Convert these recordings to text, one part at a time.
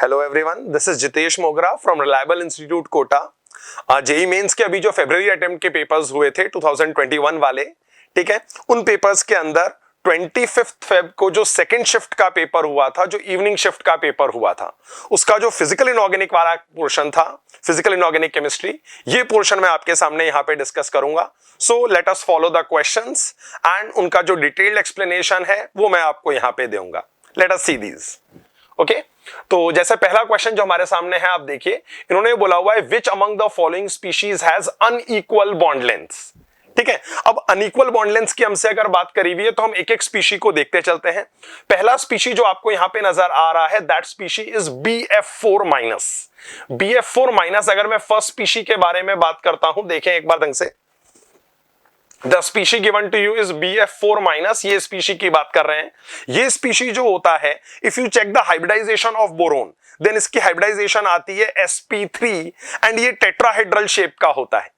Hello everyone, this is Jitesh Mogra from Reliable Institute Kota. JEE mains के अभी जो फरवरी अटेम्प्ट के पेपर्स हुए थे 2021 वाले, ठीक है, उन पेपर्स के अंदर 25 फेब को जो सेकंड शिफ्ट का पेपर हुआ था, जो इवनिंग शिफ्ट का पेपर हुआ था, उसका जो फिजिकल इनऑर्गेनिक वाला पोर्शन था, फिजिकल इनऑर्गेनिक केमिस्ट्री, ये पोर्शन मैं आपके सामने यहां पे डिस्कस करूंगा। So let us follow the questions and उनका जो डिटेल्ड एक्सप्लेनेशन है वो मैं आपको यहां पे दूंगा। Late us see these. Okay, तो जैसे पहला क्वेश्चन जो हमारे सामने है, आप देखिए, इन्होंने बोला हुआ है which among the following species has unequal bond lengths. ठीक है, अब अनइक्वल बॉन्ड लेंथ्स की हमसे अगर बात करी हुई है तो हम एक एक स्पीशी को देखते चलते हैं। पहला स्पीशी जो आपको यहां पे नजर आ रहा है, that species is BF4 minus. BF4 minus, अगर मैं फर्स्ट स्पीशी के बारे में बात करता हूं, देखें एक बार ढंग से, the species given to you is BF4 minus. ये स्पीशी की बात कर रहे हैं। ये स्पीशी जो होता है, if you check the hybridization of boron, then इसकी हाइब्रिडाइजेशन आती है sp3 एंड ये टेट्राहेड्रल शेप का होता है।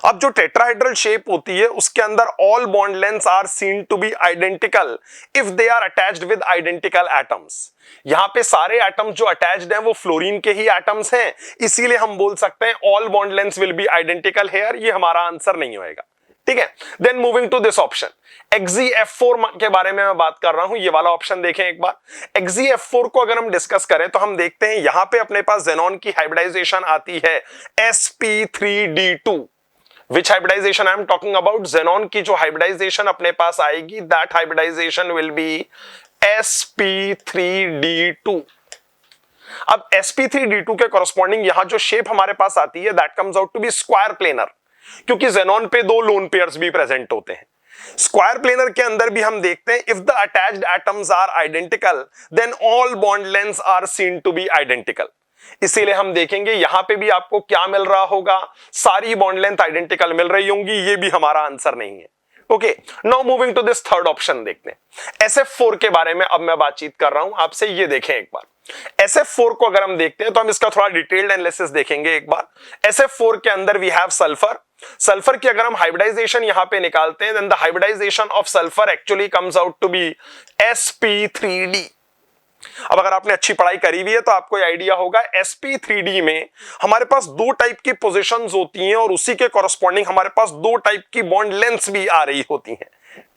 अब जो टेट्राहेड्रल शेप होती है उसके अंदर all bond lengths are seen to be identical if they are attached with identical atoms. यहां पे सारे एटम्स जो अटैच्ड हैं वो फ्लोरीन के ही एटम्स हैं, इसीलिए हम बोल सकते हैं all bond lengths will be identical here. ये हमारा आंसर नहीं होएगा, ठीक है। Then moving to this option, XeF4 के बारे में मैं बात कर रहा हूं। ये वाला ऑप्शन देखें एक बार। XeF4 को अगर हम डिस्कस करें तो हम देखते हैं यहां पे अपने पास जेनॉन की हाइब्रिडाइजेशन आती है sp3d2। Which hybridization I am talking about? Xenon की जो हाइब्रिडाइजेशन अपने पास आएगी, that hybridisation will be sp3d2। अब sp3d2 के कॉरस्पॉन्डिंग यहां जो शेप हमारे पास आती है, that comes out to be square planar, क्योंकि जेनॉन पे दो लोन पेयर्स भी प्रेजेंट होते हैं। स्क्वायर प्लेनर के अंदर भी हम देखते हैं if the attached atoms are identical then all bond lengths are seen to be identical. इसीलिए हम देखेंगे यहां पे भी आपको क्या मिल रहा होगा, सारी बॉन्ड लेंथ आइडेंटिकल मिल रही होंगी। ये भी हमारा आंसर नहीं है। Okay, now moving to this third option, देखते हैं SF4 के बारे में अब मैं बातचीत कर रहा हूं आपसे। ये देखें एक बार, SF4 को अगर हम देखते हैं तो हम इसका थोड़ा डिटेल्ड एनालिसिस देखेंगे एक बार। SF4 के अंदर वी हैव सल्फर। सल्फर की अगर हम हाइब्रिडाइजेशन यहां पे निकालते हैं, then the hybridization of sulphur actually comes out to be sp3d। अब अगर आपने अच्छी पढ़ाई करी हुई है तो आपको आइडिया होगा, sp3d में हमारे पास दो टाइप की पोजीशंस होती हैं और उसी के कॉरस्पॉन्डिंग हमारे पास दो टाइप की बॉन्ड लेंथ्स भी आ रही होती हैं।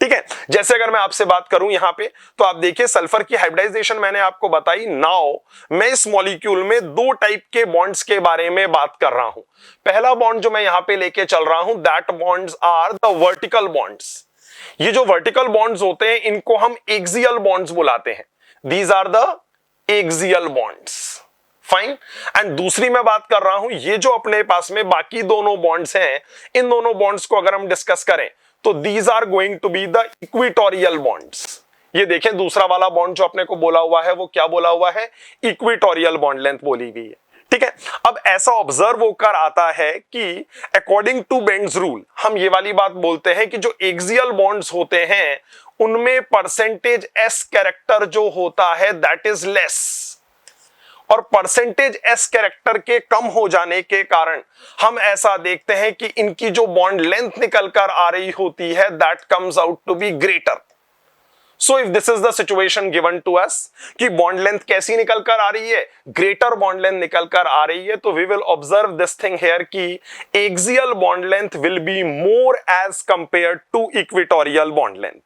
ठीक है, जैसे अगर मैं आपसे बात करूं यहां पे, तो आप देखिए सल्फर की हाइब्रिडाइजेशन मैंने आपको बताई। नाउ मैं इस मॉलिक्यूल में दो टाइप के बॉन्ड्स के बारे में बात कर रहा हूं। पहला बॉन्ड जो मैं यहां पे लेके चल रहा हूं, that bonds are the vertical bonds. ये जो वर्टिकल बॉन्ड्स होते हैं इनको हम एक्सियल बॉन्ड्स बुलाते हैं। These are the axial bonds. Fine. And दूसरी मैं बात कर रहा हूं, ये जो अपने पास में बाकी दोनों बॉन्ड्स हैं, इन दोनों बॉन्ड्स को अगर हम डिस्कस करें तो these are going to be the equatorial bonds। ये देखें, दूसरा वाला बॉन्ड जो अपने को बोला हुआ है वो क्या बोला हुआ है? इक्वेटोरियल बॉन्ड लेंथ बोली हुई है। ठीक है, अब ऐसा ऑब्जर्व होकर आता है कि अकॉर्डिंग टू बेंड्स रूल हम ये वाली बात बोलते हैं कि जो एक्सियल बॉन्ड्स होते हैं उनमें परसेंटेज S कैरेक्टर जो होता है दैट इज लेस, और परसेंटेज S कैरेक्टर के कम हो जाने के कारण हम ऐसा देखते हैं कि इनकी जो बॉन्ड लेंथ निकल कर आ रही होती है that comes out to be greater. So if this is the situation given to us कि बॉन्ड लेंथ कैसी निकल कर आ रही है, ग्रेटर बॉन्ड लेंथ निकल कर आ रही है, तो we will observe this thing here कि axial bond length will be more as compare to equatorial bond length.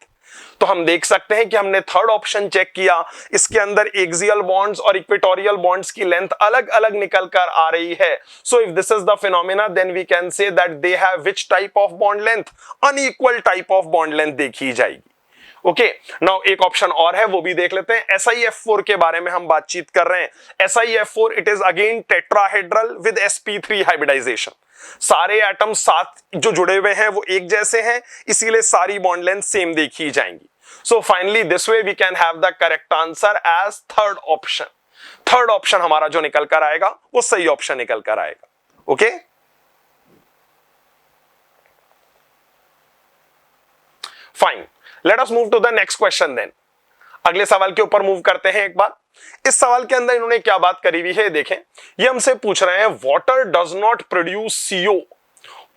तो हम देख सकते हैं कि हमने थर्ड ऑप्शन चेक किया, इसके अंदर एक्सियल बॉन्ड्स और इक्वेटोरियल बॉन्ड्स की लेंथ अलग अलग निकल कर आ रही है। So if this is the phenomena then we can say that they have which type of bond length? Unequal type of bond length देखी जाएगी। ओके, नाउ एक ऑप्शन और है, वो भी देख लेते हैं। SiF4 के बारे में हम बातचीत कर रहे हैं। SiF4 it is again tetrahedral with sp3 hybridization. सारे एटम साथ जो जुड़े हुए हैं वो एक जैसे हैं, इसीलिए सारी बॉन्ड लेंथ सेम देखी जाएंगी। So finally this way we can have the correct answer as third option. Third option हमारा जो निकल कर आएगा वो सही ऑप्शन निकल कर आएगा। Okay, fine, let us move to the next question then. अगले सवाल के ऊपर मूव करते हैं एक बार। इस सवाल के अंदर इन्होंने क्या बात करी हुई है देखें। ये हमसे पूछ रहे हैं water does not produce CO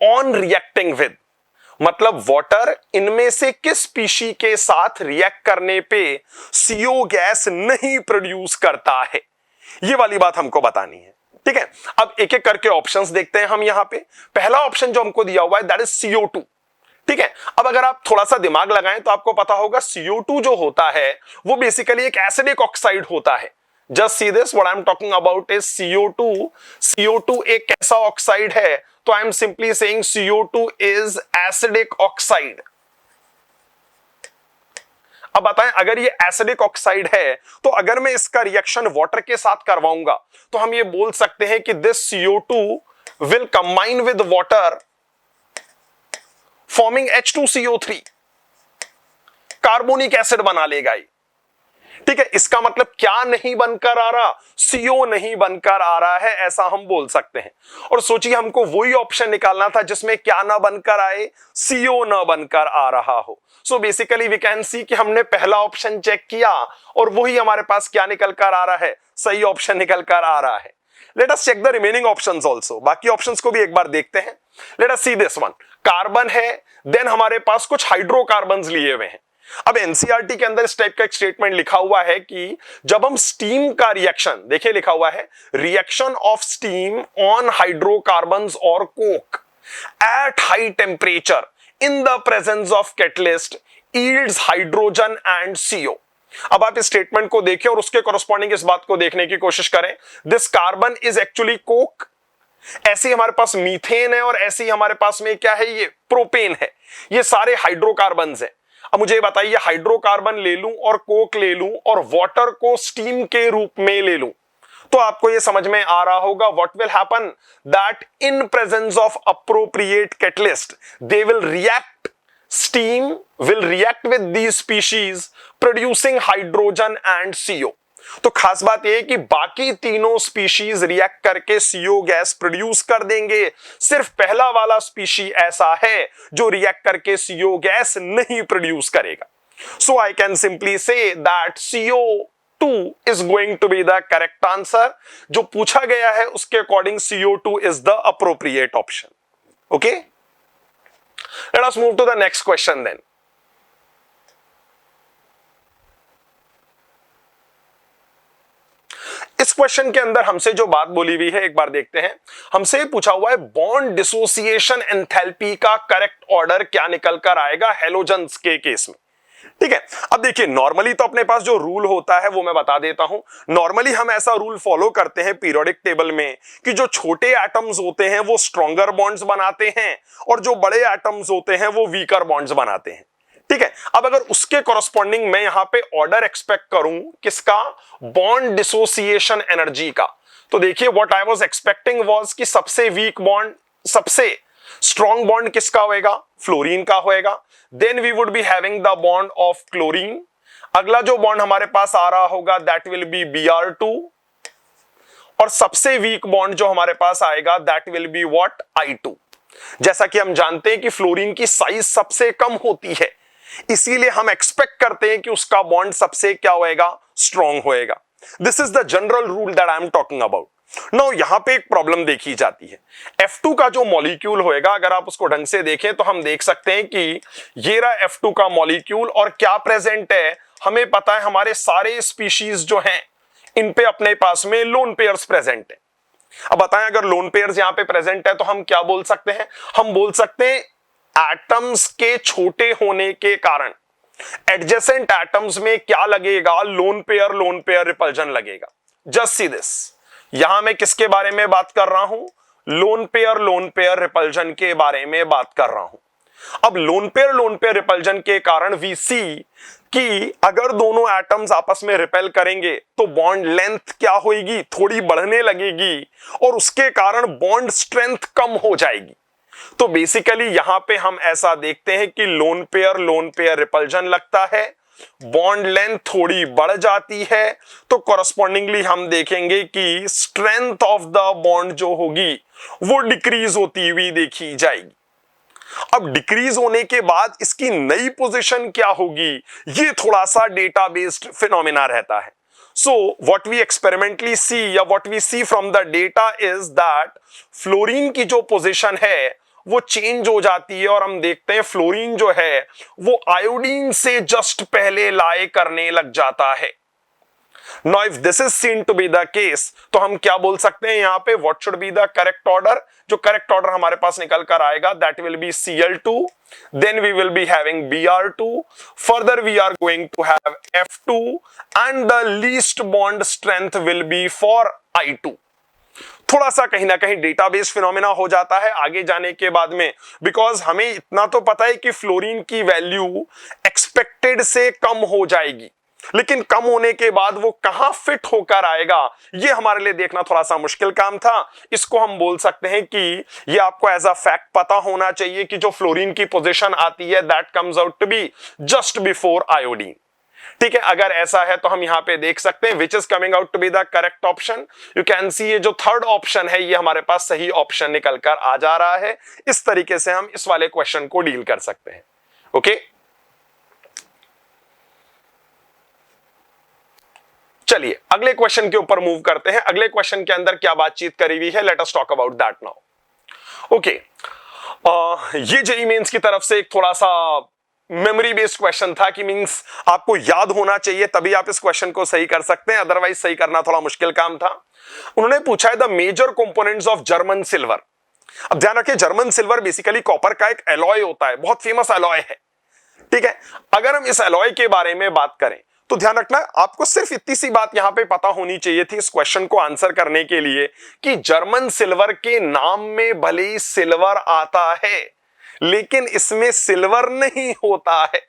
on reacting with, मतलब वाटर इनमें से किस स्पीशी के साथ रिएक्ट करने पे CO गैस नहीं प्रोड्यूस करता है। ये वाली बात हमको बतानी है। ठीक है, अब एक एक करके ऑप्शंस देखते हैं हम यहां पे। पहला ऑप्शन जो हमको दिया हुआ है दैट इज CO2। ठीक है, अब अगर आप थोड़ा सा दिमाग लगाएं तो आपको पता होगा CO2 जो होता है वो बेसिकली एक एसिडिक ऑक्साइड होता है। Just see this, what I am talking about is CO2। CO2 एक कैसा ऑक्साइड है? तो I am simply saying CO2 is acidic oxide. अब बताएं, अगर ये एसिडिक ऑक्साइड है तो अगर मैं इसका रिएक्शन वाटर के साथ करवाऊंगा तो हम ये बोल सकते हैं कि this CO2 will combine with water forming H2CO3, carbonic acid बना लेगा ये। ठीक है, इसका मतलब क्या नहीं बनकर आ रहा? CO नहीं बनकर आ रहा है, ऐसा हम बोल सकते हैं। और सोचिए हमको वही ऑप्शन निकालना था जिसमें क्या ना बनकर आए, CO ना बनकर आ रहा हो। So basically we can see कि हमने पहला ऑप्शन चेक किया और वही हमारे पास क्या निकल कर आ रहा है, सही ऑप्शन निकल कर आ रहा है। Let us check the remaining options also, बाकी ऑप्शंस को भी एक बार देखते हैं। Let us see this one, carbon है, देन हमारे पास कुछ हाइड्रोकार्बन्स लिए हुए हैं। अब एनसीईआरटी के अंदर इस टाइप का एक स्टेटमेंट लिखा हुआ है कि जब हम स्टीम का रिएक्शन, देखिए लिखा हुआ है reaction of steam on hydrocarbons और coke at high temperature in the presence of catalyst yields hydrogen and CO। अब आप इस स्टेटमेंट को देखें और उसके कॉरस्पॉन्डिंग इस बात को देखने की कोशिश करें। This carbon is actually Coke, ऐसे हमारे पास मीथेन है और ऐसे ही हमारे पास में क्या है, ये प्रोपेन है। ये सारे हाइड्रोकार्बन्स हैं। अब मुझे बताइए हाइड्रोकार्बन ले लूं और कोक ले लूं और वाटर को स्टीम के रूप में ले लूं तो आपको ये समझ में आ रहा होगा what will happen, that in presence of appropriate catalyst they will react, steam will react with these species producing hydrogen and CO। तो खास बात यह है कि बाकी तीनों स्पीशीज रिएक्ट करके CO गैस प्रोड्यूस कर देंगे, सिर्फ पहला वाला स्पीशी ऐसा है जो रिएक्ट करके CO गैस नहीं प्रोड्यूस करेगा। So I can simply say that CO2 is going to be the correct answer। जो पूछा गया है उसके according CO2 is the appropriate option। Okay? Let us move to the next question then। इस question के अंदर हमसे जो बात बोली हुई है एक बार देखते हैं। हमसे पूछा हुआ है बॉन्ड डिसोसिएशन एंथैल्पी का करेक्ट ऑर्डर क्या निकल कर आएगा हैलोजेंस के केस में। ठीक है, अब देखिए नॉर्मली तो अपने पास जो रूल होता है वो मैं बता देता हूं। नॉर्मली हम ऐसा रूल फॉलो करते हैं पीरियोडिक टेबल में कि जो छोटे एटम्स होते हैं वो स्ट्रॉन्गर बॉन्ड्स बनाते हैं और जो बड़े एटम्स होते हैं वो वीकर बॉन्ड्स बनाते हैं। ठीक है, अब अगर उसके कॉरस्पॉन्डिंग मैं यहां पे ऑर्डर एक्सपेक्ट करूं किसका, बॉन्ड डिसोसिएशन एनर्जी का, तो देखिए what I was expecting was कि सबसे वीक बॉन्ड, सबसे स्ट्रॉन्ग बॉन्ड किसका होएगा, फ्लोरीन का होएगा। Then we would be having the bond of chlorine. अगला जो बॉन्ड हमारे पास आ रहा होगा दैट विल बी Br2 और सबसे वीक बॉन्ड जो हमारे पास आएगा that will be what, I2। जैसा कि हम जानते हैं कि फ्लोरीन की साइज सबसे कम होती है, इसीलिए हम एक्सपेक्ट करते हैं कि उसका बॉन्ड सबसे क्या होएगा, स्ट्रॉन्ग होएगा। This is the general rule that I am talking about. Now यहां पे एक प्रॉब्लम देखी जाती है। F2 का जो मॉलिक्यूल होएगा अगर आप उसको ढंग से देखें तो हम देख सकते हैं कि ये रहा F2 का मॉलिक्यूल और क्या प्रेजेंट है, हमें पता है हमारे सारे स्पीशीज जो हैं इन पे अपने पास में लोन पेयर्स प्रेजेंट है। अब बताएं अगर लोन पेयर्स यहां पे प्रेजेंट है तो हम क्या बोल सकते हैं, हम बोल सकते हैं एटम्स के छोटे होने के कारण एडजेसेंट एटम्स में क्या लगेगा, लोन पेयर रिपल्जन लगेगा। जस्ट सी दिस, यहां मैं किसके बारे में बात कर रहा हूं, लोन पेयर रिपल्जन के बारे में बात कर रहा हूं। अब लोन पेयर रिपल्जन के कारण वी सी कि अगर दोनों एटम्स आपस में रिपेल करेंगे तो बॉन्ड लेंथ क्या होगी, थोड़ी बढ़ने लगेगी और उसके कारण बॉन्ड स्ट्रेंथ कम हो जाएगी। तो बेसिकली यहां पे हम ऐसा देखते हैं कि लोन पेयर रिपल्जन लगता है, बॉन्ड लेंथ थोड़ी बढ़ जाती है, तो कॉरस्पॉन्डिंगली हम देखेंगे कि स्ट्रेंथ ऑफ द बॉन्ड जो होगी वो डिक्रीज होती हुई देखी जाएगी। अब डिक्रीज होने के बाद इसकी नई पोजीशन क्या होगी, ये थोड़ा सा डेटा बेस्ड फिनोमेना रहता है। So what we experimentally see या what we see from the data is that fluorine की जो पोजीशन है वो चेंज हो जाती है और हम देखते हैं फ्लोरीन जो है वो आयोडीन से जस्ट पहले लाए करने लग जाता है। Now if this is seen to be the case, तो हम क्या बोल सकते हैं यहां पे, what should be the correct order? जो correct order हमारे पास निकल कर आएगा, that will be Cl2, then we will be having Br2, further we are going to have F2, and the least bond strength will be for I2. थोड़ा सा कहीं ना कहीं डेटाबेस फिनोमेना हो जाता है आगे जाने के बाद में, बिकॉज हमें इतना तो पता है कि फ्लोरीन की वैल्यू एक्सपेक्टेड से कम हो जाएगी, लेकिन कम होने के बाद वो कहां फिट होकर आएगा ये हमारे लिए देखना थोड़ा सा मुश्किल काम था। इसको हम बोल सकते हैं कि ये आपको एज अ फैक्ट पता होना चाहिए कि जो फ्लोरीन की पोजीशन आती है that comes out to be just before iodine. ठीक है, अगर ऐसा है तो हम यहां पे देख सकते हैं which is coming out to be the correct option. You can see ये जो थर्ड ऑप्शन है ये हमारे पास सही ऑप्शन निकल कर आ जा रहा है। इस तरीके से हम इस वाले क्वेश्चन को डील कर सकते हैं। ओके, चलिए अगले क्वेश्चन के ऊपर मूव करते हैं। अगले क्वेश्चन के अंदर क्या बातचीत करी हुई है, let us talk about that now. Okay, ये जेईई मेंस की तरफ से एक थोड़ा सा मेमोरी बेस्ड क्वेश्चन था कि मींस आपको याद होना चाहिए तभी आप इस क्वेश्चन को सही कर सकते हैं, अदरवाइज सही करना थोड़ा मुश्किल काम था। उन्होंने पूछा है the major components of German silver. अब ध्यान रखिए जर्मन सिल्वर बेसिकली कॉपर का एक एलॉय होता है, बहुत फेमस एलॉय है। ठीक है, अगर हम इस एलॉय के बारे में बात करें तो ध्यान रखना आपको सिर्फ इतनी सी बात यहां पे पता होनी चाहिए थी इस क्वेश्चन को आंसर करने के लिए कि जर्मन सिल्वर के नाम में भले ही सिल्वर आता है लेकिन इसमें सिल्वर नहीं होता है।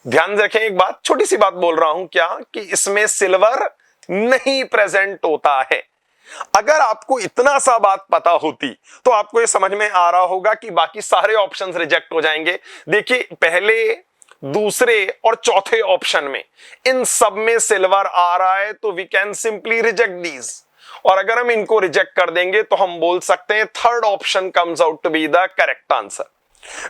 ध्यान रखें एक बात, छोटी सी बात बोल रहा हूं क्या, कि इसमें सिल्वर नहीं प्रेजेंट होता है। अगर आपको इतना सा बात पता होती तो आपको ये समझ में आ रहा होगा कि बाकी सारे ऑप्शंस रिजेक्ट हो जाएंगे। देखिए पहले, दूसरे और चौथे ऑप्शन में इन सब में सिल्वर आ रहा है तो we can simply reject these, और अगर हम इनको रिजेक्ट कर देंगे तो हम बोल सकते हैं third option comes out to be the correct answer.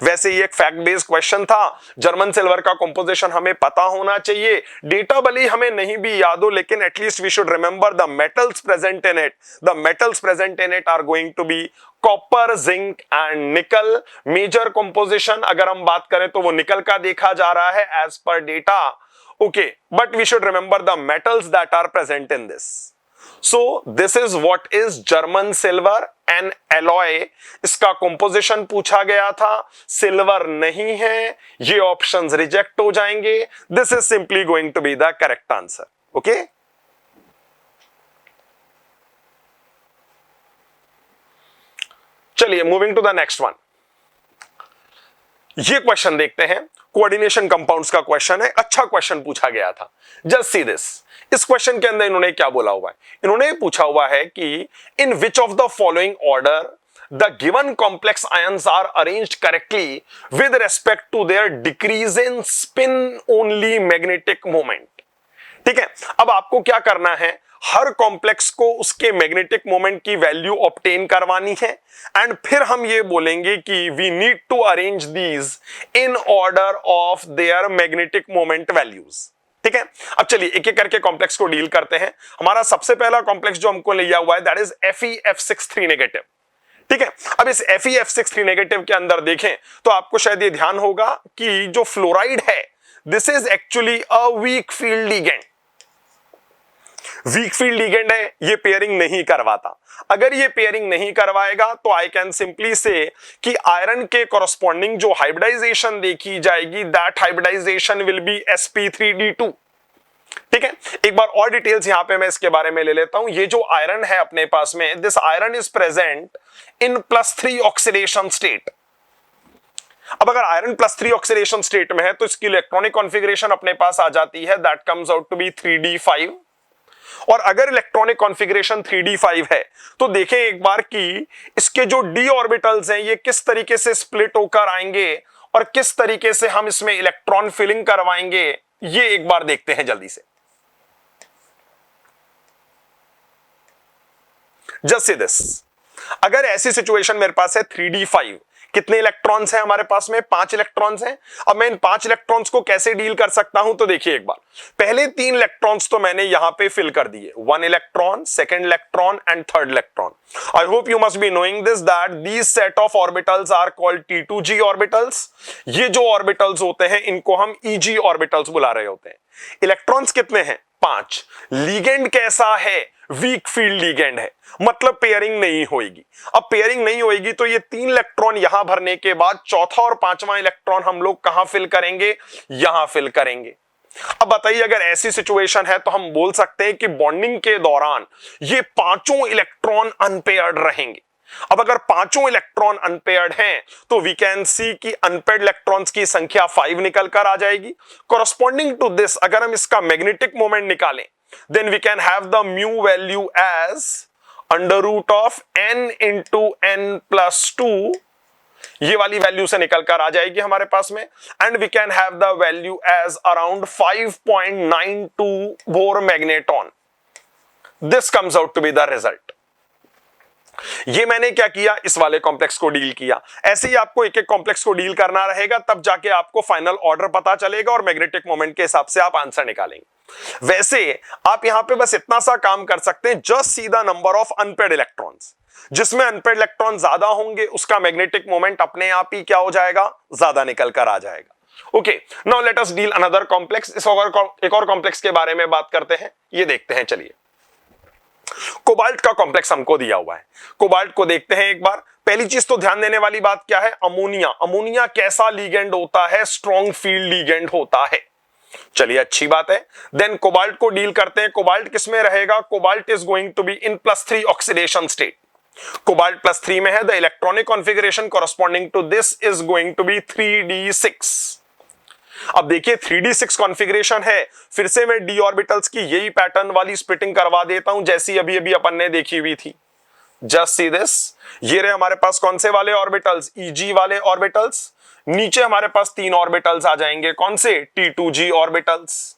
वैसे ये एक फैक्ट बेस्ड क्वेश्चन था, जर्मन सिल्वर का कंपोजिशन हमें पता होना चाहिए, डेटा भले हमें नहीं भी याद हो लेकिन at least we should remember the metals present in it. The metals present in it are going to be copper, zinc and nickel. Major composition अगर हम बात करें तो वो निकल का देखा जा रहा है as per data. Okay, but we should remember the metals that are present in this. So this is what is German silver, an alloy। इसका कंपोजिशन पूछा गया था, सिल्वर नहीं है, ये ऑप्शंस रिजेक्ट हो जाएंगे। This is simply going to be the correct answer. Okay, चलिए moving to the next one. ये क्वेश्चन देखते हैं, कोऑर्डिनेशन कंपाउंड्स का क्वेश्चन है, अच्छा क्वेश्चन पूछा गया था। जस्ट सी दिस, इस क्वेश्चन के अंदर इन्होंने क्या बोला हुआ है, इन्होंने पूछा हुआ है कि in which of the following order the given complex ions are arranged correctly with respect to their decrease in spin only magnetic moment. ठीक है, अब आपको क्या करना है, हर कॉम्प्लेक्स को उसके मैग्नेटिक मोमेंट की वैल्यू ऑब्टेन करवानी है एंड फिर हम ये बोलेंगे कि we need to arrange these in order of their magnetic moment values. ठीक है, अब चलिए एक एक करके कॉम्प्लेक्स को डील करते हैं। हमारा सबसे पहला कॉम्प्लेक्स जो हमको लिया हुआ है दैट इज FeF63 नेगेटिव। ठीक है, अब इस FeF63 नेगेटिव के अंदर देखें तो आपको शायद ये ध्यान होगा कि जो फ्लोराइड है this is actually a weak field ligand. Week field ligand है, ये पेयरिंग नहीं करवाता। अगर ये पेयरिंग नहीं करवाएगा तो आई कैन सिंपली से कि आयरन के कॉरस्पॉन्डिंग जो हाइब्रिडाइजेशन देखी जाएगी that hybridisation will be sp3d2। ठीक है, एक बार और डिटेल्स यहां पे मैं इसके बारे में ले लेता हूं। ये जो आयरन है अपने पास में, this iron is present in +3 oxidation state. अब अगर आयरन +3 ऑक्सीडेशन स्टेट में है तो इसकी इलेक्ट्रॉनिक कॉन्फ़िगरेशन अपने पास आ जाती है that comes out to be 3d5। और अगर इलेक्ट्रॉनिक कॉन्फ़िगरेशन 3d5 है तो देखें एक बार कि इसके जो d ऑर्बिटल्स हैं ये किस तरीके से स्प्लिट होकर आएंगे और किस तरीके से हम इसमें इलेक्ट्रॉन फिलिंग करवाएंगे, ये एक बार देखते हैं जल्दी से। जस्ट सी दिस, अगर ऐसी सिचुएशन मेरे पास है 3d5, कितने इलेक्ट्रॉन्स हैं हमारे पास में, 5 इलेक्ट्रॉन्स हैं। अब मैं इन 5 इलेक्ट्रॉन्स को कैसे डील कर सकता हूं, तो देखिए एक बार, पहले 3 इलेक्ट्रॉन्स तो मैंने यहां पे फिल कर दिए, 1 electron, 2nd electron and 3rd electron. I hope you must be knowing this that these set of orbitals are called T2g orbitals. ये जो ऑर्बिटल्स होते हैं इनको हम Eg ऑर्बिटल्स बुला रहे होते हैं। इलेक्ट्रॉन्स कितने हैं, 5। लीगेंड कैसा है? वीक फील्ड लीगेंड है, मतलब पेयरिंग नहीं होगी। अब पेयरिंग नहीं होगी तो ये 3 इलेक्ट्रॉन यहां भरने के बाद चौथा और पांचवा इलेक्ट्रॉन हम लोग कहां फिल करेंगे? यहां फिल करेंगे। अब बताइए, अगर ऐसी सिचुएशन है तो हम बोल सकते हैं कि बॉन्डिंग के दौरान ये पांचों इलेक्ट्रॉन अनपेयर्ड रहेंगे। अब अगर पांचों इलेक्ट्रॉन अनपेयर्ड हैं तो वी कैन सी कि अनपेयर्ड इलेक्ट्रॉन्स की संख्या 5 निकल कर आ जाएगी। कोरस्पॉन्डिंग टू दिस अगर हम इसका मैग्नेटिक मोमेंट निकालें, then we can have the mu value as under root of n into n plus 2। ये वाली वैल्यू से निकल कर आ जाएगी हमारे पास में, and we can have the value as around 5.92 Bohr magneton. This comes out to be the result. ये मैंने क्या किया? इस वाले कॉम्प्लेक्स को डील किया। ऐसे ही आपको एक एक कॉम्प्लेक्स को डील करना रहेगा, तब जाके आपको फाइनल ऑर्डर पता चलेगा और मैग्नेटिक मोमेंट के हिसाब से आप आंसर निकालेंगे। वैसे आप यहां पे बस इतना सा काम कर सकते हैं, just see the number of unpaired electrons. जिसमें अनपेयर्ड इलेक्ट्रॉन ज्यादा होंगे उसका मैग्नेटिक मोमेंट अपने आप ही क्या हो जाएगा? ज्यादा निकल कर आ जाएगा। ओके, नाउ लेट अस डील अनदर कॉम्प्लेक्स। एक और कॉम्प्लेक्स के बारे में बात करते हैं, ये देखते हैं। चलिए, कोबाल्ट का कॉम्प्लेक्स हमको दिया हुआ है। कोबाल्ट को देखते हैं एक बार। पहली चीज तो ध्यान देने वाली बात क्या है? अमोनिया। अमोनिया कैसा लीगेंड होता है? स्ट्रॉन्ग फील्ड लीगेंड होता है। चलिए, अच्छी बात है। देन कोबाल्ट को डील करते हैं। कोबाल्ट किसमें रहेगा? Cobalt is going to be in +3 oxidation state. Cobalt +3 में है। The electronic configuration corresponding to this is going to be 3d6। अब देखिए 3d6 कॉन्फ़िगरेशन है। फिर से मैं d ऑर्बिटल्स की यही पैटर्न वाली स्प्लिटिंग करवा देता हूं जैसी अभी अभी अपन ने देखी हुई थी। Just see this. ये रहे हमारे पास कौन से वाले ऑर्बिटल्स? Eg वाले ऑर्बिटल्स। नीचे हमारे पास 3 ऑर्बिटल्स आ जाएंगे, कौन से? T2g orbitals.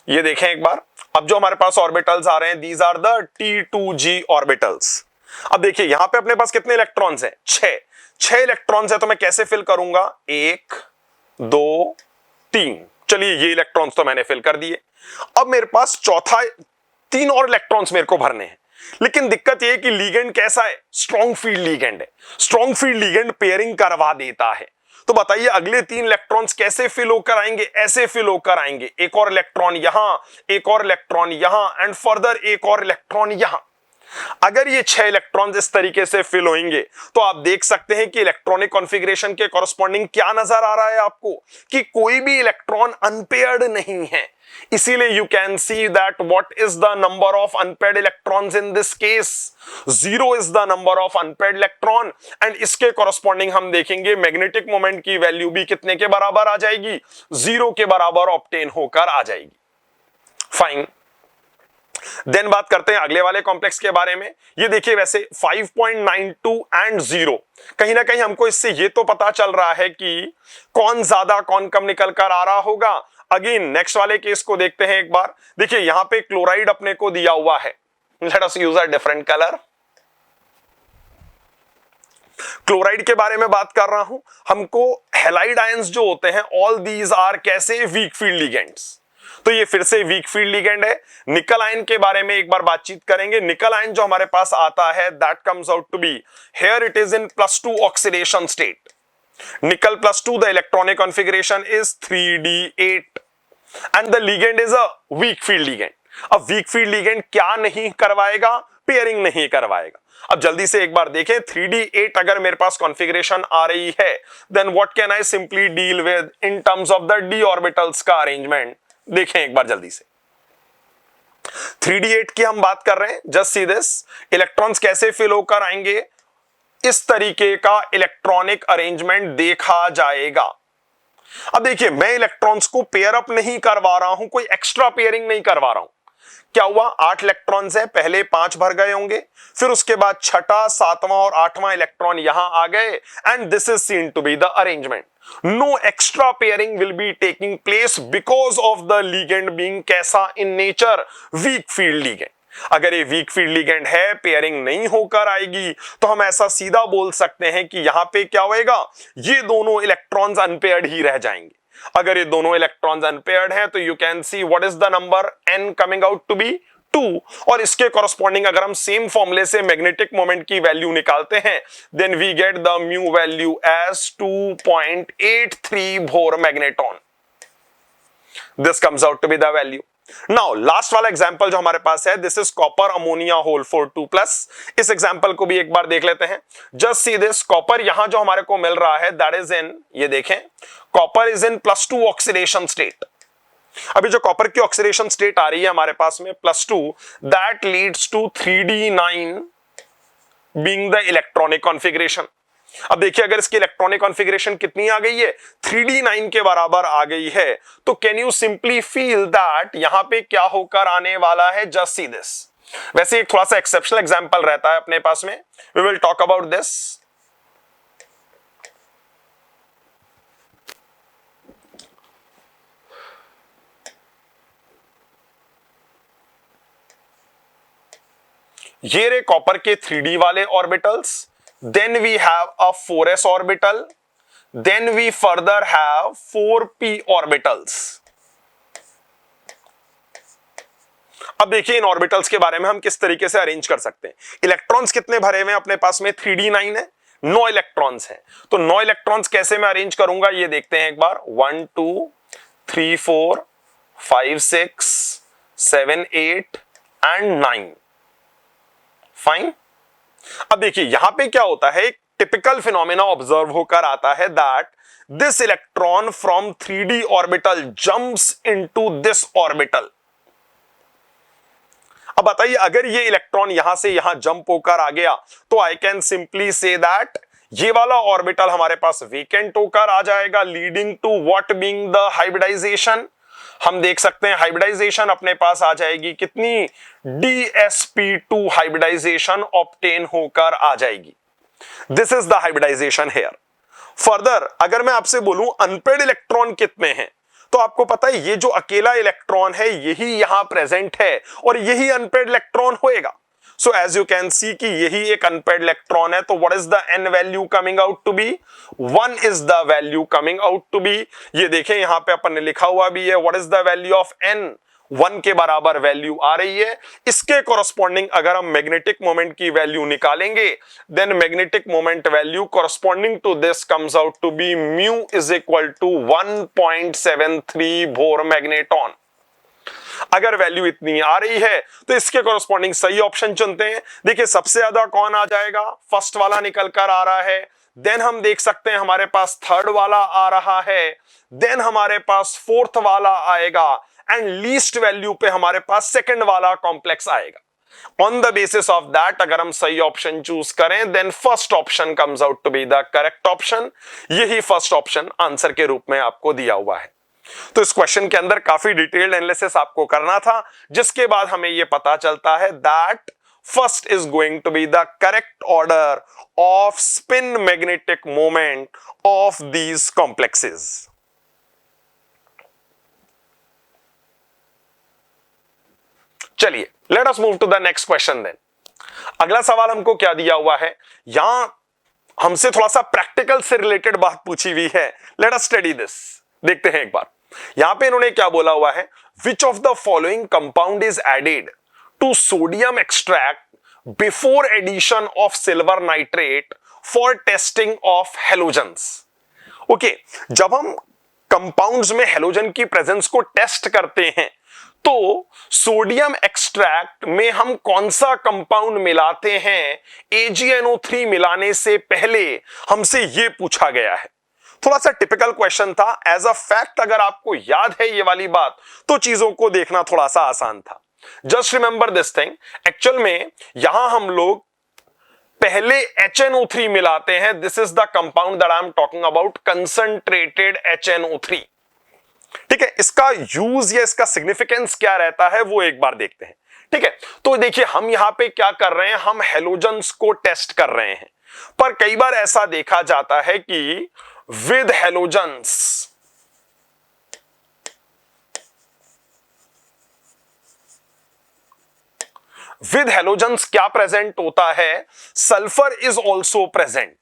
ये देखें एक बार। अब जो हमारे पास ऑर्बिटल्स आ रहे हैं, these are the T2g orbitals. अब देखिए यहां पे अपने पास कितने इलेक्ट्रॉन्स हैं? 6 इलेक्ट्रॉन्स है, तो मैं कैसे फिल करूंगा? 1 2 3। चलिए, ये इलेक्ट्रॉन्स तो मैंने फिल कर दिए। अब मेरे पास चौथा 3 और इलेक्ट्रॉन्स मेरे को भरने हैं। लेकिन दिक्कत यह है कि लीगेंड कैसा है? स्ट्रॉन्ग फील्ड लीगेंड है। स्ट्रॉन्ग फील्ड लीगेंड पेयरिंग करवा देता है। तो बताइए अगले 3 इलेक्ट्रॉन्स कैसे फिल होकर आएंगे? ऐसे फिल होकर आएंगे, एक और इलेक्ट्रॉन यहां, एक और इलेक्ट्रॉन यहां, एंड फर्दर एक और इलेक्ट्रॉन यहां। अगर ये 6 इलेक्ट्रॉन्स इस तरीके से फिल होंगे तो आप देख सकते हैं कि इलेक्ट्रॉनिक कॉन्फ़िगरेशन के कॉरस्पॉन्डिंग क्या नजर आ रहा है आपको? कि कोई भी इलेक्ट्रॉन अनपेयर्ड नहीं है। इसीलिए you can see that what is the number of unpaired electrons in this case? 0 is the number of unpaired electron, and इसके कॉरस्पॉन्डिंग हम देखेंगे मैग्नेटिक मोमेंट की वैल्यू भी कितने के बराबर आ जाएगी? 0 के बराबर ऑब्टेन होकर आ जाएगी। फाइन। देन बात करते हैं अगले वाले कॉम्प्लेक्स के बारे में। ये देखिए, वैसे 5.92 एंड 0, कहीं ना कहीं हमको इससे ये तो पता चल रहा है कि कौन ज्यादा कौन कम निकल कर आ रहा होगा। अगेन नेक्स्ट वाले केस को देखते हैं एक बार। देखिए यहां पे क्लोराइड अपने को दिया हुआ है। Let us use a different colour. Chloride के बारे में बात कर रहा हूं। हमको हैलाइड आयंस जो होते हैं, ऑल दीज आर कैसे? Weak field ligands. तो ये फिर से वीक फील्ड लिगेंड है। निकल आयन के बारे में एक बार बातचीत करेंगे। निकल आयन जो हमारे पास आता है, that comes out to be, here it is in +2 oxidation state. Nickel +2, the electronic configuration is 3d8 and the ligand is a weak field ligand. अब वीक फील्ड लिगेंड क्या नहीं करवाएगा? पेयरिंग नहीं करवाएगा। अब जल्दी से एक बार देखें, 3d8 अगर मेरे पास कॉन्फ़िगरेशन आ रही है, then what can I simply deal with in terms of the d orbitals का अरेंजमेंट? देखें एक बार जल्दी से। 3d8 की हम बात कर रहे हैं। Just see this. इलेक्ट्रॉन्स कैसे फिल होकर आएंगे? इस तरीके का इलेक्ट्रॉनिक अरेंजमेंट देखा जाएगा। अब देखिए, मैं इलेक्ट्रॉन्स को पेयर अप नहीं करवा रहा हूं, कोई एक्स्ट्रा पेयरिंग नहीं करवा रहा हूं। क्या हुआ? 8 इलेक्ट्रॉन्स है, पहले 5 भर गए होंगे, फिर उसके बाद छठा, 7वां और 8वां इलेक्ट्रॉन यहां आ गए, and this is seen to be the arrangement. No extra pairing will be taking place because of the ligand being कैसा in nature? weak field ligand। अगर ये weak field ligand है, पेयरिंग नहीं होकर आएगी, तो हम ऐसा सीधा बोल सकते हैं कि यहां पे क्या होएगा? ये दोनों इलेक्ट्रॉन्स अनपेयर्ड ही रह जाएंगे। अगर ये दोनों इलेक्ट्रॉन्स अनपेयर्ड हैं तो you can see what is the number n coming out to be 2 और इसके कॉरस्पॉन्डिंग अगर हम सेम फॉर्मूले से मैग्नेटिक मोमेंट की वैल्यू निकालते हैं then we get the mu value as 2.83 Bohr magneton. This comes out to be the value. Now last वाला एग्जांपल जो हमारे पास है this is copper ammonia whole for 2+. इस एग्जांपल को भी एक बार देख लेते हैं. जस्ट सी दिस कॉपर यहां जो हमारे को मिल रहा है दैट इज इन, ये देखें, copper is in +2 oxidation state. अभी जो कॉपर की ऑक्सीडेशन स्टेट आ रही है हमारे पास में +2, that leads to 3d9 being the electronic configuration. अब देखिए अगर इसकी इलेक्ट्रॉनिक कॉन्फ़िगरेशन कितनी आ गई है, 3d9 के बराबर आ गई है, तो can you simply feel that यहां पे क्या होकर आने वाला है. Just see this. वैसे एक थोड़ा सा एक्सेप्शनल एग्जांपल रहता है अपने पास में, we will talk about this. ये रे कॉपर के 3d वाले orbitals, then we have a 4s orbital, then we further have 4p orbitals. अब देखिए इन ऑर्बिटल्स के बारे में हम किस तरीके से अरेंज कर सकते हैं. इलेक्ट्रॉन्स कितने भरे हुए हैं अपने पास में, 3d9 है, 9 इलेक्ट्रॉन्स हैं. तो 9 इलेक्ट्रॉन्स कैसे मैं अरेंज करूंगा ये देखते हैं एक बार. 1 2 3 4 5 6 7 8 एंड 9. फाइन. अब देखिए यहां पे क्या होता है, एक टिपिकल फिनोमेना ऑब्जर्व होकर आता है that this electron from 3d orbital jumps into this orbital. अब बताइए अगर ये इलेक्ट्रॉन यहां से यहां जंप होकर आ गया तो I can simply say that ये वाला ऑर्बिटल हमारे पास वेकेंट होकर आ जाएगा, leading to what being the hybridization. हम देख सकते हैं हाइब्रिडाइजेशन अपने पास आ जाएगी कितनी, dsp2 हाइब्रिडाइजेशन ऑब्टेन होकर आ जाएगी. This is the hybridization here. Further अगर मैं आपसे बोलूं अनपेड इलेक्ट्रॉन कितने हैं, तो आपको पता है ये जो अकेला इलेक्ट्रॉन है यही यहां प्रेजेंट है और यही अनपेड इलेक्ट्रॉन होएगा. So as you can see कि यही एक अनपेड इलेक्ट्रॉन है. तो what is the n value coming out to be, 1 is the value coming out to be. ये देखें यहां पे अपन ने लिखा हुआ भी है what is the value of n, 1 के बराबर वैल्यू आ रही है. इसके कॉरस्पॉन्डिंग अगर हम मैग्नेटिक मोमेंट की वैल्यू निकालेंगे then magnetic moment value corresponding to this comes out to be mu is equal to 1.73 Bohr magneton. अगर वैल्यू इतनी आ रही है तो इसके कॉरस्पॉन्डिंग सही ऑप्शन चुनते हैं. देखिए सबसे ज्यादा कौन आ जाएगा, फर्स्ट वाला निकल कर आ रहा है. देन हम देख सकते हैं हमारे पास थर्ड वाला आ रहा है. देन हमारे पास फोर्थ वाला आएगा एंड लीस्ट वैल्यू पे हमारे पास सेकंड वाला कॉम्प्लेक्स आएगा. On the basis of that अगर हम सही ऑप्शन चूज करें then first option comes out to be the correct option. यही फर्स्ट ऑप्शन आंसर के रूप में आपको दिया हुआ है. तो इस क्वेश्चन के अंदर काफी डिटेल्ड एनालिसिस आपको करना था, जिसके बाद हमें यह पता चलता है that first is going to be the correct order of spin magnetic moment of these complexes. चलिए let us move to the next question then. अगला सवाल हमको क्या दिया हुआ है, यहां हमसे थोड़ा सा प्रैक्टिकल से रिलेटेड बात पूछी हुई है. Let us study this. देखते हैं एक बार. यहां पे इन्होंने क्या बोला हुआ है, which of the following compound is added to sodium extract before addition of silver nitrate for testing of halogens. Okay, जब हम कंपाउंड्स में हेलोजन की प्रेजेंस को टेस्ट करते हैं तो सोडियम एक्सट्रैक्ट में हम कौन सा कंपाउंड मिलाते हैं, AgNO3 मिलाने से पहले हमसे यह पूछा गया है. थोड़ा सा टिपिकल क्वेश्चन था. एज अ फैक्ट अगर आपको याद है ये वाली बात तो चीजों को देखना थोड़ा सा आसान था. Just remember this thing. Actual में यहां हम लोग पहले HNO3 मिलाते हैं. This is the compound that I am talking about, concentrated HNO3. ठीक है, इसका यूज या इसका सिग्निफिकेंस क्या रहता है वो एक बार देखते हैं. ठीक है, तो देखिए हम यहां पे क्या कर रहे हैं, हम हेलोजन्स को टेस्ट कर रहे हैं. पर कई बार ऐसा देखा जाता है कि with halogens क्या प्रेजेंट होता है, सल्फर इज ऑल्सो प्रेजेंट.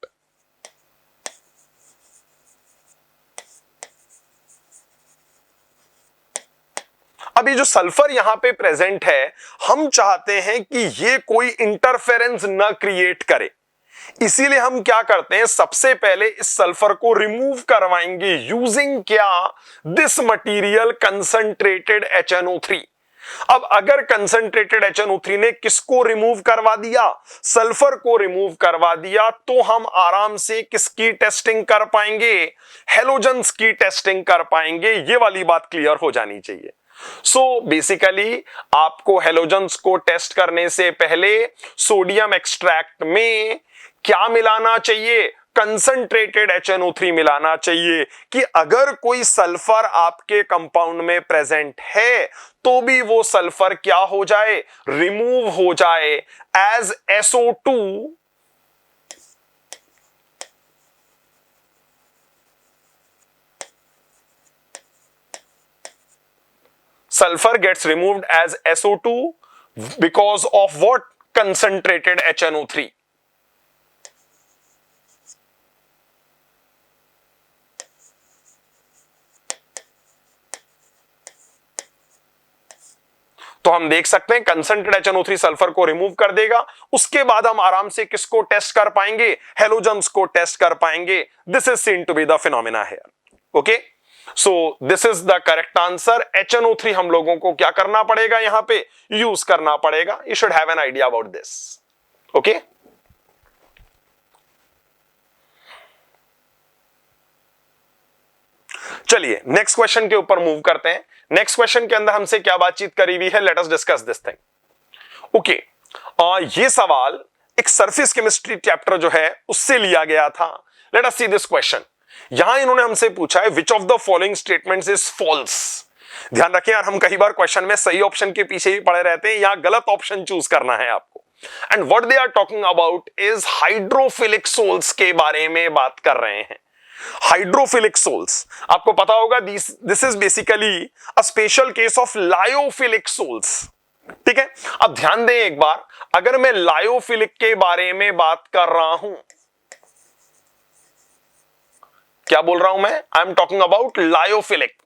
अब ये जो सल्फर यहां पे प्रेजेंट है, हम चाहते हैं कि ये कोई इंटरफेरेंस न क्रिएट करे, इसीलिए हम क्या करते हैं, सबसे पहले इस सल्फर को रिमूव करवाएंगे यूजिंग क्या, दिस मटेरियल कंसंट्रेटेड HNO3। अब अगर कंसंट्रेटेड HNO3 ने किसको रिमूव करवा दिया, सल्फर को रिमूव करवा दिया, तो हम आराम से किसकी टेस्टिंग कर पाएंगे, हेलोजेंस की टेस्टिंग कर पाएंगे। ये वाली बात क्लियर हो जानी चाहिए। सो बेसिकली आपको हेलोजेंस को टेस्ट करने से पहले सोडियम एक्सट्रैक्ट में क्या मिलाना चाहिए, कंसंट्रेटेड HNO3 मिलाना चाहिए, कि अगर कोई सल्फर आपके कंपाउंड में प्रेजेंट है तो भी वो सल्फर क्या हो जाए, रिमूव हो जाए as SO2 sulfur gets removed as SO2 because of what, concentrated HNO3। तो हम देख सकते हैं कंसंट्रेटेड HNO3 सल्फर को रिमूव कर देगा, उसके बाद हम आराम से किसको टेस्ट कर पाएंगे, हेलोजेंस को टेस्ट कर पाएंगे। This is seen to be the phenomena here. Okay, so this is the correct answer. HNO3 हम लोगों को क्या करना पड़ेगा, यहां पे यूज करना पड़ेगा। You should have an idea about this. Okay, चलिए नेक्स्ट क्वेश्चन के ऊपर मूव करते हैं। नेक्स्ट क्वेश्चन के अंदर हमसे क्या बातचीत करी हुई है, let us discuss this thing. Okay, ये सवाल एक सरफेस केमिस्ट्री चैप्टर जो है उससे लिया गया था। Let us see this question. यहां इन्होंने हमसे पूछा है which of the following statements is false. ध्यान रखें यार, हम कई बार क्वेश्चन में सही ऑप्शन के पीछे भी पड़े रहते हैं, यहां गलत ऑप्शन चूज करना है आपको। And what they are talking about is hydrophilic sols के बारे में बात कर रहे हैं। हाइड्रोफिलिक सोल्स आपको पता होगा, this is basically a special case of lyophilic sols. ठीक है, अब ध्यान दें एक बार, अगर मैं लायोफिलिक के बारे में बात कर रहा हूं, क्या बोल रहा हूं मैं, आई एम टॉकिंग अबाउट लायोफिलिक।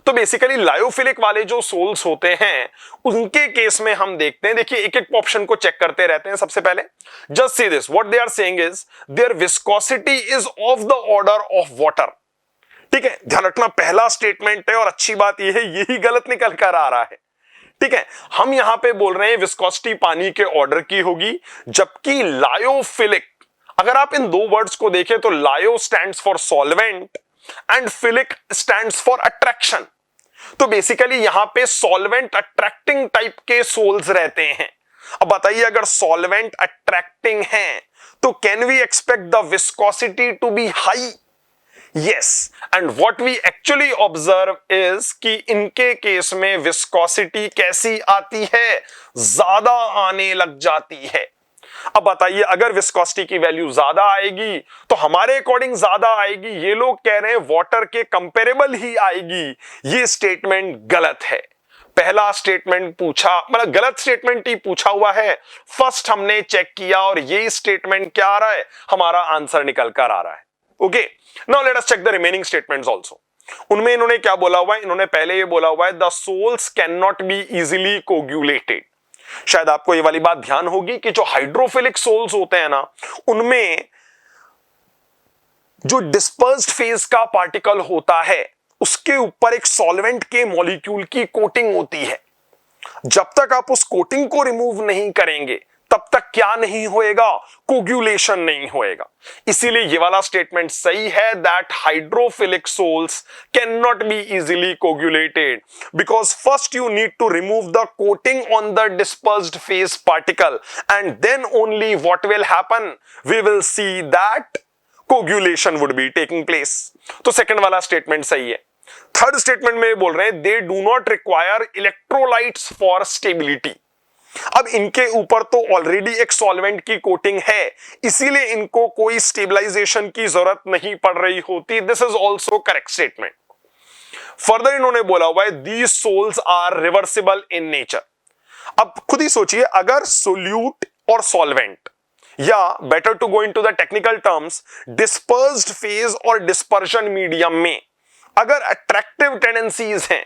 तो बेसिकली लायोफिलिक वाले जो सोल्स होते हैं उनके केस में हम देखते हैं, देखिए एक एक ऑप्शन को चेक करते रहते हैं। सबसे पहले just see this, what they are saying is their viscosity is of the order of water. ठीक है, ध्यान रखना पहला स्टेटमेंट है और अच्छी बात यह है यही गलत निकल कर आ रहा है। ठीक है, हम यहां पे बोल रहे हैं विस्कोसिटी पानी के ऑर्डर की होगी, जबकि लायोफिलिक, अगर आप इन दो वर्ड्स को देखें तो lyo stands for solvent and philic stands for attraction. तो बेसिकली यहां पे सॉल्वेंट अट्रैक्टिंग टाइप के सोल्स रहते हैं। अब बताइए, अगर सॉल्वेंट अट्रैक्टिंग है तो can we expect the viscosity to be high? Yes, and what we actually observe is कि इनके केस में विस्कोसिटी कैसी आती है, ज्यादा आने लग जाती है। अब बताइए, अगर विस्कोसिटी की वैल्यू ज्यादा आएगी तो हमारे अकॉर्डिंग ज्यादा आएगी, ये लोग कह रहे हैं वाटर के कंपेरेबल ही आएगी। ये स्टेटमेंट गलत है। पहला स्टेटमेंट पूछा, मतलब गलत स्टेटमेंट ही पूछा हुआ है। फर्स्ट हमने चेक किया और ये स्टेटमेंट क्या आ रहा है, हमारा आंसर निकल कर आ रहा है। Okay, now let us check the remaining statements also. उनमें इन्होंने क्या बोला हुआ है, इन्होंने पहले ये बोला हुआ है the sols can not be easily coagulated. शायद आपको ये वाली बात ध्यान होगी कि जो हाइड्रोफिलिक सोल्स होते हैं ना, उनमें जो डिस्पर्स्ड फेज का पार्टिकल होता है उसके ऊपर एक सॉल्वेंट के मॉलिक्यूल की कोटिंग होती है। जब तक आप उस कोटिंग को रिमूव नहीं करेंगे तब तक क्या नहीं होएगा, कोगुलेशन नहीं होएगा। इसीलिए ये वाला स्टेटमेंट सही है that hydrophilic sols can not be easily coagulated because first you need to remove the coating on the dispersed phase particle and then only what will happen, we will see that coagulation would be taking place. तो second वाला statement सही है। Third statement में बोल रहे हैं they do not require electrolytes for stability. अब इनके ऊपर तो ऑलरेडी एक सॉल्वेंट की कोटिंग है, इसीलिए इनको कोई स्टेबलाइजेशन की जरूरत नहीं पड़ रही होती। This is also correct statement. Further इन्होंने बोला हुआ है these sols are reversible in nature. अब खुद ही सोचिए, अगर सोल्यूट और सॉल्वेंट, या better to go into the technical terms dispersed phase और डिस्पर्शन मीडियम में अगर अट्रैक्टिव टेंडेंसीज हैं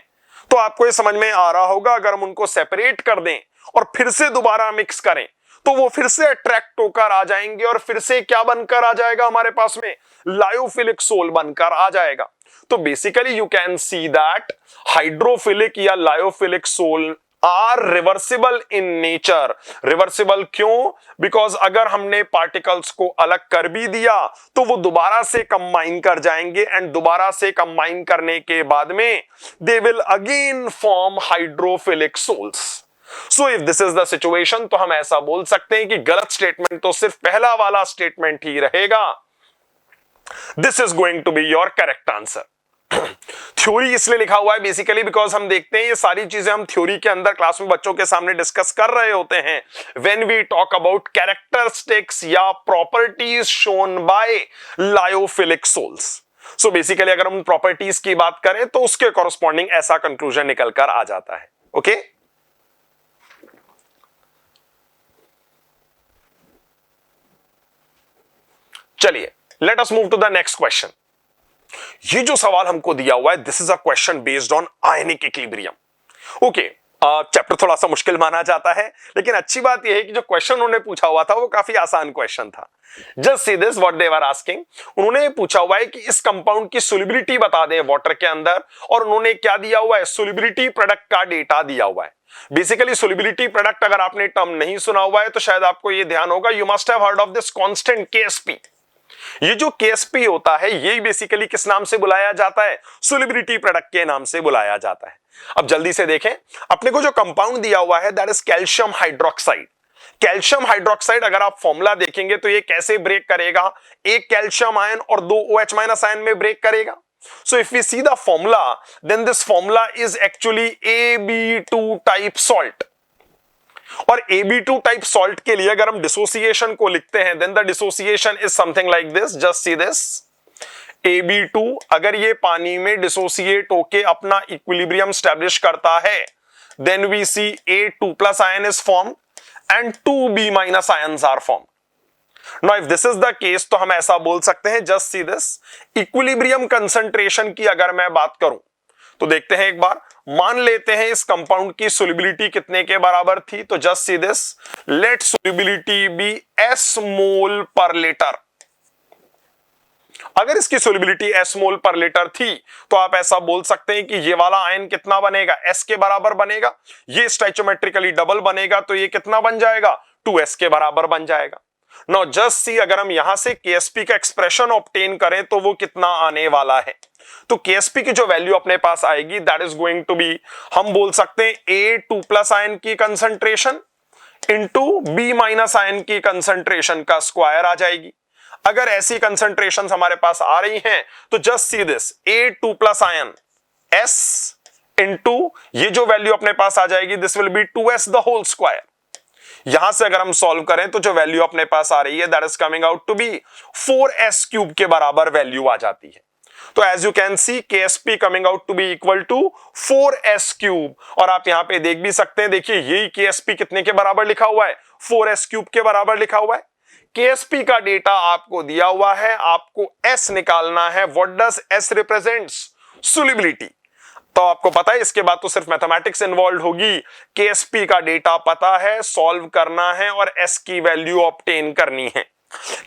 तो आपको ये समझ में आ रहा होगा, अगर हम उनको सेपरेट कर दें और फिर से दोबारा मिक्स करें तो वो फिर से अट्रैक्ट होकर आ जाएंगे और फिर से क्या बनकर आ जाएगा हमारे पास में, लायोफिलिक सोल बनकर आ जाएगा। तो basically you can see that hydrophilic या lyophilic sol are reversible in nature. Reversible क्यों? बिकॉज अगर हमने पार्टिकल्स को अलग कर भी दिया तो वो दोबारा से कंबाइन कर जाएंगे एंड दोबारा से कंबाइन करने के बाद में they will again form hydrophilic sols. So if this is the situation तो हम ऐसा बोल सकते हैं कि गलत स्टेटमेंट तो सिर्फ पहला वाला स्टेटमेंट ही रहेगा। This is going to be your correct answer. Theory इसलिए लिखा हुआ है बेसिकली बिकॉज हम देखते हैं ये सारी चीजें हम थ्योरी के अंदर क्लास में बच्चों के सामने डिस्कस कर रहे होते हैं when we talk about characteristics या properties shown by lyophilic sols. So basically अगर हम प्रॉपर्टीज की बात करें तो उसके कॉरस्पॉन्डिंग ऐसा कंक्लूजन निकल कर आ जाता है। ओके चलिए let us move to the next question. ये जो सवाल हमको दिया हुआ है this is a question based on ionic equilibrium. Okay chapter थोड़ा सा मुश्किल माना जाता है लेकिन अच्छी बात यह है कि जो क्वेश्चन उन्होंने पूछा हुआ था वो काफी आसान क्वेश्चन था। Just see this what they were asking. उन्होंने पूछा हुआ है कि इस कंपाउंड की सोल्युबिलिटी बता दें वाटर के अंदर, और उन्होंने क्या दिया हुआ है, सोल्युबिलिटी प्रोडक्ट का डेटा दिया हुआ है। बेसिकली सोल्युबिलिटी प्रोडक्ट अगर आपने टर्म नहीं सुना हुआ है तो शायद आपको यह ध्यान होगा, you must have heard of this constant Ksp. ये जो केएसपी होता है ये बेसिकली किस नाम से बुलाया जाता है, सोल्युबिलिटी प्रोडक्ट के नाम से बुलाया जाता है। अब जल्दी से देखें, अपने को जो कंपाउंड दिया हुआ है that is calcium hydroxide. Calcium hydroxide अगर आप फॉर्मूला देखेंगे तो ये कैसे ब्रेक करेगा, एक कैल्शियम आयन और दो OH- आयन में ब्रेक करेगा। So if we see the formula then this formula is actually AB2 type salt. और AB2 टाइप सॉल्ट के लिए अगर हम डिसोसिएशन को लिखते हैं then the dissociation is something like this, just see this. AB2 अगर ये पानी में डिसोसिएट होके अपना इक्विलिब्रियम स्टैब्लिश करता है then we see A2+ ion is form and 2B- ions are form. Now if this is the case तो हम ऐसा बोल सकते हैं, just see this, equilibrium concentration की अगर मैं बात करूं तो देखते हैं एक बार, मान लेते हैं इस कंपाउंड की सोल्युबिलिटी कितने के बराबर थी, तो just see this, let solubility be S mole per litre. अगर इसकी solubility S mole per litre थी तो आप ऐसा बोल सकते हैं कि ये वाला आयन कितना बनेगा, S के बराबर बनेगा। ये स्टोइचियोमेट्रिकली डबल बनेगा तो ये कितना बन जाएगा, 2S के बराबर बन जाएगा। नाउ जस्ट सी, अगर हम यहां से KSP का एक्सप्रेशन ऑब्टेन करें तो वो कितना आने वाला है, तो KSP की जो वैल्यू अपने पास आएगी that is going to be, हम बोल सकते हैं A2+ आयन की कंसंट्रेशन इंटू B- आयन की कंसंट्रेशन का स्क्वायर आ जाएगी। अगर ऐसी कंसंट्रेशंस हमारे पास आ रही हैं तो just see this, A2+ ion S into ये जो वैल्यू अपने पास आ जाएगी this will be 2S the whole square. यहां से अगर हम सॉल्व करें तो जो वैल्यू अपने पास आ रही है that is coming out to be 4S³ के बराबर वैल्यू आ जाती है। तो as you can see KSP coming out to be equal to 4S³। और आप यहां पे देख भी सकते हैं, देखिए यही KSP कितने के बराबर लिखा हुआ है, 4S³ के बराबर लिखा हुआ है। KSP का डेटा आपको दिया हुआ है, आपको S निकालना है। What does S represents, solubility. तो आपको पता है इसके बाद तो सिर्फ मैथमेटिक्स इन्वॉल्व होगी। KSP का डेटा पता है, सॉल्व करना है और S की वैल्यू ऑब्टेन करनी है।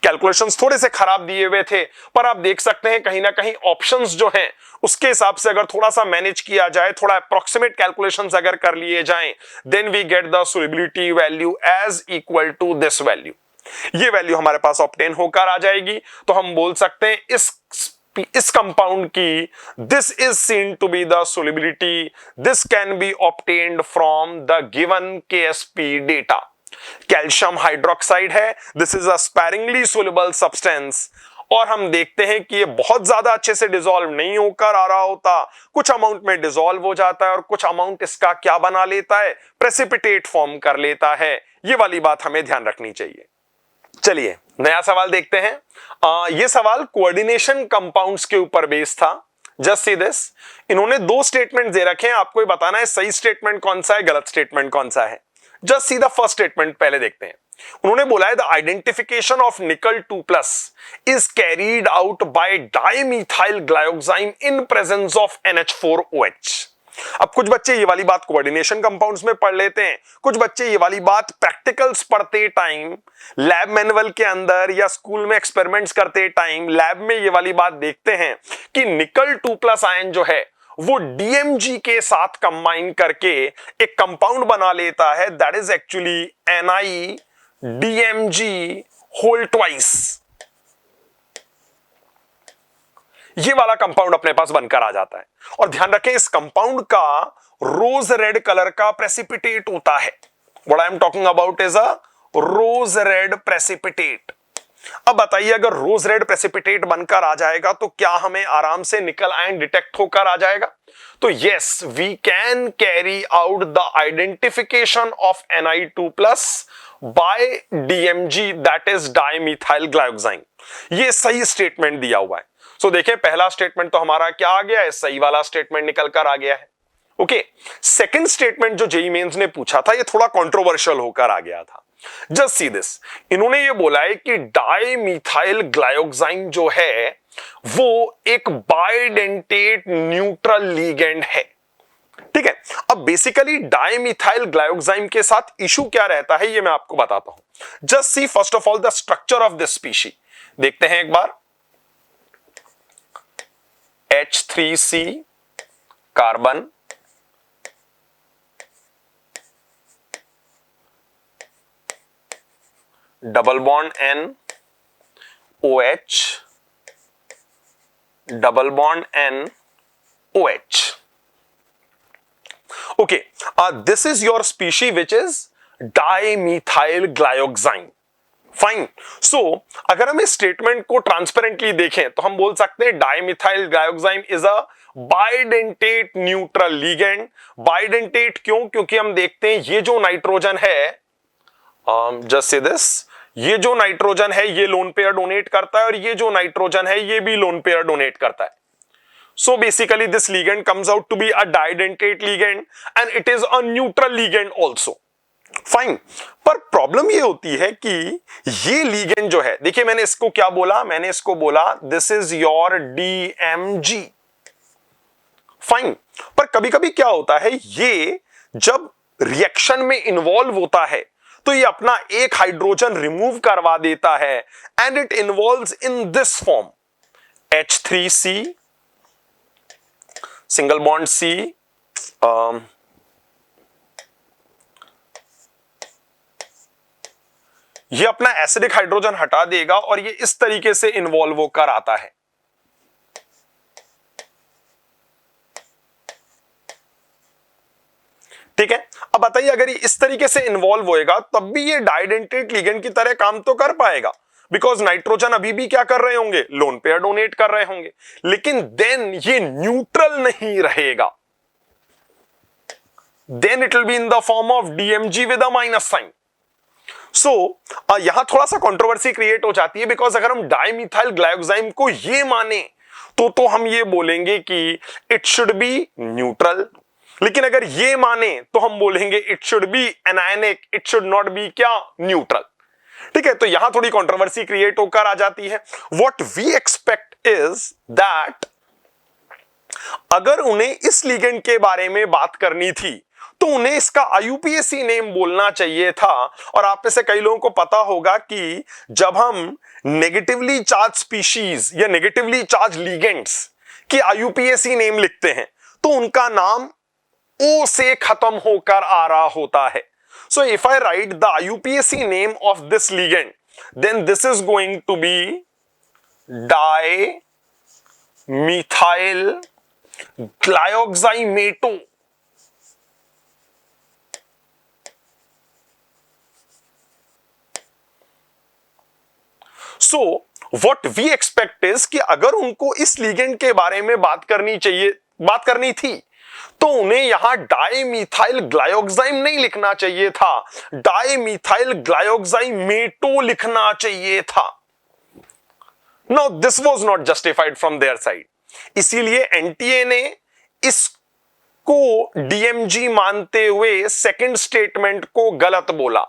कैलकुलेशंस थोड़े से खराब दिए हुए थे पर आप देख सकते हैं कहीं ना कहीं ऑप्शंस जो हैं उसके हिसाब से अगर थोड़ा सा मैनेज किया जाए, थोड़ा अप्रोक्सीमेट कैलकुलेशंस अगर कर लिए जाएं then we get the solubility value as equal to this value. ये वैल्यू हमारे पास ऑब्टेन होकर आ जाएगी। तो हम बोल सकते हैं इस कंपाउंड की this is seen to be the solubility, this can be obtained from the given KSP data. Calcium hydroxide है, this is a sparingly soluble substance, और हम देखते हैं कि ये बहुत ज्यादा अच्छे से डिसॉल्व नहीं होकर आ रहा होता, कुछ अमाउंट में डिसॉल्व हो जाता है और कुछ अमाउंट इसका क्या बना लेता है, प्रेसिपिटेट फॉर्म कर लेता है। ये वाली बात हमें ध्यान रखनी चाहिए। चलिए नया सवाल देखते हैं। ये सवाल कोऑर्डिनेशन कंपाउंड्स के ऊपर बेस्ड था। जस्ट सी दिस, इन्होंने दो स्टेटमेंट दे रखे हैं, आपको ये बताना है सही स्टेटमेंट कौन सा है, गलत स्टेटमेंट कौन सा है। Just see the first statement पहले देखते हैं। उन्होंने बोला है the identification of nickel 2+ is carried out by dimethyl glyoxime in presence of NH4OH। अब कुछ बच्चे ये वाली बात कोऑर्डिनेशन कंपाउंड्स में पढ़ लेते हैं, कुछ बच्चे ये वाली बात प्रैक्टिकल्स पढ़ते टाइम, लैब मैनुअल के अंदर या स्कूल में एक्सपेरिमेंट्स करते टाइम लैब में ये वाली बात देखते हैं कि निकल 2+ आयन जो है वो डीएमजी के साथ कंबाइन करके एक कंपाउंड बना लेता है, that is actually NiDMg whole twice. ये वाला कंपाउंड अपने पास बनकर आ जाता है। और ध्यान रखें इस कंपाउंड का रोज रेड कलर का प्रेसिपिटेट होता है। What I am talking about is a rose red precipitate. अब बताइए अगर रोज रेड प्रेसिपिटेट बनकर आ जाएगा तो क्या हमें आराम से निकल आयन डिटेक्ट होकर आ जाएगा? तो yes, we can carry out the identification of Ni2+ by DMG, that is dimethyl glyoxime. ये सही स्टेटमेंट दिया हुआ है। सो देखिए पहला स्टेटमेंट तो हमारा क्या आ गया है, सही वाला स्टेटमेंट निकल कर आ गया है। ओके, सेकंड स्टेटमेंट जो जेईई मेंस ने पूछा था ये थोड़ा कंट्रोवर्शियल होकर आ गया था। जस्ट सी दिस, इन्होंने ये बोला है कि डाइमिथाइल ग्लाइकोजाइम जो है वो एक बाइडेंटेट न्यूट्रल लिगेंड है। ठीक है, अब बेसिकली डाइमिथाइल ग्लाइकोजाइम के साथ इशू क्या रहता है ये मैं आपको बताता हूं। Just see first of all the structure of this species. देखते हैं एक बार, H3C carbon, double bond N OH, double bond N OH। Okay, this is your species which is dimethyl glyoxime. Fine. So अगर हम इस statement को transparently देखें तो हम बोल सकते हैं dimethyl glyoxime is a bidentate neutral ligand. Bidentate क्यों? क्योंकि हम देखते हैं ये जो नाइट्रोजन है, जस्ट से दिस, ये जो नाइट्रोजन है ये लोन पेयर डोनेट करता है और ये जो नाइट्रोजन है ये भी लोन पेयर डोनेट करता है। So basically this ligand comes out to be a didentate ligand and it is a neutral ligand also. Fine. पर प्रॉब्लम ये होती है कि ये ligand जो है, देखिए मैंने इसको क्या बोला, मैंने इसको बोला this is your DMG. Fine. पर कभी कभी क्या होता है, ये जब रिएक्शन में इन्वॉल्व होता है तो ये अपना एक हाइड्रोजन रिमूव करवा देता है and it involves in this form H3C single bond C, ये अपना एसिडिक हाइड्रोजन हटा देगा और ये इस तरीके से इन्वॉल्व होकर आता है। ठीक है, अब बताइए अगर ये इस तरीके से इन्वॉल्व होएगा तब भी ये डाइडेंटेट लिगेंड की तरह काम तो कर पाएगा, बिकॉज नाइट्रोजन अभी भी क्या कर रहे होंगे, लोन पेयर डोनेट कर रहे होंगे, लेकिन देन ये न्यूट्रल नहीं रहेगा, then it will be in the form of DMG with a minus sign. So यहां थोड़ा सा कंट्रोवर्सी क्रिएट हो जाती है, बिकॉज अगर हम डाइमिथाइल ग्लाइकोजाइम को ये माने तो हम ये बोलेंगे कि इट शुड बी न्यूट्रल, लेकिन अगर ये माने तो हम बोलेंगे it should be anionic, it should not be क्या, न्यूट्रल। ठीक है, तो यहां थोड़ी कंट्रोवर्सी क्रिएट होकर आ जाती है। What we expect is that अगर उन्हें इस लिगेंड के बारे में बात करनी थी तो उन्हें इसका IUPAC नेम बोलना चाहिए था। और आप में से कई लोगों को पता होगा कि जब हम नेगेटिवली चार्ज स्पीशीज या नेगेटिवली चार्ज लिगेंड्स की IUPAC नेम लिखते हैं तो उनका नाम O से खत्म होकर आ रहा होता है। So if I write the IUPAC name of this ligand, then this is going to be dimethyl glyoxymato. So what we expect is कि अगर उनको इस ligand के बारे में बात करनी थी तो उन्हें यहां डाइमिथाइल ग्लाइकोजाइम नहीं लिखना चाहिए था, डाइमिथाइल ग्लाइकोजाइमेटो लिखना चाहिए था। Now this was not justified from their side. इसीलिए एनटीए ने इसको DMG मानते हुए सेकंड स्टेटमेंट को गलत बोला।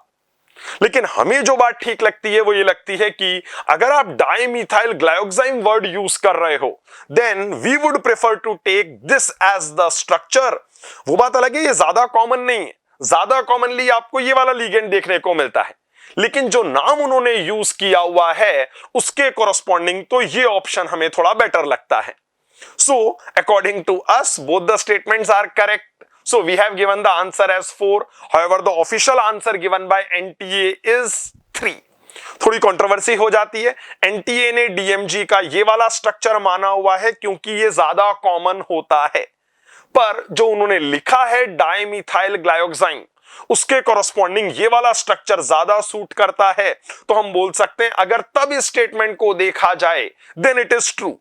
लेकिन हमें जो बात ठीक लगती है वो ये लगती है कि अगर आप डाइमिथाइल ग्लाइकोजाइम वर्ड यूज कर रहे हो then we would prefer to take this as the structure. वो बात अलग है, ये ज्यादा कॉमन नहीं है, ज्यादा कॉमनली आपको ये वाला लिगेंड देखने को मिलता है, लेकिन जो नाम उन्होंने यूज किया हुआ है उसके कोरस्पॉन्डिंग तो ये ऑप्शन हमें थोड़ा बेटर लगता है। So, according to us, both the statements are correct. So, we have given the answer as 4. However, the official answer given by NTA is 3. थोड़ी कंट्रोवर्सी हो जाती है। NTA ने DMG का ये वाला स्ट्रक्चर माना हुआ है क्योंकि ये ज्यादा कॉमन होता है, पर जो उन्होंने लिखा है डाइमिथाइल ग्लाइकोजाइम उसके कोरस्पॉन्डिंग ये वाला स्ट्रक्चर ज्यादा सूट करता है, तो हम बोल सकते हैं अगर तब इस स्टेटमेंट को देखा जाए then it is true.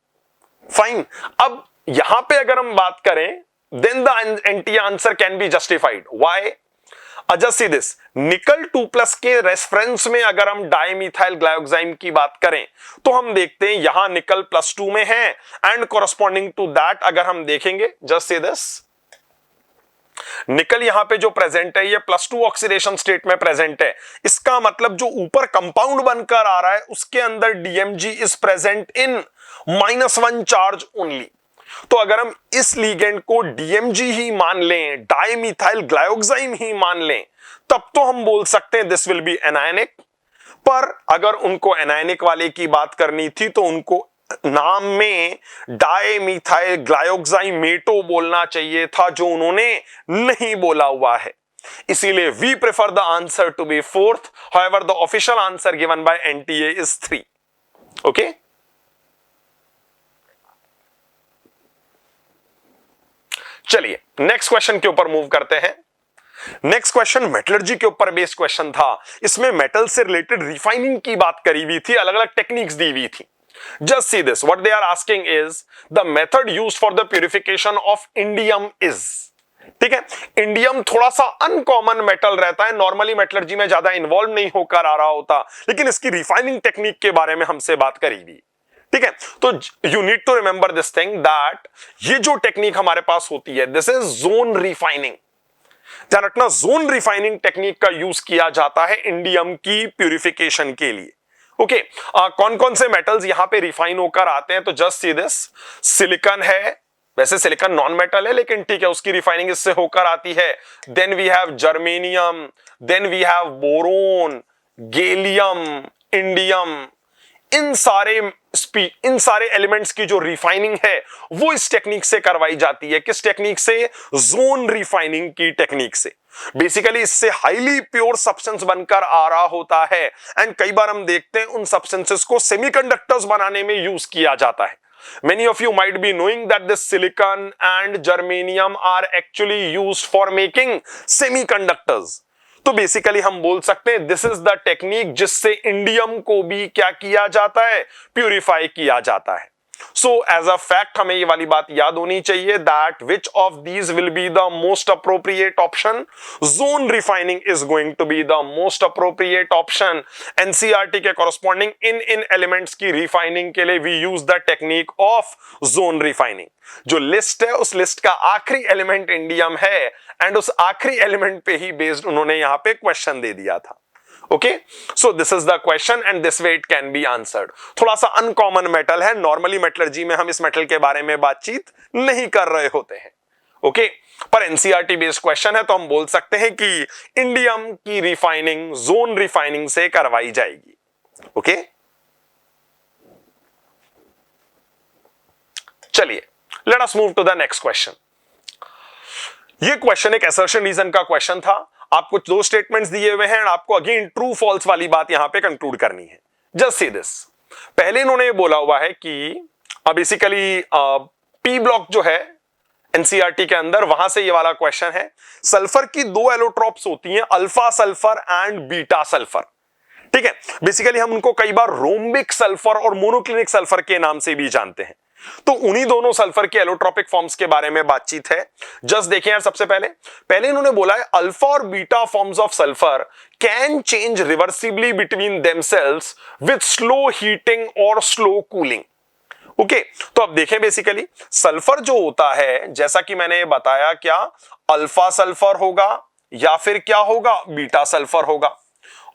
Fine. अब यहां पे अगर हम बात करें then the anti answer can be justified. Why? Just see this, nickel 2+ के रेफरेंस में अगर हम डाइमिथाइल ग्लाइकोजाइम की बात करें तो हम देखते हैं यहां निकल +2 में है एंड कोरस्पॉन्डिंग टू दैट अगर हम देखेंगे, जस्ट सी दिस, निकल यहां पे जो प्रेजेंट है ये +2 ऑक्सीडेशन स्टेट में प्रेजेंट है। इसका मतलब जो ऊपर कंपाउंड बनकर आ रहा है उसके अंदर DMG is present in -1 charge only. तो अगर हम इस लिगेंड को DMG ही मान लें, डाइमिथाइल ग्लाइकोजाइम ही मान लें, तब तो हम बोल सकते हैं दिस विल बी एनायनिक। पर अगर उनको एनायनिक वाले की बात करनी थी तो उनको नाम में डाइमिथाइल ग्लाइकोजाइमेटो बोलना चाहिए था, जो उन्होंने नहीं बोला हुआ है। इसीलिए we prefer the answer to be 4th। However the official answer given by NTA is 3। Okay, चलिए नेक्स्ट क्वेश्चन के ऊपर मूव करते हैं। नेक्स्ट क्वेश्चन मेटलर्जी के ऊपर बेस्ड क्वेश्चन था। इसमें मेटल से रिलेटेड रिफाइनिंग की बात करी हुई थी, अलग अलग टेक्निक्स दी हुई थी। Just see this. What they are asking is the method used for the purification of indium is. ठीक है, इंडियम थोड़ा सा अनकॉमन मेटल रहता है, नॉर्मली मेटलर्जी में ज्यादा इन्वॉल्व नहीं होकर आ रहा होता, लेकिन इसकी रिफाइनिंग टेक्निक के बारे में हमसे बात करी हुई। ठीक है, तो you need to remember this thing that ये जो टेक्निक हमारे पास होती है दिस इज जोन रिफाइनिंग। ध्यान रखना, जोन रिफाइनिंग टेक्निक का यूज किया जाता है इंडियम की प्यूरिफिकेशन के लिए। ओके, कौन कौन से मेटल्स यहां पे रिफाइन होकर आते हैं, तो जस्ट सी दिस, सिलिकॉन है, वैसे सिलिकॉन नॉन मेटल है लेकिन ठीक है उसकी रिफाइनिंग इससे होकर आती है। Then we have germanium, then we have boron, gallium, indium, इन सारे एलिमेंट्स की जो रिफाइनिंग है वो इस टेक्निक से करवाई जाती है। किस टेक्निक से? जोन रिफाइनिंग की टेक्निक से। बेसिकली इससे हाईली प्योर सब्सटेंस बनकर आ रहा होता है एंड कई बार हम देखते हैं उन सब्सटेंसेस को सेमीकंडक्टर्स बनाने में यूज किया जाता है। Many of you might be knowing that this silicon and germanium are actually used for making semiconductors. तो बेसिकली हम बोल सकते हैं दिस इज द टेक्निक जिससे इंडियम को भी क्या किया जाता है, प्यूरिफाई किया जाता है। सो एज अ फैक्ट हमें ये वाली बात याद होनी चाहिए that which of these will be the most appropriate option. Zone refining is going to be the most appropriate option. NCERT के कॉरस्पॉन्डिंग इन एलिमेंट्स की रिफाइनिंग के लिए we use the technique of zone refining. जो list है उस list का आखिरी एलिमेंट इंडियम है एंड उस आखिरी एलिमेंट पे ही बेस्ड उन्होंने यहां पे क्वेश्चन दे दिया था। Okay, so this is the question and this way it can be answered. थोड़ा सा अनकॉमन मेटल है, नॉर्मली मेटलर्जी में हम इस मेटल के बारे में बातचीत नहीं कर रहे होते हैं। ओके, पर एनसीईआरटी बेस्ड क्वेश्चन है तो हम बोल सकते हैं कि इंडियम की रिफाइनिंग जोन रिफाइनिंग से करवाई जाएगी। ओके, चलिए let us move to the next question. ये क्वेश्चन एक असर्शन रीजन का क्वेश्चन था। आपको दो स्टेटमेंट्स दिए हुए हैं और आपको अगेन ट्रू फॉल्स वाली बात यहां पे कंक्लूड करनी है। जस्ट सी दिस, पहले इन्होंने ये बोला हुआ है कि बेसिकली पी ब्लॉक जो है एनसीईआरटी के अंदर, वहां से ये वाला क्वेश्चन है। सल्फर की दो एलोट्रॉप्स होती हैं, alpha sulphur and beta sulphur. ठीक है, बेसिकली हम उनको कई बार रोम्बिक सल्फर और मोनोक्लिनिक सल्फर के नाम से भी जानते हैं। तो उन्हीं दोनों सल्फर के एलोट्रोपिक फॉर्म्स के बारे में बातचीत है। जस्ट देखिए यार, सबसे पहले इन्होंने बोला है अल्फा और beta forms of sulphur can change reversibly between themselves with slow heating और स्लो कूलिंग। ओके, तो अब देखें बेसिकली सल्फर जो होता है, जैसा कि मैंने बताया, क्या अल्फा सल्फर होगा या फिर क्या होगा, बीटा सल्फर होगा।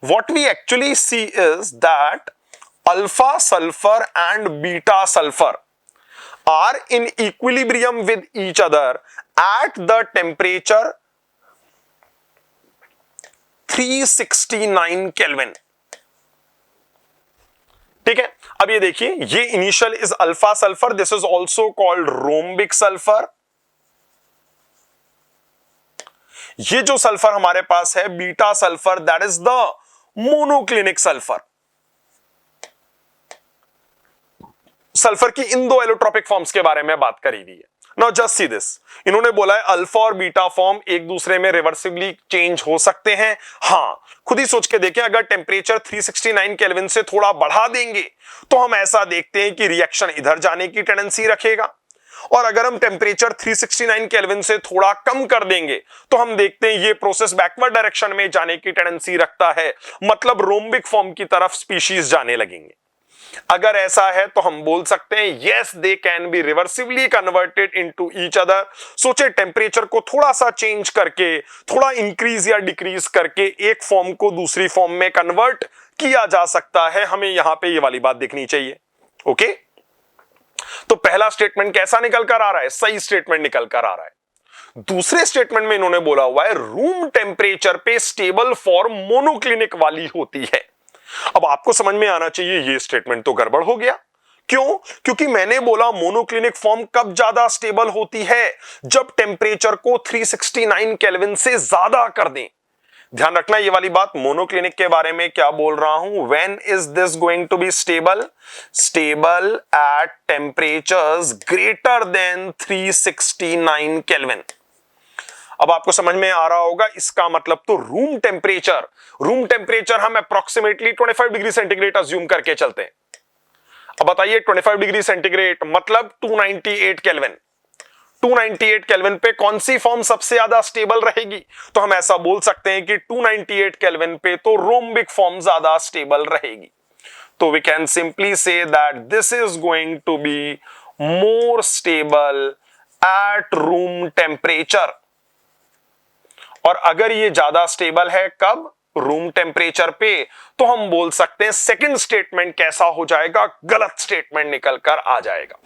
what we actually see is that alpha sulfur and beta sulfur are in equilibrium with each other at the temperature 369 kelvin. ठीक है, अब ये देखिए, ये initial is alpha sulphur, this is also called rhombic sulphur. ये जो sulphur हमारे पास है beta sulphur, that is the monoclinic sulphur. Sulphur की इन दो एलोट्रोपिक फॉर्म्स के बारे में बात करी हुई है। नाउ जस्ट सी दिस, इन्होंने बोला है अल्फा और बीटा फॉर्म एक दूसरे में रिवर्सिबली चेंज हो सकते हैं। हां, खुद ही सोच के देखें, अगर टेम्परेचर 369 केल्विन से थोड़ा बढ़ा देंगे तो हम ऐसा देखते हैं कि रिएक्शन इधर जाने की टेंडेंसी रखेगा, और अगर हम टेम्परेचर 369 केल्विन से थोड़ा कम कर देंगे तो हम देखते हैं ये प्रोसेस बैकवर्ड डायरेक्शन में जाने की टेंडेंसी रखता है, मतलब रोम्बिक फॉर्म की तरफ स्पीशीज जाने लगेंगे। अगर ऐसा है तो हम बोल सकते हैं yes they can be reversibly converted into each other. सोचे टेम्परेचर को थोड़ा सा चेंज करके, थोड़ा इंक्रीज या डिक्रीज करके एक फॉर्म को दूसरी फॉर्म में कन्वर्ट किया जा सकता है। हमें यहां पे ये वाली बात देखनी चाहिए। ओके, तो पहला स्टेटमेंट कैसा निकल कर आ रहा है? सही स्टेटमेंट निकल कर आ रहा है। दूसरे स्टेटमेंट में इन्होंने बोला हुआ है रूम टेम्परेचर पे स्टेबल फॉर्म मोनोक्लिनिक वाली होती है। अब आपको समझ में आना चाहिए ये स्टेटमेंट तो गड़बड़ हो गया। क्यों? क्योंकि मैंने बोला मोनोक्लिनिक फॉर्म कब ज्यादा स्टेबल होती है, जब टेम्परेचर को 369 केल्विन से ज्यादा कर दें। ध्यान रखना ये वाली बात, मोनोक्लिनिक के बारे में क्या बोल रहा हूं। When is this going to be stable? Stable at temperatures greater than 369 kelvin. अब आपको समझ में आ रहा होगा, इसका मतलब तो रूम टेम्परेचर हम अप्रोक्सीमेटली 25 डिग्री सेंटीग्रेड अज्यूम करके चलते हैं। अब बताइए 25 डिग्री सेंटीग्रेड मतलब 298 केल्विन। 298 केल्विन पे कौन सी फॉर्म सबसे ज्यादा स्टेबल रहेगी? तो हम ऐसा बोल सकते हैं कि 298 केल्विन पे तो रोम्बिक फॉर्म ज्यादा स्टेबल रहेगी। तो we can simply say that this is going to be more stable at room temperature. और अगर ये ज्यादा स्टेबल है कब? रूम टेम्परेचर पे, तो हम बोल सकते हैं सेकंड स्टेटमेंट कैसा हो जाएगा? गलत स्टेटमेंट निकल कर आ जाएगा।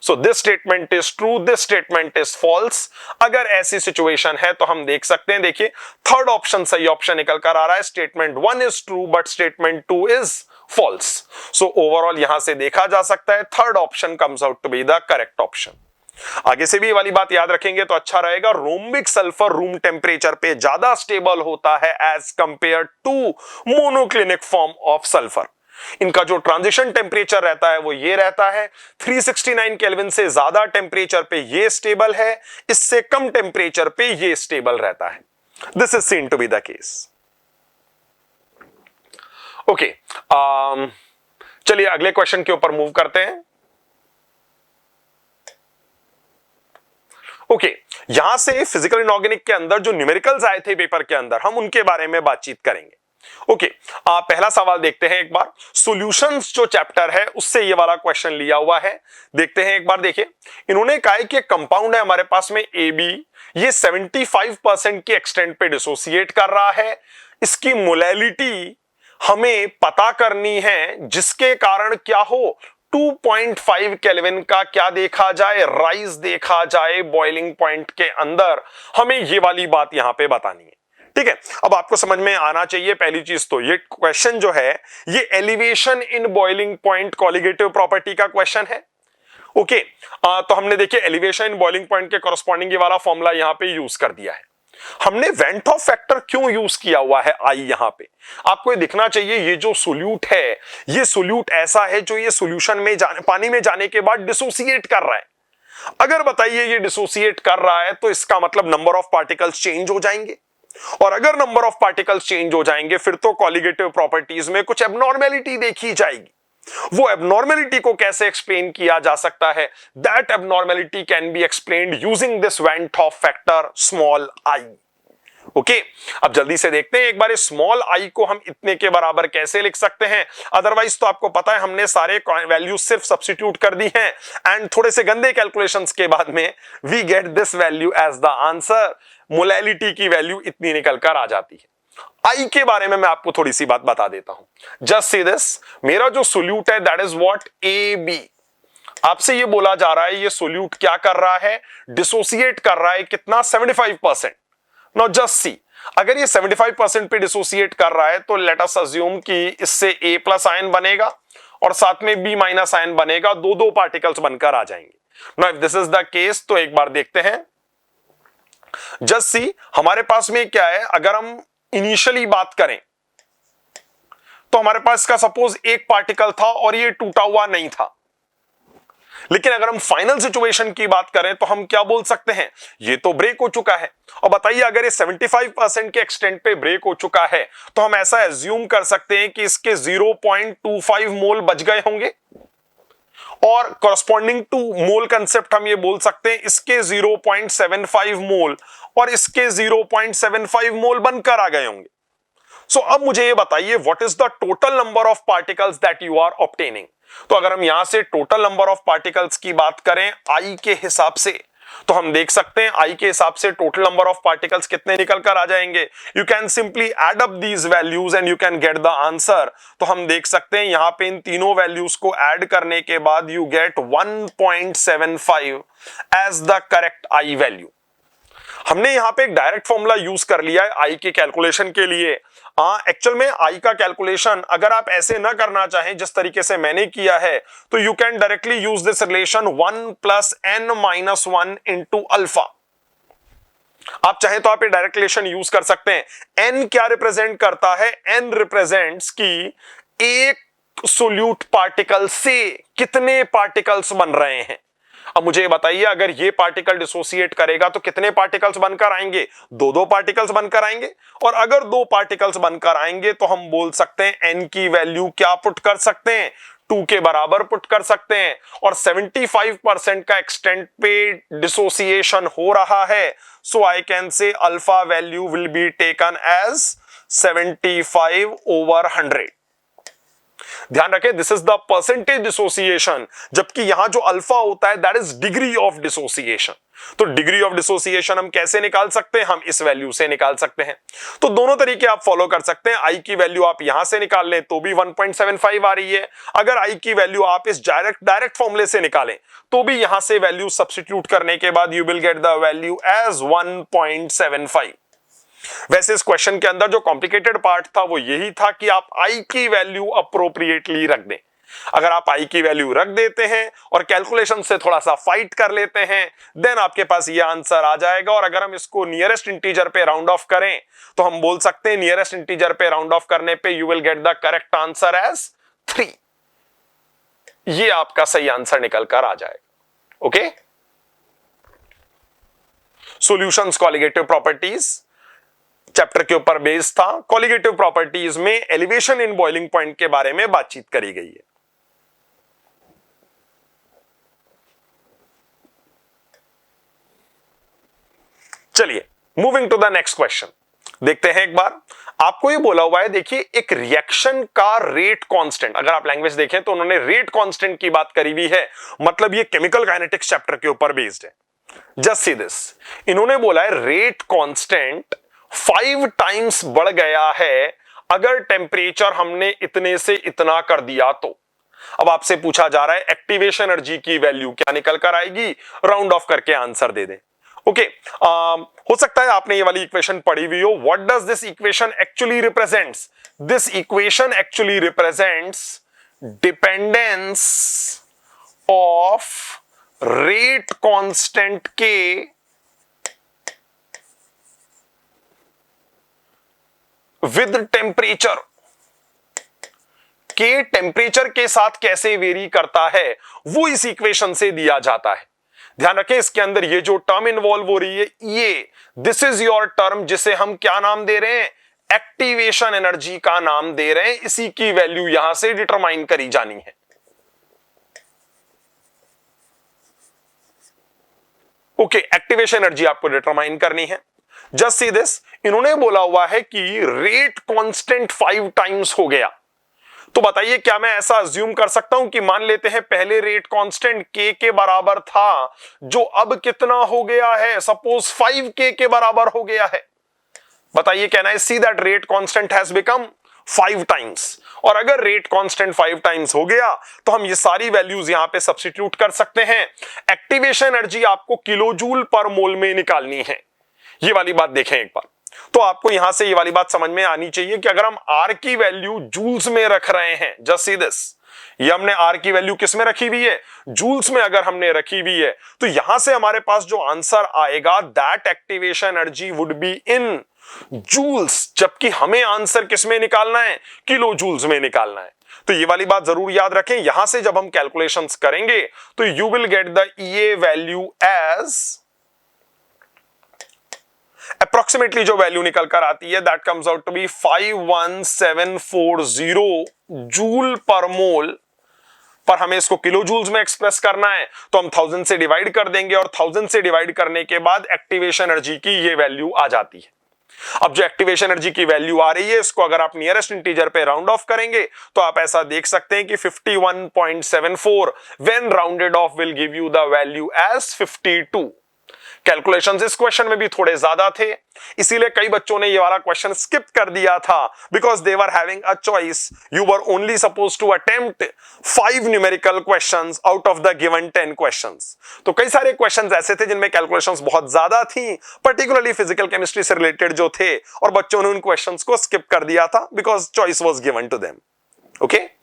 So this statement is true, this statement is false. अगर ऐसी सिचुएशन है तो हम देख सकते हैं, देखिए थर्ड ऑप्शन सही ऑप्शन निकल कर आ रहा है। Statement 1 is true but statement 2 is false. So overall यहां से देखा जा सकता है third option comes out to be the correct option. आगे से भी ये वाली बात याद रखेंगे तो अच्छा रहेगा। रोम्बिक सल्फर रूम टेम्परेचर पे ज्यादा स्टेबल होता है as compare to monoclinic form of sulphur. इनका जो ट्रांजिशन टेम्परेचर रहता है वो ये रहता है 369 केल्विन से ज्यादा टेम्परेचर पे ये स्टेबल है, इससे कम टेम्परेचर पे ये स्टेबल रहता है। This is seen to be the case. Okay, चलिए अगले क्वेश्चन के ऊपर मूव करते हैं। ओके, यहां से फिजिकल इनऑर्गेनिक के अंदर जो न्यूमेरिकल्स आए थे पेपर के अंदर, हम उनके बारे में बातचीत करेंगे। ओके, पहला सवाल देखते हैं एक बार। सॉल्यूशंस जो चैप्टर है उससे ये वाला क्वेश्चन लिया हुआ है, देखते हैं एक बार। देखिए इन्होंने कहा है कि कंपाउंड है हमारे पास में AB, ये 75% के एक्सटेंट पे डिसोसिएट कर रहा है। इसकी मोलैलिटी हमें पता करनी है, जिसके कारण क्या हो 2.5 केल्विन का क्या देखा जाए, राइज देखा जाए बॉइलिंग पॉइंट के अंदर। हमें ये वाली बात यहां पे बतानी है। ठीक है, अब आपको समझ में आना चाहिए पहली चीज तो ये क्वेश्चन जो है ये elevation in boiling point colligative property का क्वेश्चन है। ओके, तो हमने देखिए एलिवेशन इन बॉइलिंग पॉइंट के कॉरस्पॉन्डिंग ये वाला फॉर्मूला यहां पे यूज कर दिया है। हमने वेंट ऑफ फैक्टर क्यों यूज किया हुआ है आई यहां पे? आपको ये दिखना चाहिए, ये जो सोल्यूट है ये सोल्यूट ऐसा है जो ये सॉल्यूशन में पानी में जाने के बाद डिसोसिएट कर रहा है। अगर बताइए ये डिसोसिएट कर रहा है तो इसका मतलब नंबर ऑफ पार्टिकल्स चेंज हो जाएंगे, और अगर नंबर ऑफ पार्टिकल्स चेंज हो जाएंगे फिर तो कॉलिगेटिव प्रॉपर्टीज में कुछ एबनॉर्मेलिटी देखी जाएगी। वो एबनॉर्मेलिटी को कैसे एक्सप्लेन किया जा सकता है? That abnormality can be explained using this went of factor small I. Okay, अब जल्दी से देखते हैं एक बार स्मॉल आई को हम इतने के बराबर कैसे लिख सकते हैं। अदरवाइज तो आपको पता है हमने सारे वैल्यूज सिर्फ सब्स्टिट्यूट कर दी हैं, एंड थोड़े से गंदे कैलकुलेशंस के बाद में we get this value as the answer. Molality की वैल्यू इतनी निकल कर आ जाती है। आई के बारे में मैं आपको थोड़ी सी बात बता देता हूं। जस्ट सी दिस, मेरा जो सोल्यूट है that is what, A B. आपसे ये बोला जा रहा है ये सोल्यूट क्या कर रहा है, डिसोसिएट कर रहा है कितना, 75%। नाउ जस्ट सी, अगर ये 75% पे डिसोसिएट कर रहा है तो लेट अस अज्यूम कि इससे ए प्लस आयन बनेगा और साथ में बी माइनस आयन बनेगा, दो दो पार्टिकल्स बनकर आ जाएंगे। Now if this is the case तो एक बार देखते हैं। जस्ट सी, हमारे पास में क्या है, अगर हम इनिशियली बात करें तो हमारे पास का सपोज एक पार्टिकल था और ये टूटा हुआ नहीं था। लेकिन अगर हम फाइनल सिचुएशन की बात करें तो हम क्या बोल सकते हैं, ये तो ब्रेक हो चुका है। और बताइए अगर ये 75% के एक्सटेंट पे ब्रेक हो चुका है तो हम ऐसा एज्यूम कर सकते हैं कि इसके 0.25 मोल बच गए होंगे, और कॉरस्पॉन्डिंग टू मोल कंसेप्ट हम ये बोल सकते हैं इसके 0.75 मोल और इसके 0.75 मोल बनकर आ गए होंगे। सो अब मुझे ये बताइए what is the total number of particles that you are obtaining. तो अगर हम यहां से टोटल नंबर ऑफ पार्टिकल्स की बात करें आई के हिसाब से तो हम देख सकते हैं आई के हिसाब से टोटल नंबर ऑफ पार्टिकल्स कितने निकल कर आ जाएंगे। You can simply add up these values and you can get the answer. तो हम देख सकते हैं यहां पे इन तीनों वैल्यूज को ऐड करने के बाद you get 1.75 as the correct i value. हमने यहां पे एक डायरेक्ट फॉर्मूला यूज कर लिया है आई के कैलकुलेशन के लिए। एक्चुअल में आई का कैलकुलेशन अगर आप ऐसे ना करना चाहें जिस तरीके से मैंने किया है तो you can directly use this relation 1 plus n minus 1 into alpha. आप चाहें तो आप ये डायरेक्ट रिलेशन यूज कर सकते हैं। एन क्या रिप्रेजेंट करता है, एन रिप्रेजेंट्स कि एक सोल्यूट पार्टिकल से कितने पार्टिकल्स बन रहे हैं। अब मुझे ये बताइए अगर ये पार्टिकल डिसोसिएट करेगा तो कितने पार्टिकल्स बनकर आएंगे, दो दो पार्टिकल्स बनकर आएंगे। और अगर दो पार्टिकल्स बनकर आएंगे तो हम बोल सकते हैं एन की वैल्यू क्या पुट कर सकते हैं, 2 के बराबर पुट कर सकते हैं। और 75% का एक्सटेंट पे डिसोसिएशन हो रहा है, so I can say alpha value will be taken as 75/100। ध्यान रखें this is the percentage dissociation, जबकि यहां जो अल्फा होता है that is degree of dissociation. तो डिग्री ऑफ डिसोसिएशन हम कैसे निकाल सकते हैं, हम इस वैल्यू से निकाल सकते हैं। तो दोनों तरीके आप फॉलो कर सकते हैं। आई की वैल्यू आप यहां से निकाल लें तो भी 1.75 आ रही है। अगर आई की वैल्यू आप इस डायरेक्ट फॉर्मूले से निकालें तो भी यहां से वैल्यू सब्स्टिट्यूट करने के बाद you will get the value as 1.75। वैसे इस क्वेश्चन के अंदर जो कॉम्प्लिकेटेड पार्ट था वो यही था कि आप आई की वैल्यू अप्रोप्रिएटली रख दें। अगर आप आई की वैल्यू रख देते हैं और कैलकुलेशन से थोड़ा सा फाइट कर लेते हैं देन आपके पास ये आंसर आ जाएगा। और अगर हम इसको नियरेस्ट इंटीजर पे राउंड ऑफ करें तो हम बोल सकते हैं नियरेस्ट इंटीजर पे राउंड ऑफ करने पे you will get the correct answer as 3। ये आपका सही आंसर निकल कर आ जाएगा। Okay, solutions colligative properties chapter के ऊपर बेस था। कॉलिगेटिव प्रॉपर्टीज में एलिवेशन इन बॉइलिंग पॉइंट के बारे में बातचीत करी गई है। चलिए moving to the next question देखते हैं। एक बार आपको ये बोला हुआ है, देखिए एक रिएक्शन का रेट कांस्टेंट, अगर आप लैंग्वेज देखें तो उन्होंने रेट कांस्टेंट की बात करी हुई है, मतलब ये केमिकल काइनेटिक्स चैप्टर के ऊपर बेस्ड है। जस्ट सी दिस, इन्होंने बोला है रेट कांस्टेंट 5 टाइम्स बढ़ गया है अगर टेम्परेचर हमने इतने से इतना कर दिया तो। अब आपसे पूछा जा रहा है एक्टिवेशन एनर्जी की वैल्यू क्या निकल कर आएगी, राउंड ऑफ करके आंसर दे दें। ओके, हो सकता है आपने ये वाली इक्वेशन पढ़ी हुई हो। What does this equation actually represents? This equation actually represents dependence of rate constant के विद टेम्परेचर, के टेम्परेचर के साथ कैसे वेरी करता है वो इस इक्वेशन से दिया जाता है। ध्यान रखें इसके अंदर ये जो टर्म इन्वॉल्व हो रही है ये दिस इज योर टर्म, जिसे हम क्या नाम दे रहे हैं, एक्टिवेशन एनर्जी का नाम दे रहे हैं। इसी की वैल्यू यहां से डिटरमाइन करी जानी है। ओके, एक्टिवेशन एनर्जी आपको डिटरमाइन करनी है। जस्ट सी दिस, इन्होंने बोला हुआ है कि रेट कांस्टेंट 5 टाइम्स हो गया। तो बताइए क्या मैं ऐसा अज्यूम कर सकता हूं कि मान लेते हैं पहले रेट कांस्टेंट k के बराबर था, जो अब कितना हो गया है, सपोज 5k के बराबर हो गया है। बताइए, can I see that rate constant has become 5 times. और अगर रेट कांस्टेंट 5 टाइम्स हो गया तो हम ये सारी वैल्यूज यहां पे सब्स्टिट्यूट कर सकते हैं। एक्टिवेशन एनर्जी आपको किलो जूल पर मोल में निकालनी है। ये वाली बात देखें एक बार, तो आपको यहां से ये वाली बात समझ में आनी चाहिए कि अगर हम आर की वैल्यू जूल्स में रख रहे हैं, जस्ट सी दिस, ये हमने आर की वैल्यू किस में रखी हुई है, जूल्स में अगर हमने रखी हुई है, तो यहां से हमारे पास जो आंसर आएगा that activation energy would be in joules, जबकि हमें आंसर किस में निकालना है, किलो जूल्स में निकालना है। तो ये वाली बात जरूर याद रखें। यहां से जब हम कैलकुलेशंस करेंगे तो you will get the EA value as approximately, जो वैल्यू निकल कर आती है that comes out to be 51740 joule per mole. पर हमें इसको किलो जूल्स में एक्सप्रेस करना है तो हम 1000 से डिवाइड कर देंगे और 1000 से डिवाइड करने के बाद एक्टिवेशन एनर्जी की ये वैल्यू आ जाती है। अब जो एक्टिवेशन एनर्जी की वैल्यू आ रही है, इसको अगर आप नियरेस्ट इंटीजर पे राउंड ऑफ करेंगे तो आप ऐसा देख सकते हैं कि 51.74 when rounded off will give you the value as 52। Calculations इस क्वेश्चन में भी थोड़े ज्यादा थे, इसीलिए कई बच्चों ने ये वाला क्वेश्चन स्किप कर दिया था, because they were having a choice. You were only suppose to attempt 5 numerical questions out of the given 10 questions. तो कई सारे क्वेश्चंस ऐसे थे जिनमें कैलकुलेशंस बहुत ज्यादा थी, पर्टिकुलरली फिजिकल केमिस्ट्री से रिलेटेड जो थे, और बच्चों ने उन क्वेश्चंस को स्किप कर दिया था because choice was given to them. Okay,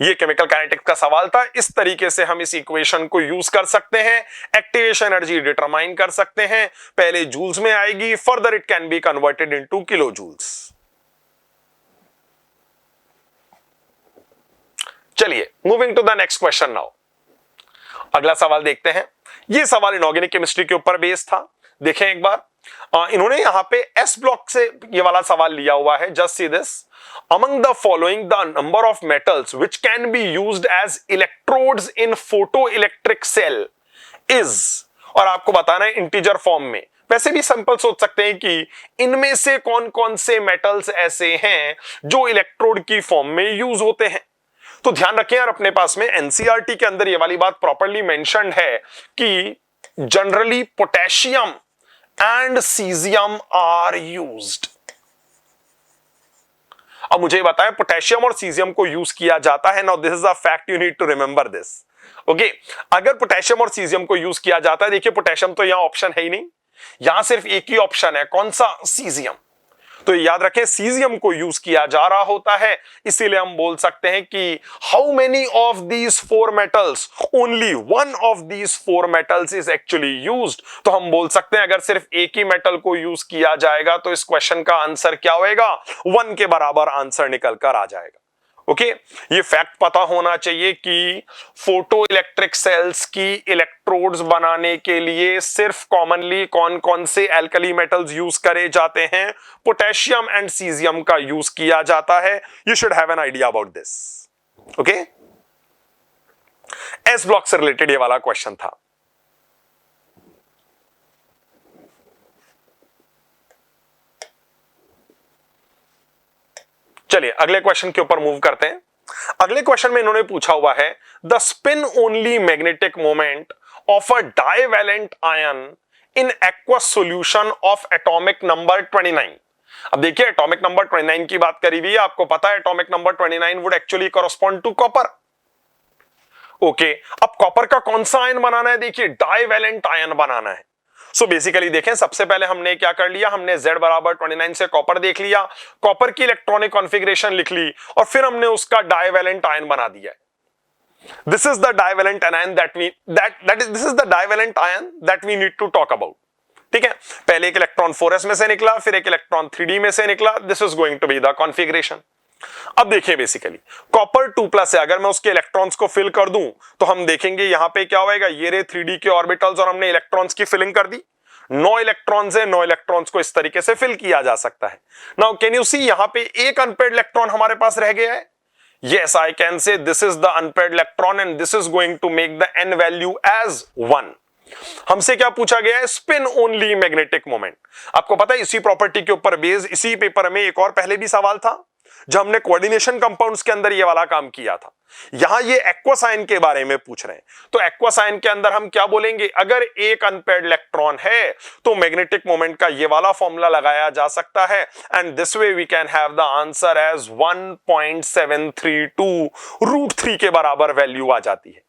ये केमिकल काइनेटिक्स का सवाल था। इस तरीके से हम इस इक्वेशन को यूज कर सकते हैं, एक्टिवेशन एनर्जी डिटरमाइन कर सकते हैं। पहले जूल्स में आएगी, further it can be converted into kilo joules. चलिए, moving to the next question now. अगला सवाल देखते हैं। यह सवाल इनऑर्गेनिक केमिस्ट्री के ऊपर बेस था। देखें एक बार, इन्होंने यहां पे एस ब्लॉक से ये वाला सवाल लिया हुआ है। Just see this, among the following the number of metals which can be used as electrodes in photoelectric cell is, और आपको बताना है इंटीजर फॉर्म में। वैसे भी सिंपल सोच सकते हैं कि इनमें से कौन कौन से मेटल्स ऐसे हैं जो इलेक्ट्रोड की फॉर्म में यूज होते हैं। तो ध्यान रखें यार, अपने पास में एनसीईआरटी के अंदर ये वाली बात प्रॉपर्ली मेंशन्ड है कि generally potassium and caesium are used. अब मुझे बताएं, पोटेशियम और सीजियम को यूज किया जाता है। Now this is a fact, you need to remember this. Okay, अगर पोटेशियम और सीजियम को यूज किया जाता है, देखिए पोटेशियम तो यहां ऑप्शन है ही नहीं, यहां सिर्फ एक ही ऑप्शन है, कौन सा, सीजियम। तो याद रखें सीजियम को यूज किया जा रहा होता है, इसीलिए हम बोल सकते हैं कि how many of these 4 metals, only one of these 4 metals is actually used. तो हम बोल सकते हैं अगर सिर्फ एक ही मेटल को यूज किया जाएगा तो इस क्वेश्चन का आंसर क्या होएगा, 1 के बराबर आंसर निकल कर आ जाएगा। ओके, ये फैक्ट पता होना चाहिए कि फोटो इलेक्ट्रिक सेल्स की इलेक्ट्रोड्स बनाने के लिए सिर्फ कॉमनली कौन कौन से एल्कली मेटल्स यूज करे जाते हैं, पोटेशियम एंड सीजियम का यूज किया जाता है। You should have an idea about this. Okay, S block से रिलेटेड ये वाला क्वेश्चन था। चलिए अगले क्वेश्चन के ऊपर मूव करते हैं। अगले क्वेश्चन में इन्होंने पूछा हुआ है the spin only magnetic moment of a divalent ion in aqueous solution of atomic number 29। अब देखिए, एटॉमिक नंबर 29 की बात करी हुई है, आपको पता है atomic number 29 would actually correspond to copper. Okay, अब कॉपर का कौन सा आयन बनाना है, देखिए डाइवैलेंट आयन बनाना है। सो बेसिकली देखें, सबसे पहले हमने क्या कर लिया, हमने Z बराबर 29 से कॉपर देख लिया, कॉपर की इलेक्ट्रॉनिक कॉन्फ़िगरेशन लिख ली और फिर हमने उसका डाइवैलेंट आयन बना दिया। This is the divalent ion this is the divalent ion that we need to talk about. ठीक है, पहले एक इलेक्ट्रॉन 4s में से निकला, फिर एक इलेक्ट्रॉन 3d में से निकला। This is going to be the configuration. अब देखिए, बेसिकली कॉपर 2+ है, अगर मैं उसके इलेक्ट्रॉन्स को फिल कर दूं तो हम देखेंगे यहां पे क्या होएगा, ये रे 3d के ऑर्बिटल्स और हमने इलेक्ट्रॉन्स की फिलिंग कर दी। 9 इलेक्ट्रॉन्स है, 9 इलेक्ट्रॉन्स को इस तरीके से फिल किया जा सकता है। नाउ कैन यू सी, यहां पे एक अनपेयर्ड इलेक्ट्रॉन हमारे पास रह गया है। Yes, I can say this is the unpaired electron and this is going to make the n value as 1। हमसे क्या पूछा गया है, स्पिन ओनली मैग्नेटिक मोमेंट। आपको पता है इसी प्रॉपर्टी के ऊपर बेस्ड इसी पेपर में एक और पहले भी सवाल था जब हमने कोऑर्डिनेशन कंपाउंड्स के अंदर ये वाला काम किया था। यहां ये एक्वासाइन के बारे में पूछ रहे हैं, तो एक्वासाइन के अंदर हम क्या बोलेंगे, अगर एक अनपेयर्ड इलेक्ट्रॉन है तो मैग्नेटिक मोमेंट का ये वाला फॉर्मूला लगाया जा सकता है, and this way we can have the answer as 1.732 √3 के बराबर वैल्यू आ जाती है।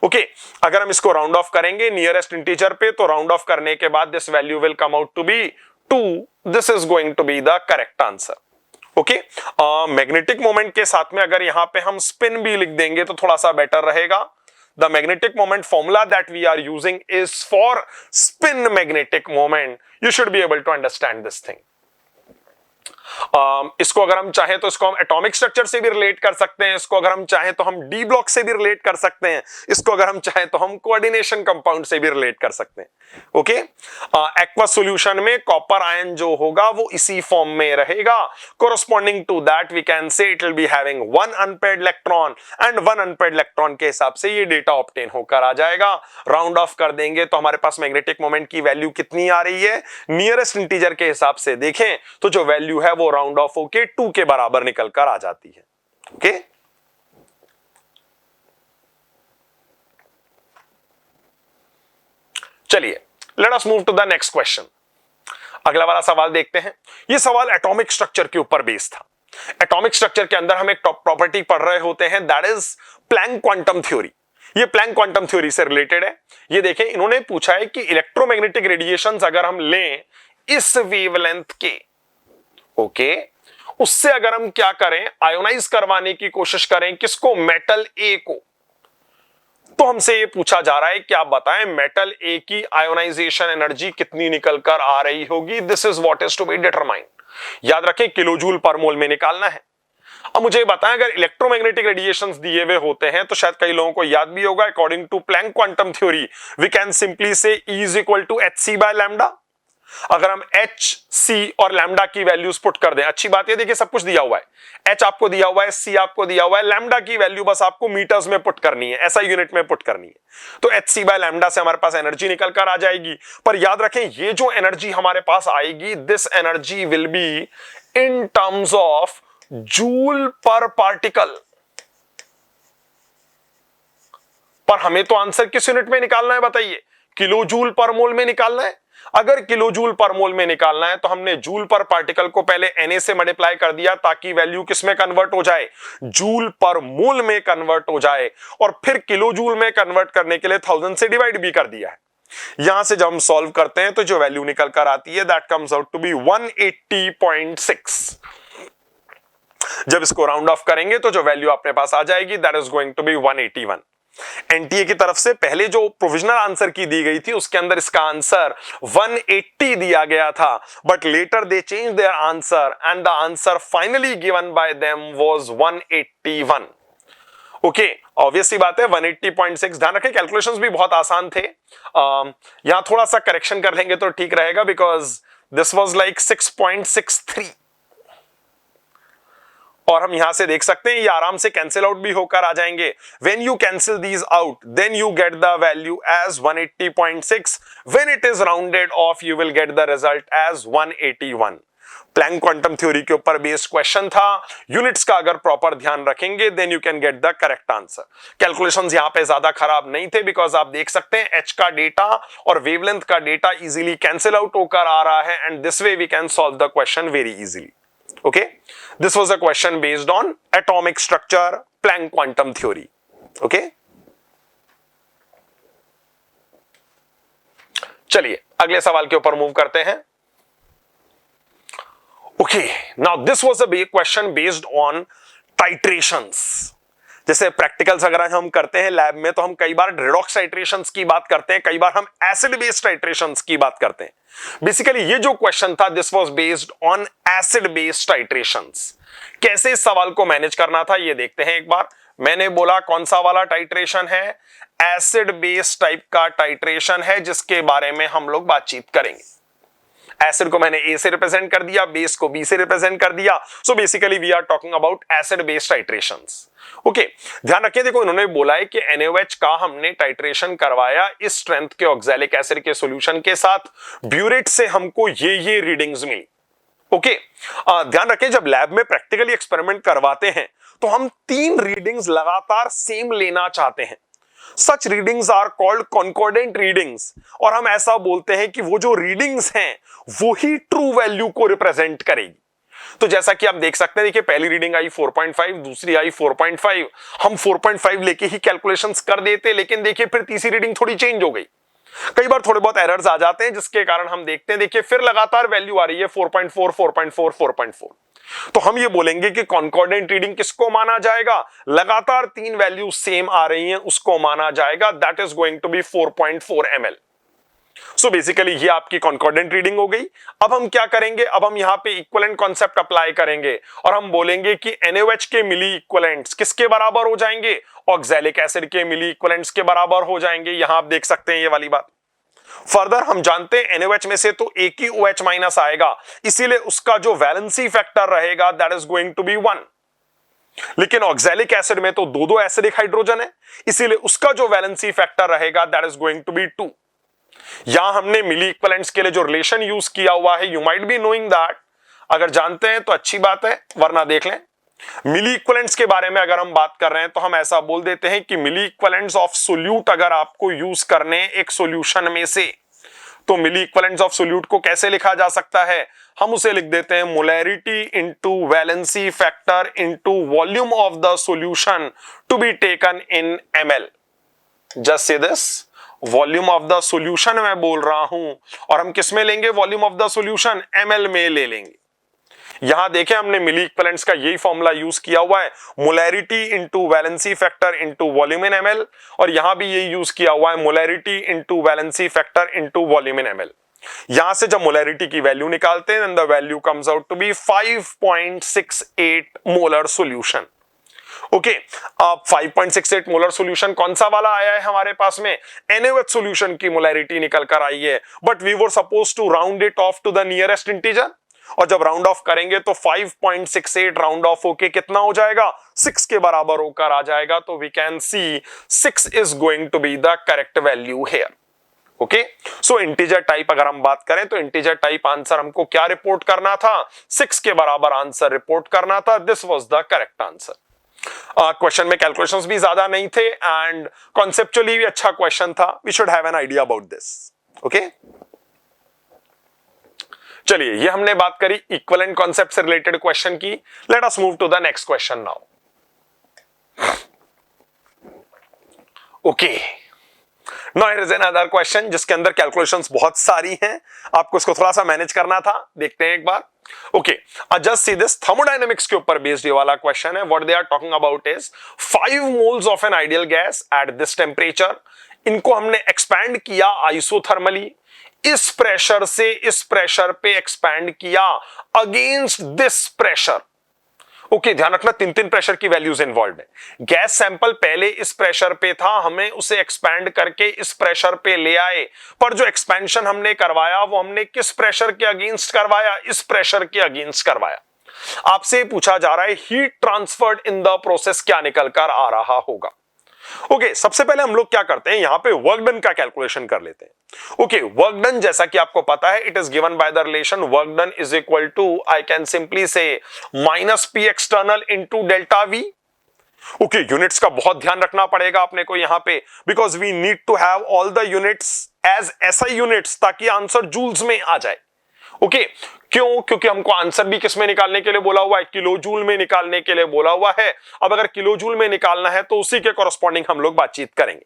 ओके अगर हम इसको राउंड ऑफ करेंगे नियरेस्ट इंटीजर पे, तो राउंड ऑफ करने के बाद this value will come out to be 2। This is going to be the correct answer. Okay magnetic moment के साथ में अगर यहां पे हम स्पिन भी लिख देंगे तो थोड़ा सा बेटर रहेगा। The magnetic moment formula that we are using is for spin magnetic moment. You should be able to understand this thing. इसको अगर हम चाहें तो इसको हम एटॉमिक स्ट्रक्चर से भी रिलेट कर सकते हैं, इसको अगर हम चाहें तो हम डी ब्लॉक से भी रिलेट कर सकते हैं, इसको अगर हम चाहें तो हम कोऑर्डिनेशन कंपाउंड से भी रिलेट कर सकते हैं। ओके एक्वा सॉल्यूशन में कॉपर आयन जो होगा वो इसी फॉर्म में रहेगा। Corresponding to that we can say it will be having 1 unpaired electron and 1 unpaired electron के हिसाब से ये डेटा ऑब्टेन होकर आ जाएगा। राउंड ऑफ कर देंगे तो हमारे पास मैग्नेटिक मोमेंट की वैल्यू कितनी आ रही है, नियरेस्ट इंटीजर के हिसाब से देखें तो जो वैल्यू है वो राउंड ऑफ होके 2 के बराबर निकल कर आ जाती है। ओके चलिए let us move to the next question. अगला वाला सवाल देखते हैं। यह सवाल एटॉमिक स्ट्रक्चर के ऊपर बेस्ड था। एटॉमिक स्ट्रक्चर के अंदर हम एक प्रॉपर्टी पढ़ रहे होते हैं that is Planck quantum theory. ये प्लैंक क्वांटम थ्योरी से रिलेटेड है। ये देखें इन्होंने पूछा है कि इलेक्ट्रोमैग्नेटिक रेडिएशंस अगर हम लें इस वेवलेंथ के, ओके उससे अगर हम क्या करें, आयोनाइज करवाने की कोशिश करें किसको, मेटल ए को, तो हमसे ये पूछा जा रहा है कि आप बताएं मेटल ए की आयोनाइजेशन एनर्जी कितनी निकलकर आ रही होगी। This is what is to be determined. याद रखें किलोजूल पर मोल में निकालना है। अब मुझे बताएं अगर इलेक्ट्रोमैग्नेटिक रेडिएशंस दिए हुए होते हैं तो शायद कई लोगों को याद भी होगा, according to Planck quantum theory we can simply say E is equal to hc by lambda. अगर हम h, c और लैम्डा की वैल्यूज पुट कर दें, अच्छी बात है देखिए सब कुछ दिया हुआ है, h आपको दिया हुआ है, c आपको दिया हुआ है, लैम्डा की वैल्यू बस आपको मीटर्स में पुट करनी है, ऐसा यूनिट में पुट करनी है। तो hc बाय लैम्डा से हमारे पास एनर्जी निकल कर आ जाएगी। पर याद रखें ये जो एनर्जी हमारे पास आएगी, this energy will be in terms of joule पर पार्टिकल। पर हमें तो आंसर किस यूनिट में निकालना है बताइए, किलो जूल पर मोल में निकालना है। अगर किलो जूल पर मोल में निकालना है तो हमने जूल पर पार्टिकल को पहले Na से मल्टीप्लाई कर दिया ताकि वैल्यू किस में कन्वर्ट हो जाए, जूल पर मोल में कन्वर्ट हो जाए, और फिर किलो जूल में कन्वर्ट करने के लिए 1000 से डिवाइड भी कर दिया है। यहां से जब हम सॉल्व करते हैं तो जो वैल्यू निकल कर आती है that comes out to be 180.6। जब इसको राउंड ऑफ करेंगे तो जो वैल्यू अपने पास आ जाएगी that is going to be 181। NTA की तरफ से पहले जो प्रोविजनल आंसर की दी गई थी उसके अंदर इसका आंसर 180 दिया गया था, but later they change their answer and the answer finally given by them was 181। Okay obviously बात है 180.6। ध्यान रखें कैलकुलेशंस भी बहुत आसान थे। यहां थोड़ा सा करेक्शन कर लेंगे तो ठीक रहेगा बिकॉज दिस वाज लाइक 6.63, और हम यहां से देख सकते हैं ये आराम से कैंसिल आउट भी होकर आ जाएंगे। When you cancel these out, then you get the value as 180.6. When it is rounded off, you will get the result as 181. Planck quantum theory के ऊपर बेस्ड क्वेश्चन था। यूनिट्स का अगर प्रॉपर ध्यान रखेंगे then you can get the correct answer. Calculations यहां पे ज्यादा खराब नहीं थे बिकॉज आप देख सकते हैं H का डेटा और वेवलेंथ का डेटा इजीली कैंसिल आउट होकर आ रहा है, and this way we can solve the question very easily. Okay, this was a question based on atomic structure, Planck quantum theory. Okay, चलिए अगले सवाल के ऊपर मूव करते हैं। Okay, now this was a question based on titrations. जैसे practicals अगर हम करते हैं लैब में तो हम कई बार रेडॉक्स टाइट्रेशंस की बात करते हैं, कई बार हम एसिड बेस्ड टाइट्रेशंस की बात करते हैं। बेसिकली ये जो क्वेश्चन था this was based on acid based titrations. कैसे इस सवाल को मैनेज करना था ये देखते हैं एक बार। मैंने बोला कौन सा वाला टाइट्रेशन है, एसिड बेस्ड टाइप का टाइट्रेशन है जिसके बारे में हम लोग बातचीत करेंगे। एसिड को मैंने ए से रिप्रेजेंट कर दिया, बेस को बी से रिप्रेजेंट कर दिया। So basically we are talking about acid based titrations. Okay ध्यान रखिए, देखो इन्होंने बोला है कि NaOH का हमने टाइट्रेशन करवाया इस स्ट्रेंथ के ऑक्सैलिक एसिड के सॉल्यूशन के साथ, ब्यूरेट से हमको ये रीडिंग्स मिली। ओके ध्यान रखें, जब लैब में प्रैक्टिकली एक्सपेरिमेंट करवाते हैं तो हम 3 रीडिंग्स लगातार सेम लेना चाहते हैं। Such readings are called concordant readings, और हम ऐसा बोलते हैं कि वो जो रीडिंग्स हैं वो ही ट्रू वैल्यू को रिप्रेजेंट करेगी। तो जैसा कि आप देख सकते हैं, देखिए पहली रीडिंग आई 4.5, दूसरी आई 4.5, हम 4.5 लेके ही कैलकुलेशंस कर देते, लेकिन देखिए फिर तीसरी रीडिंग थोड़ी चेंज हो गई। कई बार थोड़े बहुत एरर्स आ जाते हैं जिसके कारण हम देखते हैं, देखिए फिर लगातार वैल्यू आ रही है 4.4, 4.4, 4.4। तो हम ये बोलेंगे कि कॉन्कॉर्डेंट रीडिंग किसको माना जाएगा? लगातार 3 वैल्यू सेम आ रही हैं उसको माना जाएगा। That is going to be 4.4 ml। So basically ये आपकी कॉन्कॉर्डेंट रीडिंग हो गई। अब हम क्या करेंगे? अब हम यहां पे इक्विवेलेंट कॉन्सेप्ट अप्लाई करेंगे और हम बोलेंगे कि NaOH के मिली इक्विवेलेंट्स किसके बराबर हो जाएंगे? ऑक्सैलिक एसिड के मिली इक्विवेलेंट्स के बराबर हो जाएंगे। यहां आप देख सकते हैं ये वाली बात। फर्दर हम जानते हैं NaOH में से तो एक ही OH माइनस आएगा, इसीलिए उसका जो वैलेंसी फैक्टर रहेगा that is going to be 1। लेकिन ऑक्सैलिक एसिड में तो दो एसिडिक हाइड्रोजन है, इसीलिए उसका जो वैलेंसी फैक्टर रहेगा that is going to be 2। यहां हमने मिली इक्विवेलेंट्स के लिए जो रिलेशन यूज किया हुआ है, you might be knowing that. अगर जानते हैं तो अच्छी बात है, वरना देख लें। मिली इक्विवेलेंट्स के बारे में अगर हम बात कर रहे हैं तो हम ऐसा बोल देते हैं कि मिली इक्विवेलेंट्स ऑफ सोल्यूट अगर आपको यूज करने एक सॉल्यूशन में से, तो मिली इक्विवेलेंट्स ऑफ सोल्यूट को कैसे लिखा जा सकता है? हम उसे लिख देते हैं molarity into valency factor into volume of the solution to be taken in ml। Just say this, volume of the solution मैं बोल रहा हूं, और हम किस में लेंगे volume of the solution? ml में ले लेंगे। यहां देखें हमने मिली इक्विवेलेंट्स का यही फॉर्मूला यूज किया हुआ है, molarity into valency factor into volume in ml, और यहां भी यही यूज किया हुआ है, molarity into valency factor into volume in ml। यहां से जब मोलैरिटी की वैल्यू निकालते हैं the value comes out to be 5.68 molar solution. Okay, अब 5.68 मोलर सॉल्यूशन कौन सा वाला आया है हमारे पास में? NaOH सॉल्यूशन की मोलैरिटी निकल कर आई है, but we were suppose to round it off to the nearest integer, और जब राउंड ऑफ करेंगे तो 5.68 राउंड ऑफ होके कितना हो जाएगा? 6 के बराबर होकर आ जाएगा। तो we can see 6 is going to be the correct value here. Okay, so integer type अगर हम बात करें तो इंटीजर टाइप आंसर हमको क्या रिपोर्ट करना था? 6 के बराबर आंसर रिपोर्ट करना था। This was the correct answer. Question में कैलकुलेशंस भी ज्यादा नहीं थे एंड कॉन्सेप्चुअली भी अच्छा क्वेश्चन था। We should have an idea about this. Okay, चलिए ये हमने बात करी इक्विवेलेंट कॉन्सेप्ट से रिलेटेड क्वेश्चन की। Let us move to the next question now. Okay, now here is another question जिसके अंदर कैलकुलेशंस बहुत सारी हैं, आपको इसको थोड़ा सा मैनेज करना था। देखते हैं एक बार। Okay, just see this, thermodynamics के ऊपर बेस्ड ये वाला क्वेश्चन है। What they are talking about is 5 moles of an ideal gas at this temperature. इनको हमने एक्सपैंड किया आइसोथर्मली, इस प्रेशर से इस प्रेशर पे एक्सपैंड किया अगेंस्ट दिस प्रेशर। ओके, ध्यान रखना 3 प्रेशर की वैल्यूज इन्वॉल्व है। गैस सैंपल पहले इस प्रेशर पे था, हमें उसे एक्सपैंड करके इस प्रेशर पे ले आए, पर जो एक्सपेंशन हमने करवाया वो हमने किस प्रेशर के अगेंस्ट करवाया? इस प्रेशर के अगेंस्ट करवाया। आपसे पूछा जा रहा है heat transferred in the process क्या निकल कर आ रहा होगा। ओके, सबसे पहले हम लोग क्या करते हैं, यहां पे वर्क डन का कैलकुलेशन कर लेते हैं। ओके, वर्क डन जैसा कि आपको पता है, it is given by the relation work done is equal to, I can simply say minus P external into delta V. Okay, units का बहुत ध्यान रखना पड़ेगा अपने को यहां पे, because we need to have all the units as SI units ताकि आंसर जूल्स में आ जाए। ओके, क्यों? क्योंकि हमको आंसर भी किस में निकालने के लिए बोला हुआ है? किलो जूल में निकालने के लिए बोला हुआ है। अब अगर किलो जूल में निकालना है तो उसी के कॉरस्पॉन्डिंग हम लोग बातचीत करेंगे।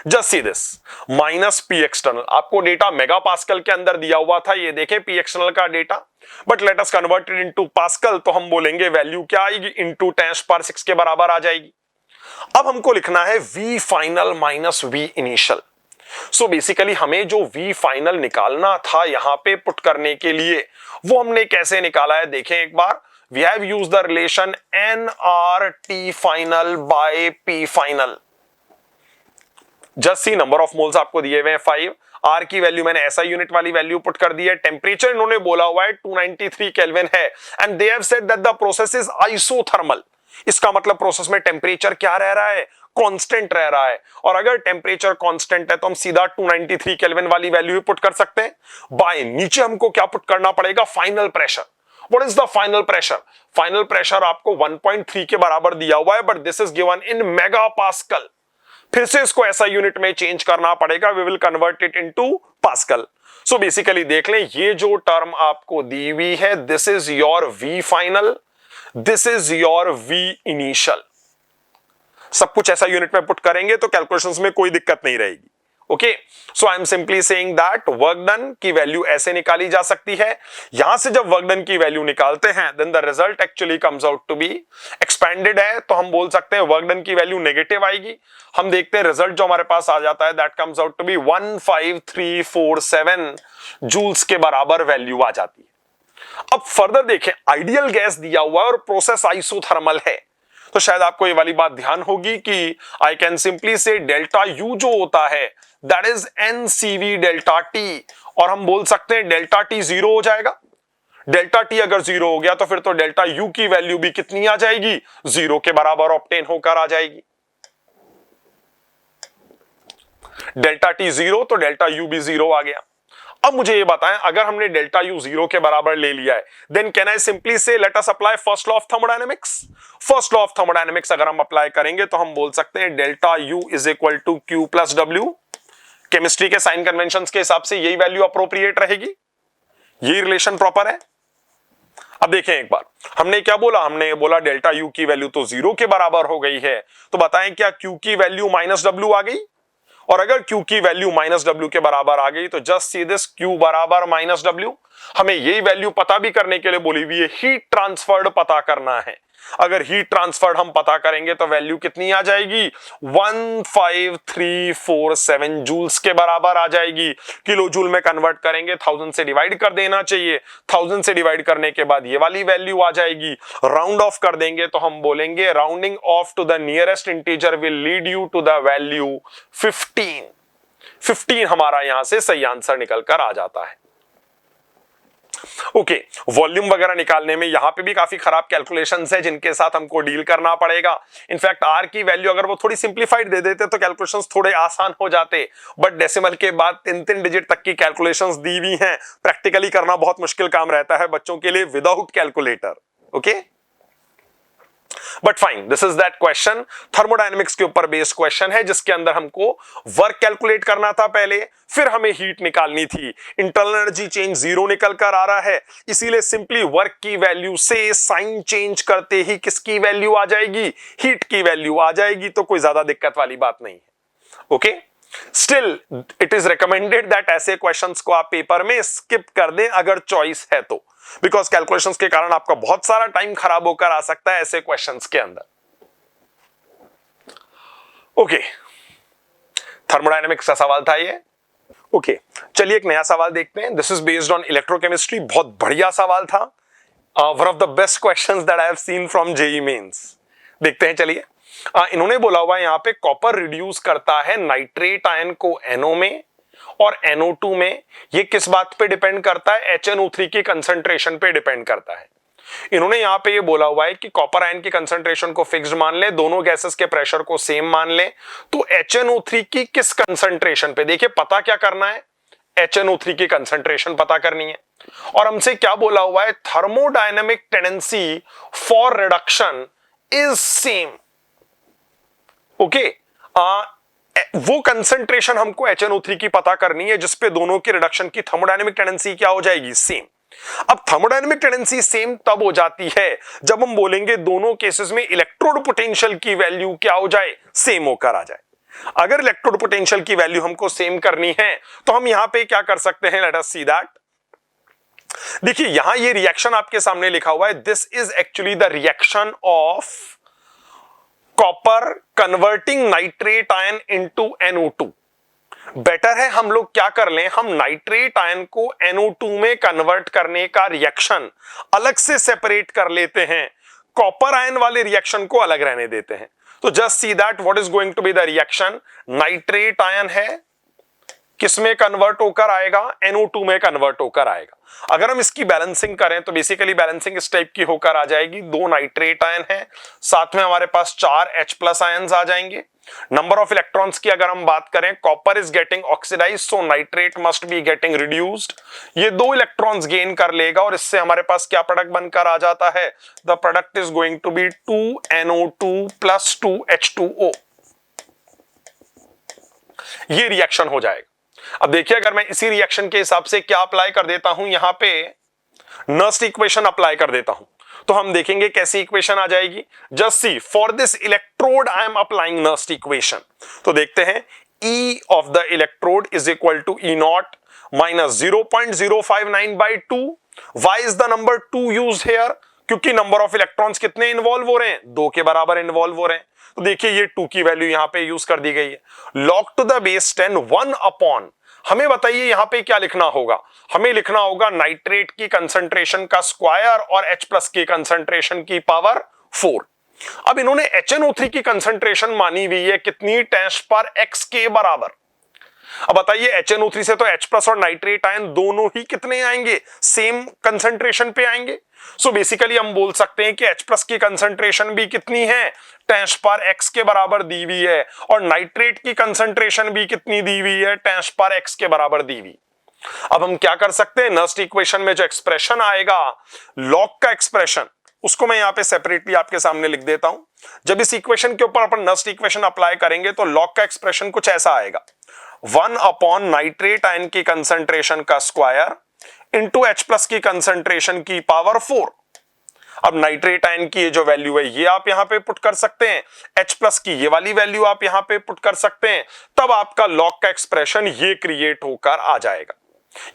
Just see this, minus P external, आपको डेटा मेगा पास्कल के अंदर दिया हुआ था, ये देखें पी एक्सटर्नल का data, but let us convert it into pascal, तो हम बोलेंगे वैल्यू क्या आएगी? इनटू 10⁻⁶ के बराबर आ जाएगी। अब हमको लिखना है V final minus V initial. So basically हमें जो वी फाइनल निकालना था यहां पे पुट करने के लिए, वो हमने कैसे निकाला है देखें एक बार। We have used the relation nRT final by P final. Just see, number of moles आपको दिए हुए हैं 5, आर की वैल्यू मैंने ऐसा यूनिट वाली वैल्यू पुट कर दी है, टेम्परेचर इन्होंने बोला हुआ है 293 केल्विन है, and they have said that the process is isothermal. इसका मतलब प्रोसेस में टेम्परेचर क्या रह रहा है? कांस्टेंट रह रहा है। और अगर टेम्परेचर कांस्टेंट है तो हम सीधा 293 केल्विन वाली वैल्यू पुट कर सकते हैं। बाय नीचे हमको क्या पुट करना पड़ेगा? Final pressure. What is the final pressure? Final pressure आपको 1.3 के बराबर दिया हुआ है, but this is given in mega pascal. फिर से इसको ऐसा यूनिट में चेंज करना पड़ेगा, we will convert it into pascal. So basically देख लें, ये जो टर्म आपको दी हुई है, this is your V final, this is your V initial. सब कुछ ऐसा यूनिट में पुट करेंगे तो कैलकुलेशंस में कोई दिक्कत नहीं रहेगी। Okay, so I am simply saying that work done की वैल्यू ऐसे निकाली जा सकती है। यहां से जब वर्क डन की वैल्यू निकालते हैं, then the result actually comes out to be expanded है, तो हम बोल सकते हैं वर्क डन की वैल्यू नेगेटिव आएगी। हम देखते हैं रिजल्ट जो हमारे पास आ जाता है, that comes out to be 15347 joules के बराबर वैल्यू आ जाती है। अब फर्दर देखें, आइडियल गैस दिया हुआ है और प्रोसेस आइसोथर्मल है, तो शायद आपको ये वाली बात ध्यान होगी कि आई कैन सिंपली से डेल्टा यू जो होता है that is NCV delta T, और हम बोल सकते हैं डेल्टा टी 0 हो जाएगा। डेल्टा टी अगर 0 हो गया तो फिर तो डेल्टा यू की वैल्यू भी कितनी आ जाएगी? 0 के बराबर ऑब्टेन होकर आ जाएगी। डेल्टा टी 0 तो डेल्टा यू भी 0 आ गया। अब मुझे ये बताएं, अगर हमने डेल्टा यू 0 के बराबर ले लिया है, then can I simply say let us apply first law of thermodynamics. First law of thermodynamics अगर हम अप्लाई करेंगे तो हम बोल सकते हैं delta U is equal to Q plus W. Chemistry के साइन कन्वेंशंस के हिसाब से यही वैल्यू अप्रोप्रिएट रहेगी, यही रिलेशन प्रॉपर है। अब देखें एक बार, हमने क्या बोला? हमने बोला डेल्टा यू की वैल्यू तो 0 के बराबर हो गई है, तो बताएं क्या क्यू की वैल्यू माइनस डब्ल्यू आ गई? और अगर Q की वैल्यू माइनस डब्ल्यू के बराबर आ गई तो जस्ट सी दिस, Q बराबर माइनस डब्ल्यू। हमें यही वैल्यू पता भी करने के लिए बोली हुई है, हीट ट्रांसफर्ड पता करना है। अगर हीट ट्रांसफर्ड हम पता करेंगे तो वैल्यू कितनी आ जाएगी? 15347 जूल्स के बराबर आ जाएगी। किलो जूल में कन्वर्ट करेंगे 1000 से डिवाइड कर देना चाहिए, 1000 से डिवाइड करने के बाद ये वाली वैल्यू आ जाएगी। राउंड ऑफ कर देंगे तो हम बोलेंगे rounding off to the nearest integer will lead you to the value 15 हमारा यहां से सही आंसर निकल कर आ जाता है। ओके, वॉल्यूम वगैरह निकालने में यहां पे भी काफी खराब कैलकुलेशंस है जिनके साथ हमको डील करना पड़ेगा। इनफैक्ट आर की वैल्यू अगर वो थोड़ी सिंप्लीफाइड दे देते तो कैलकुलेशंस थोड़े आसान हो जाते, बट डेसिमल के बाद 3 डिजिट तक की कैलकुलेशंस दी हुई हैं, प्रैक्टिकली करना बहुत मुश्किल काम रहता है बच्चों के लिए without calculator. Okay, but fine, this is that question. Thermodynamics के ऊपर बेस्ड क्वेश्चन है जिसके अंदर हमको वर्क कैलकुलेट करना था पहले, फिर हमें हीट निकालनी थी। इंटरनल एनर्जी चेंज 0 निकल कर आ रहा है, इसीलिए सिंपली वर्क की वैल्यू से साइन चेंज करते ही किसकी वैल्यू आ जाएगी? हीट की वैल्यू आ जाएगी, तो कोई ज्यादा दिक्कत वाली बात नहीं है। Okay, still it is recommended that ऐसे क्वेश्चंस को आप पेपर में स्किप कर दें अगर चॉइस है तो, बिकॉज कैलकुलेशंस के कारण आपका बहुत सारा टाइम खराब होकर आ सकता है ऐसे क्वेश्चंस के अंदर। ओके, थर्मोडायनेमिक्स का सवाल था ये। ओके, चलिए एक नया सवाल देखते हैं। This is based on electrochemistry, बहुत बढ़िया सवाल था, one of the best questions that I have seen from JEE Mains. देखते हैं, चलिए। इन्होंने बोला हुआ है यहां पे कॉपर रिड्यूस करता है नाइट्रेट आयन को NO में और NO2 में। ये किस बात पे डिपेंड करता है? HNO3 की कंसंट्रेशन पे डिपेंड करता है। इन्होंने यहां पे ये बोला हुआ है कि कॉपर आयन की कंसंट्रेशन को फिक्स्ड मान ले, दोनों गैसेस के प्रेशर को सेम मान ले, तो HNO3 की किस कंसंट्रेशन पे? देखिए पता क्या करना है, HNO3 की कंसंट्रेशन पता करनी है। और हमसे क्या बोला हुआ है? Thermodynamic tendency for reduction is same. Okay, वो कंसंट्रेशन हमको HNO3 की पता करनी है जिसपे दोनों के रिडक्शन की थर्मोडायनेमिक टेंडेंसी क्या हो जाएगी? सेम। अब थर्मोडायनेमिक टेंडेंसी सेम तब हो जाती है जब हम बोलेंगे दोनों केसेस में इलेक्ट्रोड पोटेंशियल की वैल्यू क्या हो जाए? सेम होकर आ जाए। अगर इलेक्ट्रोड पोटेंशियल की वैल्यू हमको सेम करनी है तो हम यहां पे क्या कर सकते हैं? Let us see that. देखिए यहां ये रिएक्शन आपके सामने लिखा हुआ है, this is actually the reaction of copper converting nitrate ion into NO2। Better है हम लोग क्या कर लें, हम नाइट्रेट आयन को NO2 में कन्वर्ट करने का रिएक्शन अलग से सेपरेट कर लेते हैं, कॉपर आयन वाले रिएक्शन को अलग रहने देते हैं। तो just see that what is going to be the reaction. Nitrate ion है किस में कन्वर्ट होकर आएगा, NO2 में कन्वर्ट होकर आएगा। अगर हम इसकी बैलेंसिंग करें तो बेसिकली बैलेंसिंग इस टाइप की होकर आ जाएगी, 2 नाइट्रेट आयन है, साथ में हमारे पास 4 H+ आयंस आ जाएंगे। नंबर ऑफ इलेक्ट्रॉन्स की अगर हम बात करें, copper is getting oxidised so nitrate must be getting reduced. ये 2 इलेक्ट्रॉन्स गेन कर लेगा और इससे हमारे पास क्या प्रोडक्ट बनकर आ जाता है, the product is going to be 2NO2 + 2H2O। ये रिएक्शन हो जाएगा। अब देखिए, अगर मैं इसी रिएक्शन के हिसाब से क्या अप्लाई कर देता हूं, यहां पे नर्स्ट इक्वेशन अप्लाई कर देता हूं, तो हम देखेंगे कैसी इक्वेशन आ जाएगी। Just see, for this electrode I am applying Nernst equation. तो देखते हैं, E of the electrode is equal to E0 minus 0.059/2। Why is the number 2 used here? क्योंकि नंबर ऑफ इलेक्ट्रॉन्स कितने इन्वॉल्व हो रहे हैं, 2 के बराबर इन्वॉल्व हो रहे हैं। तो देखिए, ये 2 की वैल्यू यहां पे यूज कर दी गई है। log to the base 10 1 upon, हमें बताइए यहां पे क्या लिखना होगा, हमें लिखना होगा नाइट्रेट की कंसंट्रेशन का स्क्वायर और H+ की कंसंट्रेशन की पावर 4। अब इन्होंने HNO3 की कंसंट्रेशन मानी हुई है कितनी, 10⁻x के बराबर। अब बताइए, HNO3 से तो H+ और नाइट्रेट आयन दोनों ही कितने आएंगे, सेम कंसंट्रेशन पे आएंगे। सो बेसिकली हम बोल सकते हैं कि H+ की कंसंट्रेशन भी कितनी है, 10⁻x के बराबर दी हुई है, और नाइट्रेट की कंसंट्रेशन भी कितनी दी हुई है, 10⁻x के बराबर दी हुई। अब हम क्या कर सकते हैं, नर्स्ट इक्वेशन में जो एक्सप्रेशन आएगा, लॉग का एक्सप्रेशन, उसको मैं यहां पे सेपरेटली आपके सामने लिख देता हूं। जब इस इक्वेशन के ऊपर अपन नर्स्ट इक्वेशन अप्लाई करेंगे तो लॉग का एक्सप्रेशन कुछ ऐसा आएगा, 1 अपॉन नाइट्रेट आयन की कंसंट्रेशन का स्क्वायर इंटू H+ की कंसंट्रेशन की पावर 4। अब नाइट्रेट आयन की ये जो वैल्यू है ये आप यहां पे पुट कर सकते हैं, H+ की ये वाली वैल्यू आप यहां पे पुट कर सकते हैं, तब आपका लॉग का एक्सप्रेशन ये क्रिएट होकर आ जाएगा।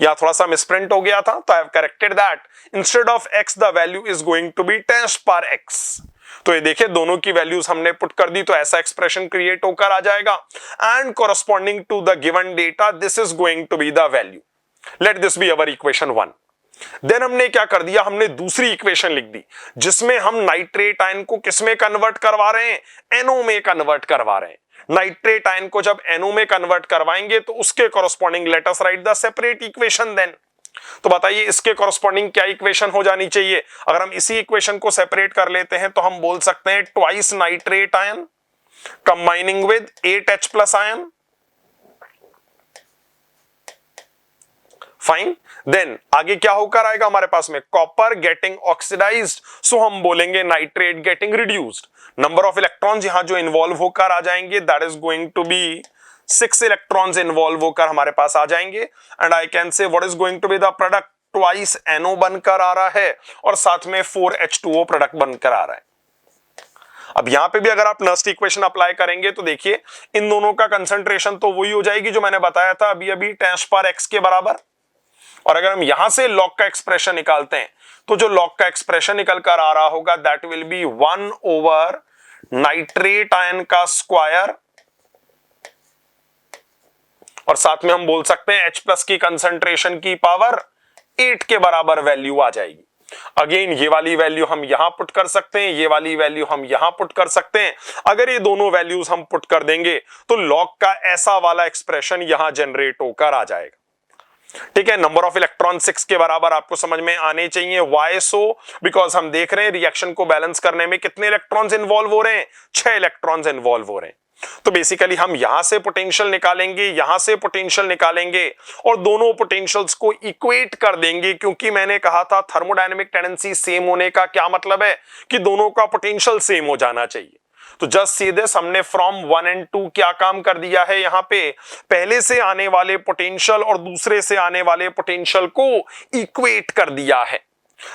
यहां थोड़ा सा मिसप्रिंट हो गया था, तो I have corrected that, instead of x the value is going to be 10⁻x। तो ये देखिए, दोनों की वैल्यूज हमने पुट कर दी, तो ऐसा एक्सप्रेशन क्रिएट होकर आ जाएगा। And corresponding to the given data this is going to be the value. Let this be our equation 1। Then हमने क्या कर दिया, हमने दूसरी इक्वेशन लिख दी, जिसमें हम नाइट्रेट आयन को किस में कन्वर्ट करवा रहे हैं, NO में कन्वर्ट करवा रहे हैं। नाइट्रेट आयन को जब NO में कन्वर्ट करवाएंगे तो उसके corresponding let us write the separate equation then. तो बताइए, इसके कॉरस्पॉन्डिंग क्या इक्वेशन हो जानी चाहिए। अगर हम इसी इक्वेशन को सेपरेट कर लेते हैं तो हम बोल सकते हैं twice nitrate ion combining with 8 H+ आयन। फाइन, देन आगे क्या होकर आएगा हमारे पास में, कॉपर गेटिंग ऑक्सीडाइज्ड, सो हम बोलेंगे nitrate getting reduced. Number of electrons यहां जो इन्वॉल्व होकर आ जाएंगे, that is going to be 6 electrons involve होकर हमारे पास आ जाएंगे। And I can say what is going to be the product, twice NO बनकर आ रहा है और साथ में 4 H2O प्रोडक्ट बनकर आ रहा है। अब यहां पे भी अगर आप नर्स्ट इक्वेशन अप्लाई करेंगे तो देखिए, इन दोनों का कंसंट्रेशन तो वही हो जाएगी जो मैंने बताया था अभी अभी, 10⁻x के बराबर। और अगर हम यहां से लॉग का एक्सप्रेशन निकालते हैं तो जो लॉग का एक्सप्रेशन निकल कर आ रहा होगा, that will be 1 over nitrate ion का स्क्वायर, और साथ में हम बोल सकते हैं H+ की कंसंट्रेशन की पावर 8 के बराबर वैल्यू आ जाएगी। अगेन ये वाली वैल्यू हम यहां पुट कर सकते हैं, ये वाली वैल्यू हम यहां पुट कर सकते हैं। अगर ये दोनों वैल्यूज हम पुट कर देंगे तो लॉग का ऐसा वाला एक्सप्रेशन यहां जनरेट होकर आ जाएगा। ठीक है, नंबर ऑफ इलेक्ट्रॉन 6 के बराबर आपको समझ में आने चाहिए। वाई सो, बिकॉज हम देख रहे हैं रिएक्शन को बैलेंस करने में कितने इलेक्ट्रॉन्स इन्वॉल्व हो रहे हैं, 6 इलेक्ट्रॉन्स इन्वॉल्व हो रहे हैं। तो बेसिकली हम यहां से पोटेंशियल निकालेंगे, यहां से पोटेंशियल निकालेंगे और दोनों पोटेंशियल्स को इक्वेट कर देंगे, क्योंकि मैंने कहा था थर्मोडायनेमिक टेंडेंसी सेम होने का क्या मतलब है कि दोनों का पोटेंशियल सेम हो जाना चाहिए। तो जस्ट सीधे हमने फ्रॉम 1 और 2 क्या काम कर दिया है, यहां पे पहले से आने वाले पोटेंशियल और दूसरे से आने वाले पोटेंशियल को इक्वेट कर दिया है।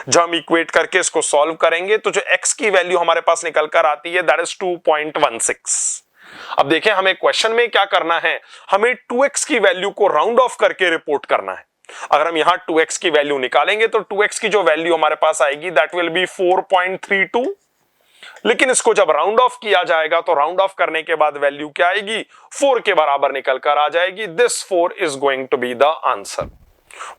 जब हम इक्वेट करके इसको सॉल्व करेंगे तो जो x की वैल्यू हमारे पास निकल कर आती है, दैट इज 2.16। अब देखें, हमें क्वेश्चन में क्या करना है, हमें 2x की वैल्यू को राउंड ऑफ करके रिपोर्ट करना है। अगर हम यहां 2x की वैल्यू निकालेंगे तो 2x की जो वैल्यू हमारे पास आएगी, दैट विल बी 4.32। लेकिन इसको जब राउंड ऑफ किया जाएगा तो राउंड ऑफ करने के बाद वैल्यू क्या आएगी, 4 के बराबर निकल कर आ जाएगी। This 4 is going to be the answer.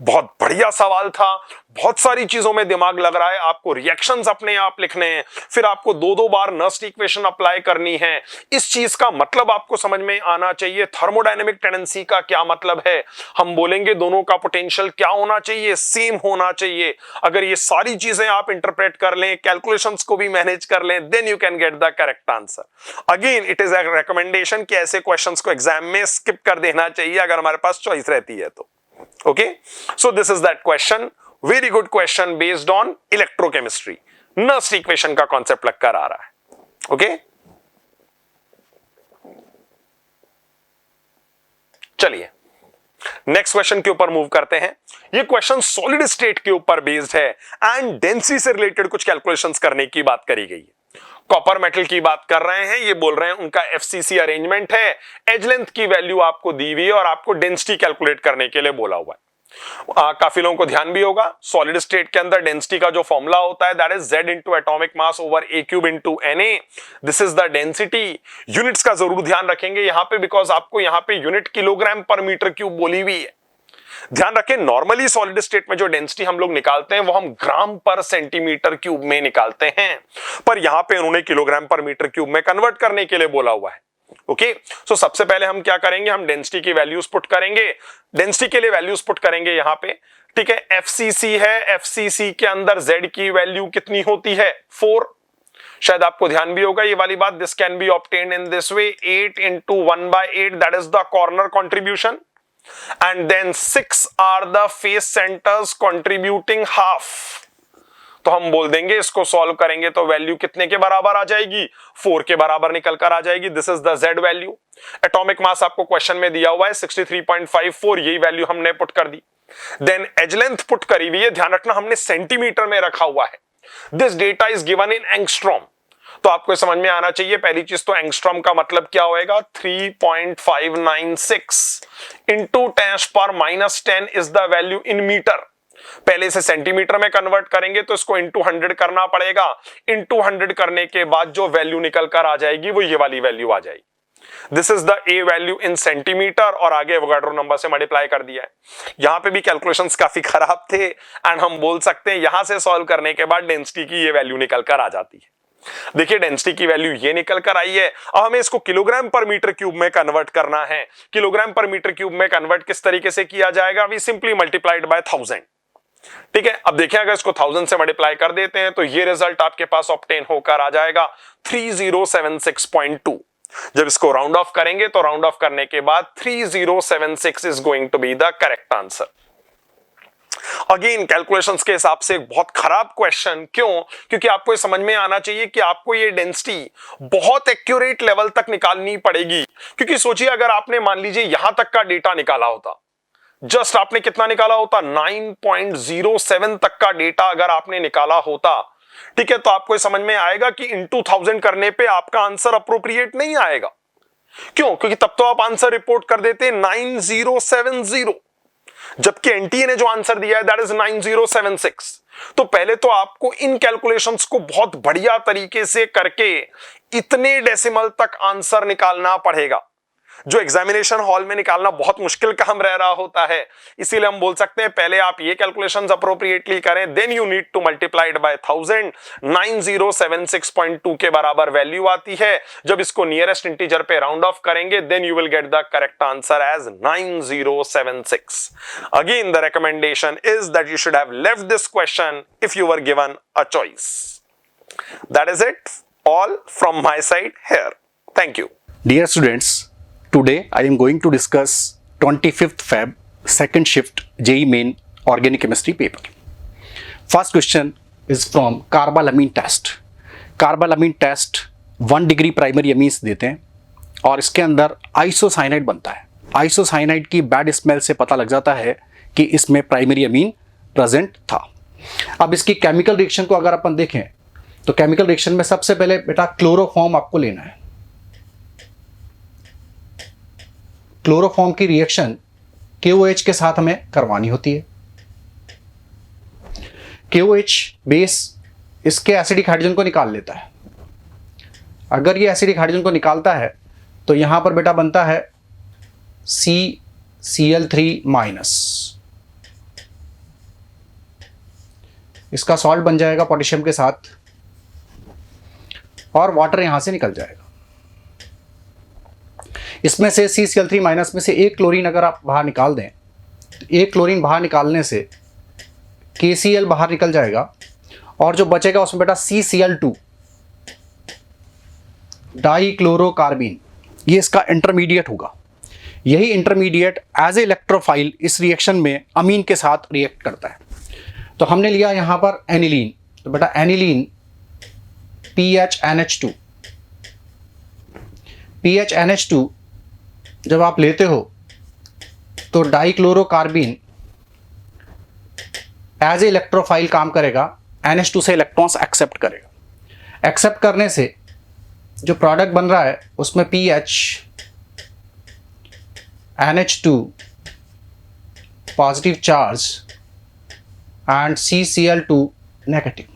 बहुत बढ़िया सवाल था, बहुत सारी चीजों में दिमाग लग रहा है, आपको रिएक्शंस अपने आप लिखने हैं, फिर आपको दो दो बार नस्ट इक्वेशन अप्लाई करनी है। इस चीज का मतलब आपको समझ में आना चाहिए। थर्मोडायनेमिक टेंडेंसी का क्या मतलब है, हम बोलेंगे दोनों का पोटेंशियल क्या होना चाहिए, सेम होना चाहिए। अगर ये सारी चीजें आप इंटरप्रेट कर लें, कैलकुलेशंस को भी मैनेज कर लें, then you can get the correct answer. Again it is a recommendation कि ऐसे क्वेश्चंस को एग्जाम में स्किप कर देना चाहिए अगर हमारे पास चॉइस रहती है तो। Okay, so this is that question. Very good question based on electrochemistry. Nernst equation का concept लग कर आ रहा है। Okay? चलिए नेक्स्ट क्वेश्चन के ऊपर मूव करते हैं। ये क्वेश्चन सॉलिड स्टेट के ऊपर बेस्ड है एंड डेंसिटी से रिलेटेड कुछ कैलकुलेशंस करने की बात करी गई है। कॉपर मेटल की बात कर रहे हैं, ये बोल रहे हैं उनका एफसीसी अरेंजमेंट है, एज लेंथ की वैल्यू आपको दी हुई है और आपको डेंसिटी कैलकुलेट करने के लिए बोला हुआ है। काफी लोगों को ध्यान भी होगा, सॉलिड स्टेट के अंदर डेंसिटी का जो फॉर्मूला होता है that is Z into atomic mass over A cube into Na। This is the density. Units का जरूर ध्यान रखेंगे यहां पे, बिकॉज आपको यहां पे यूनिट किलोग्राम पर मीटर क्यूब बोली हुई है। ध्यान रखें, नॉर्मली सॉलिड स्टेट में जो डेंसिटी हम लोग निकालते हैं वो हम ग्राम पर सेंटीमीटर क्यूब में निकालते हैं, पर यहां पे उन्होंने किलोग्राम पर मीटर क्यूब में कन्वर्ट करने के लिए बोला हुआ है। ओके, सो सबसे पहले हम क्या करेंगे, हम डेंसिटी की वैल्यूज पुट करेंगे, डेंसिटी के लिए वैल्यूज पुट करेंगे यहां पे। ठीक है, एफसीसी है, एफसीसी के अंदर Z की वैल्यू कितनी होती है 4। शायद आपको ध्यान भी होगा ये वाली बात, this can be obtained in this way 8 into 1/8 that is the corner contribution and then 6 are the face centers contributing half। तो हम बोल देंगे इसको सॉल्व करेंगे तो वैल्यू कितने के बराबर आ जाएगी, 4 के बराबर निकल कर आ जाएगी। This is the Z value. Atomic mass आपको क्वेश्चन में दिया हुआ है 63.54, यही वैल्यू हमने पुट कर दी। देन एज लेंथ पुट करी हुई है, ध्यान रखना हमने सेंटीमीटर में रखा हुआ है। This data is given in angstrom. तो आपको समझ में आना चाहिए पहली चीज तो एंगस्ट्रॉम का मतलब क्या होएगा, 3.596 into 10⁻⁻10 is the value in metre. पहले से सेंटीमीटर में कन्वर्ट करेंगे तो इसको इंटू 100 करना पड़ेगा। इंटू 100 करने के बाद जो वैल्यू निकल कर आ जाएगी वो ये वाली वैल्यू आ जाएगी। This is the A value in centimetre और आगे एवोगाड्रो नंबर से मल्टीप्लाई कर दिया है। यहां पे भी कैलकुलेशंस काफी खराब थे एंड हम बोल सकते हैं यहां से सॉल्व करने के बाद डेंसिटी की ये वैल्यू निकल कर आ जाती है। देखिए डेंसिटी की वैल्यू ये निकल कर आई है। अब हमें इसको किलोग्राम पर मीटर क्यूब में कन्वर्ट करना है। किलोग्राम पर मीटर क्यूब में कन्वर्ट किस तरीके से किया जाएगा, वी सिंपली मल्टीप्लाइड बाय 1000। ठीक है, अब देखिए अगर इसको 1000 से मल्टीप्लाई कर देते हैं तो ये रिजल्ट आपके पास ऑब्टेन होकर आ जाएगा 3076.2। जब इसको राउंड ऑफ करेंगे तो राउंड ऑफ करने के बाद 3076 is going to be the correct answer. Again calculations के हिसाब से एक बहुत खराब क्वेश्चन, क्यों, क्योंकि आपको ये समझ में आना चाहिए कि आपको ये डेंसिटी बहुत एक्यूरेट लेवल तक निकालनी पड़ेगी। क्योंकि सोचिए अगर आपने मान लीजिए यहां तक का डेटा निकाला होता, जस्ट आपने कितना निकाला होता 9.07 तक का डेटा अगर आपने निकाला होता, ठीक है, तो आपको ये समझ में आएगा कि इंटू 1000 करने पे आपका आंसर अप्रोप्रिएट नहीं आएगा। क्यों, क्योंकि तब तो आप आंसर रिपोर्ट कर देते 9070, जबकि एनटीए ने जो आंसर दिया है दैट इज 9076। तो पहले तो आपको इन कैलकुलेशंस को बहुत बढ़िया तरीके से करके इतने डेसिमल तक आंसर निकालना पड़ेगा, जो एग्जामिनेशन हॉल में निकालना बहुत मुश्किल काम रह रहा होता है। इसीलिए हम बोल सकते हैं पहले आप ये कैलकुलेशंस अप्रोप्रिएटली करें, then you need to multiplied by 1000। 9076.2 के बराबर वैल्यू आती है। जब इसको नियरेस्ट इंटीजर पे राउंड ऑफ करेंगे then you will get the correct answer as 9076। Again the recommendation is that you should have left this question if you were given a choice. That is it all from my side here. Thank you. Dear students, today I am going to discuss 25th Feb second shift JEE Main Organic Chemistry paper. First question is from carbylamine test. Carbylamine test 1 degree primary amines देते हैं और इसके अंदर isocyanide बनता है। Isocyanide की bad smell से पता लग जाता है कि इसमें प्राइमरी अमीन प्रेजेंट था। अब इसकी केमिकल रिएक्शन को अगर अपन देखें तो केमिकल रिएक्शन में सबसे पहले बेटा क्लोरोफॉर्म आपको लेना है। क्लोरोफॉर्म की रिएक्शन KOH के साथ हमें करवानी होती है। KOH बेस इसके एसिडिक हाइड्रोजन को निकाल लेता है। अगर ये एसिडिक हाइड्रोजन को निकालता है तो यहां पर बेटा बनता है CCl3-। इसका सॉल्ट बन जाएगा पोटेशियम के साथ और वाटर यहां से निकल जाएगा। इसमें से CCl3 माइनस में से एक क्लोरीन अगर आप बाहर निकाल दें, तो एक क्लोरीन बाहर निकालने से KCl बाहर निकल जाएगा और जो बचेगा उसमें बेटा CCl2 डाइक्लोरोकार्बीन, ये इसका इंटरमीडिएट होगा। यही इंटरमीडिएट एज ए इलेक्ट्रोफाइल इस रिएक्शन में अमीन के साथ रिएक्ट करता है। तो हमने लिया यहां पर एनिलीन, तो बेटा एनिलीन PHNH2, PHNH2 जब आप लेते हो तो डाइक्लोरोकार्बीन एज ए इलेक्ट्रोफाइल काम करेगा, NH2 से इलेक्ट्रॉन्स एक्सेप्ट करेगा। एक्सेप्ट करने से जो प्रोडक्ट बन रहा है उसमें PHNH2 positive charge and CCl2 negative,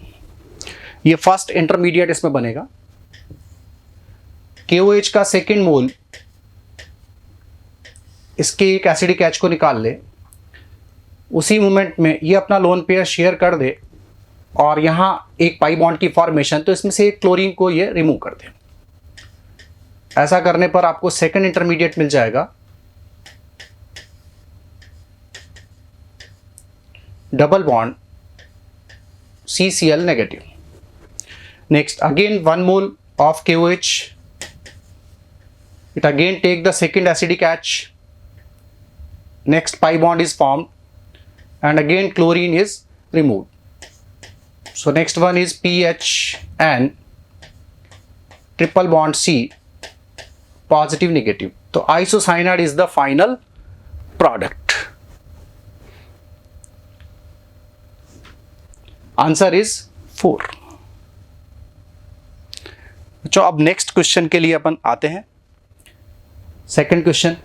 ये फर्स्ट इंटरमीडिएट इसमें बनेगा। KOH का सेकेंड मोल इसके एक एसिडिक H को निकाल ले, उसी मोमेंट में ये अपना लोन पेयर शेयर कर दे और यहां एक पाई बॉन्ड की फॉर्मेशन, तो इसमें से एक क्लोरीन को ये रिमूव कर दे। ऐसा करने पर आपको सेकंड इंटरमीडिएट मिल जाएगा, double bond CCl negative. Next again 1 mole of KOH, it again take the second acidic H, next pi bond is formed and again chlorine is removed. So next one is PHN triple bond C positive negative. So isocyanide is the final product. Answer is 4. तो अब next question के लिए अपन आते हैं। Second question,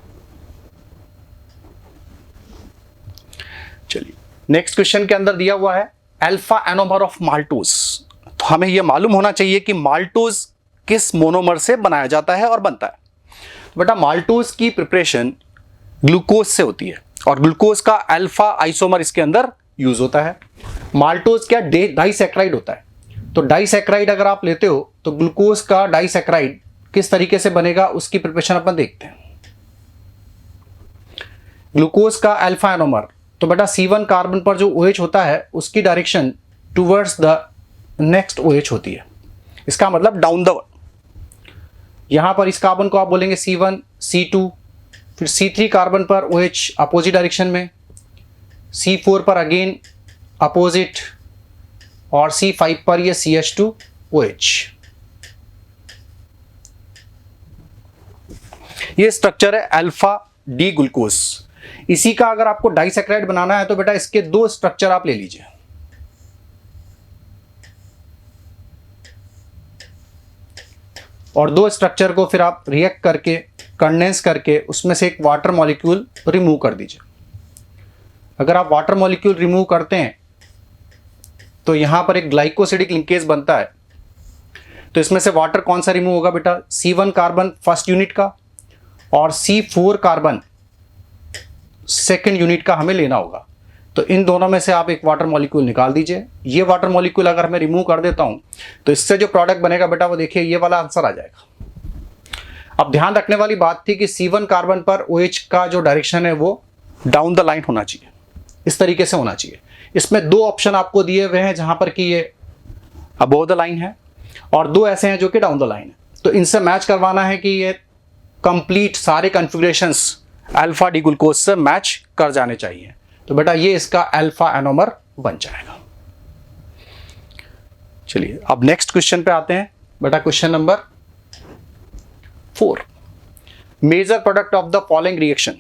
चलिए next question के अंदर दिया हुआ है अल्फा एनोमर ऑफ माल्टोज। तो हमें यह मालूम होना चाहिए कि माल्टोज किस मोनोमर से बनाया जाता है और बनता है। बेटा माल्टोज की प्रिपरेशन ग्लूकोज से होती है और ग्लूकोज का अल्फा आइसोमर इसके अंदर यूज होता है। माल्टोज क्या डाइसैक्राइड होता है, तो डाइसैक्राइड अगर आप लेते हो तो ग्लूकोज का डाइसैक्राइड किस तरीके से बनेगा उसकी प्रिपरेशन अपन देखते हैं। ग्लूकोज का अल्फा एनोमर, तो बेटा C1 कार्बन पर जो OH होता है उसकी direction towards the next OH होती है, इसका मतलब डाउन द। यहां पर इस कार्बन को आप बोलेंगे C1, C2, फिर C3 कार्बन पर OH अपोजिट डायरेक्शन में, C4 पर अगेन अपोजिट और C5 पर ये CH2OH। ये स्ट्रक्चर है अल्फा डी ग्लूकोज। इसी का अगर आपको डाइसैक्राइड बनाना है तो बेटा इसके 2 स्ट्रक्चर आप ले लीजिए। और 2 स्ट्रक्चर को फिर आप रिएक्ट करके कंडेंस करके उसमें से एक वाटर मॉलिक्यूल रिमूव कर दीजिए। अगर आप वाटर मॉलिक्यूल रिमूव करते हैं तो यहां पर एक ग्लाइकोसिडिक लिंकेज बनता है। तो इसमें से वाटर कौन सा रिमूव होगा बेटा, C1 कार्बन फर्स्ट यूनिट का और C4 कार्बन सेकंड यूनिट का हमें लेना होगा। तो इन दोनों में से आप एक वाटर मॉलिक्यूल निकाल दीजिए। ये वाटर मॉलिक्यूल अगर मैं रिमूव कर देता हूं तो इससे जो प्रोडक्ट बनेगा बेटा वो देखिए ये वाला आंसर आ जाएगा। अब ध्यान रखने वाली बात थी कि C1 कार्बन पर OH का जो डायरेक्शन है वो डाउन द लाइन होना चाहिए, इस तरीके से होना चाहिए। इसमें 2 ऑप्शन आपको दिए हुए हैं जहां पर कि ये अबोव द लाइन है और 2 ऐसे हैं जो कि डाउन द लाइन है। तो इनसे मैच करवाना है कि ये कंप्लीट सारे कॉन्फ़िगरेशंस अल्फा डी ग्लूकोज से मैच कर जाने चाहिए। तो बेटा ये इसका अल्फा एनोमर बन जाएगा। चलिए अब नेक्स्ट क्वेश्चन पे आते हैं। बेटा question number 4, major product of the following reaction.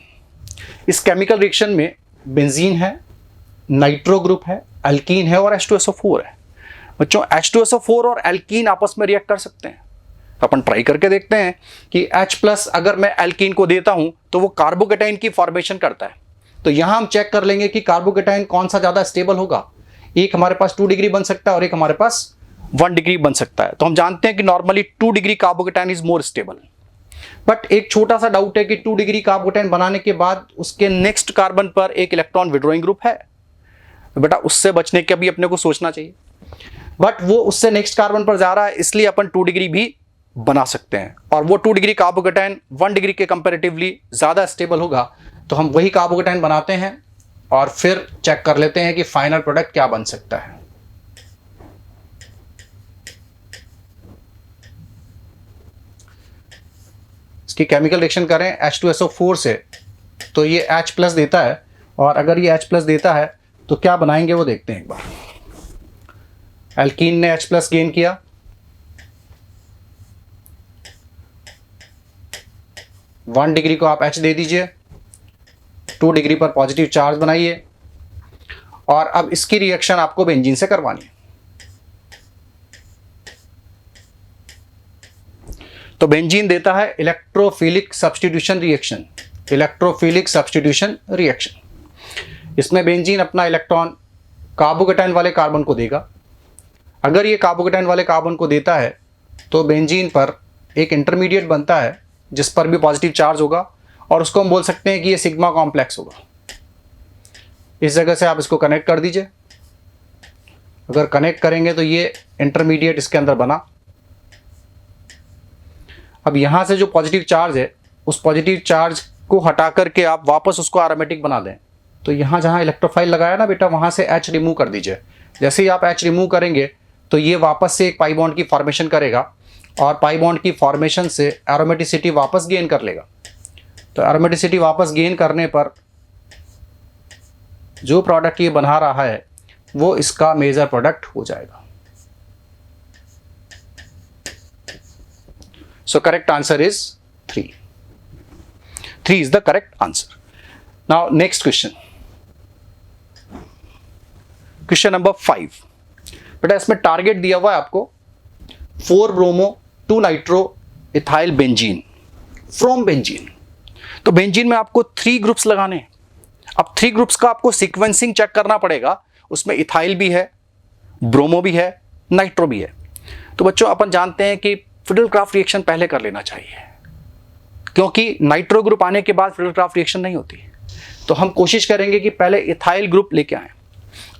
इस केमिकल रिएक्शन में बेंजीन है, नाइट्रो ग्रुप है, अल्कीन है और H2SO4 है। बच्चों H2SO4 और अल्कीन आपस में रिएक्ट कर सकते हैं। अपन ट्राई करके देखते हैं कि H+ अगर मैं अल्कीन को देता हूं तो वो कार्बोकेटाइन की फॉर्मेशन करता है। तो यहां हम चेक कर लेंगे कि कार्बोकेटाइन कौन सा ज्यादा स्टेबल होगा। एक हमारे पास 2 डिग्री बन सकता है और एक हमारे पास 1 डिग्री बन सकता है। तो हम जानते हैं कि normally 2 degree carbocation is more stable. But एक छोटा सा डाउट है कि 2 डिग्री कार्बोकेटाइन बनाने के बाद उसके नेक्स्ट कार्बन पर एक इलेक्ट्रॉन विड्रॉइंग ग्रुप है। तो बेटा उससे बचने का भी अपने को सोचना चाहिए, बट वो उससे नेक्स्ट कार्बन पर जा रहा है, इसलिए अपन 2 डिग्री भी बना सकते हैं, और वो 2 डिग्री कार्बोकेटाइन 1 डिग्री के कंपैरेटिवली ज़्यादा स्टेबल होगा, तो हम वही कार्बोकेटाइन बनाते हैं और फिर चेक कर लेते हैं कि फाइनल प्रोडक्ट क्या बन सकता है। इसकी केमिकल रिएक्शन करें H2SO4 से, तो ये H+ देता है, और अगर ये H+ देता है तो क्या बनाएंगे वो देखते हैं एक बार। एल्कीन ने H+ गेन किया, वन डिग्री को आप H दे दीजिए, 2 डिग्री पर पॉजिटिव चार्ज बनाइए, और अब इसकी रिएक्शन आपको बेंजीन से करवानी है। तो बेंजीन देता है electrophilic substitution reaction, electrophilic substitution reaction. इसमें बेंजीन अपना इलेक्ट्रॉन कार्बोकेटाइन वाले कार्बन को देगा। अगर ये कार्बोकेटाइन वाले कार्बन को देता है तो बेंजीन पर एक इंटरमीडिएट बनता है जिस पर भी पॉजिटिव चार्ज होगा, और उसको हम बोल सकते हैं कि ये सिग्मा कॉम्प्लेक्स होगा। इस जगह से आप इसको कनेक्ट कर दीजिए। अगर कनेक्ट करेंगे तो ये इंटरमीडिएट इसके अंदर बना। अब यहाँ से जो पॉजिटिव चार्ज है, उस पॉजिटिव चार्ज को हटा करके आप वापस उसको एरोमेटिक बना दें। तो यहाँ जहाँ इलेक्ट्रोफाइल लगाया ना बेटा, वहाँ से H रिमूव कर दीजिए। जैसे ही आप H रिमूव करेंगे तो ये वापस से एक पाई बॉन्ड की फॉर्मेशन करेगा, और पाई बॉन्ड की फॉर्मेशन से एरोमेटिसिटी वापस गेन कर लेगा। तो एरोमेटिसिटी वापस गेन करने पर जो प्रोडक्ट ये बना रहा है वो इसका मेजर प्रोडक्ट हो जाएगा। So correct answer is 3. 3 is the correct answer. Now next question. Question number 5. बेटा इसमें टारगेट दिया हुआ है आपको 4 bromo 2 nitro ethyl benzene from benzene. तो बेंजीन में आपको 3 ग्रुप्स लगाने हैं। अब 3 ग्रुप्स का आपको सीक्वेंसिंग चेक करना पड़ेगा। उसमें इथाइल भी है, ब्रोमो भी है, नाइट्रो भी है। तो बच्चों अपन जानते हैं कि फिडलक्राफ्ट रिएक्शन पहले कर लेना चाहिए, क्योंकि नाइट्रो ग्रुप आने के बाद फिडलक्राफ्ट रिएक्शन नहीं होती। तो हम कोशिश करेंगे कि पहले इथाइल ग्रुप लेके आएं।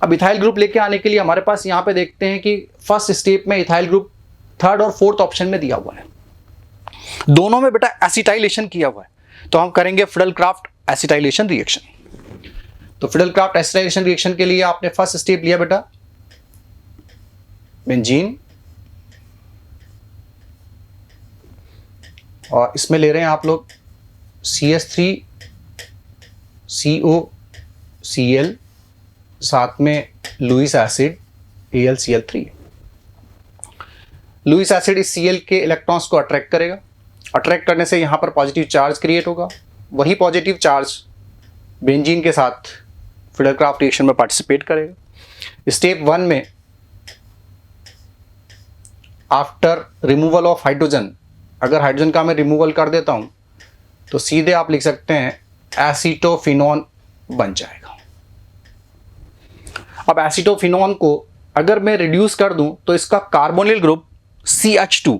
अब इथाइल ग्रुप लेके आने के लिए हमारे पास यहाँ पे देखते हैं कि फर्स्ट स्टेप में इथाइल ग्रुप 3rd और 4th ऑप्शन में दिया हुआ है। दोनों में बेटा एसिटाइलेशन किया हुआ है, तो हम करेंगे फिडलक्राफ्ट एसिटाइलेशन रिएक्शन। तो फिडलक्राफ्ट एसिटाइलेशन रिएक्शन के लिए आपने फर्स्ट स्टेप लिया बेटा बेंजीन, और इसमें ले रहे हैं आप लोग CH3COCl, साथ में Lewis acid AlCl3। Lewis acid इस Cl के इलेक्ट्रॉन्स को अट्रैक्ट करेगा। अट्रैक्ट करने से यहाँ पर पॉजिटिव चार्ज क्रिएट होगा। वही पॉजिटिव चार्ज बेंजीन के साथ फिडलक्राफ्ट रिएक्शन में पार्टिसिपेट करेगा। स्टेप 1 में आफ्टर रिमूवल ऑफ हाइड्रोजन, अगर हाइड्रोजन का मैं रिमूवल कर देता हूं तो सीधे आप लिख सकते हैं एसीटोफिनॉन बन जाएगा। अब एसीटोफिनॉन को अगर मैं रिड्यूस कर दूं तो इसका कार्बोनिल ग्रुप CH2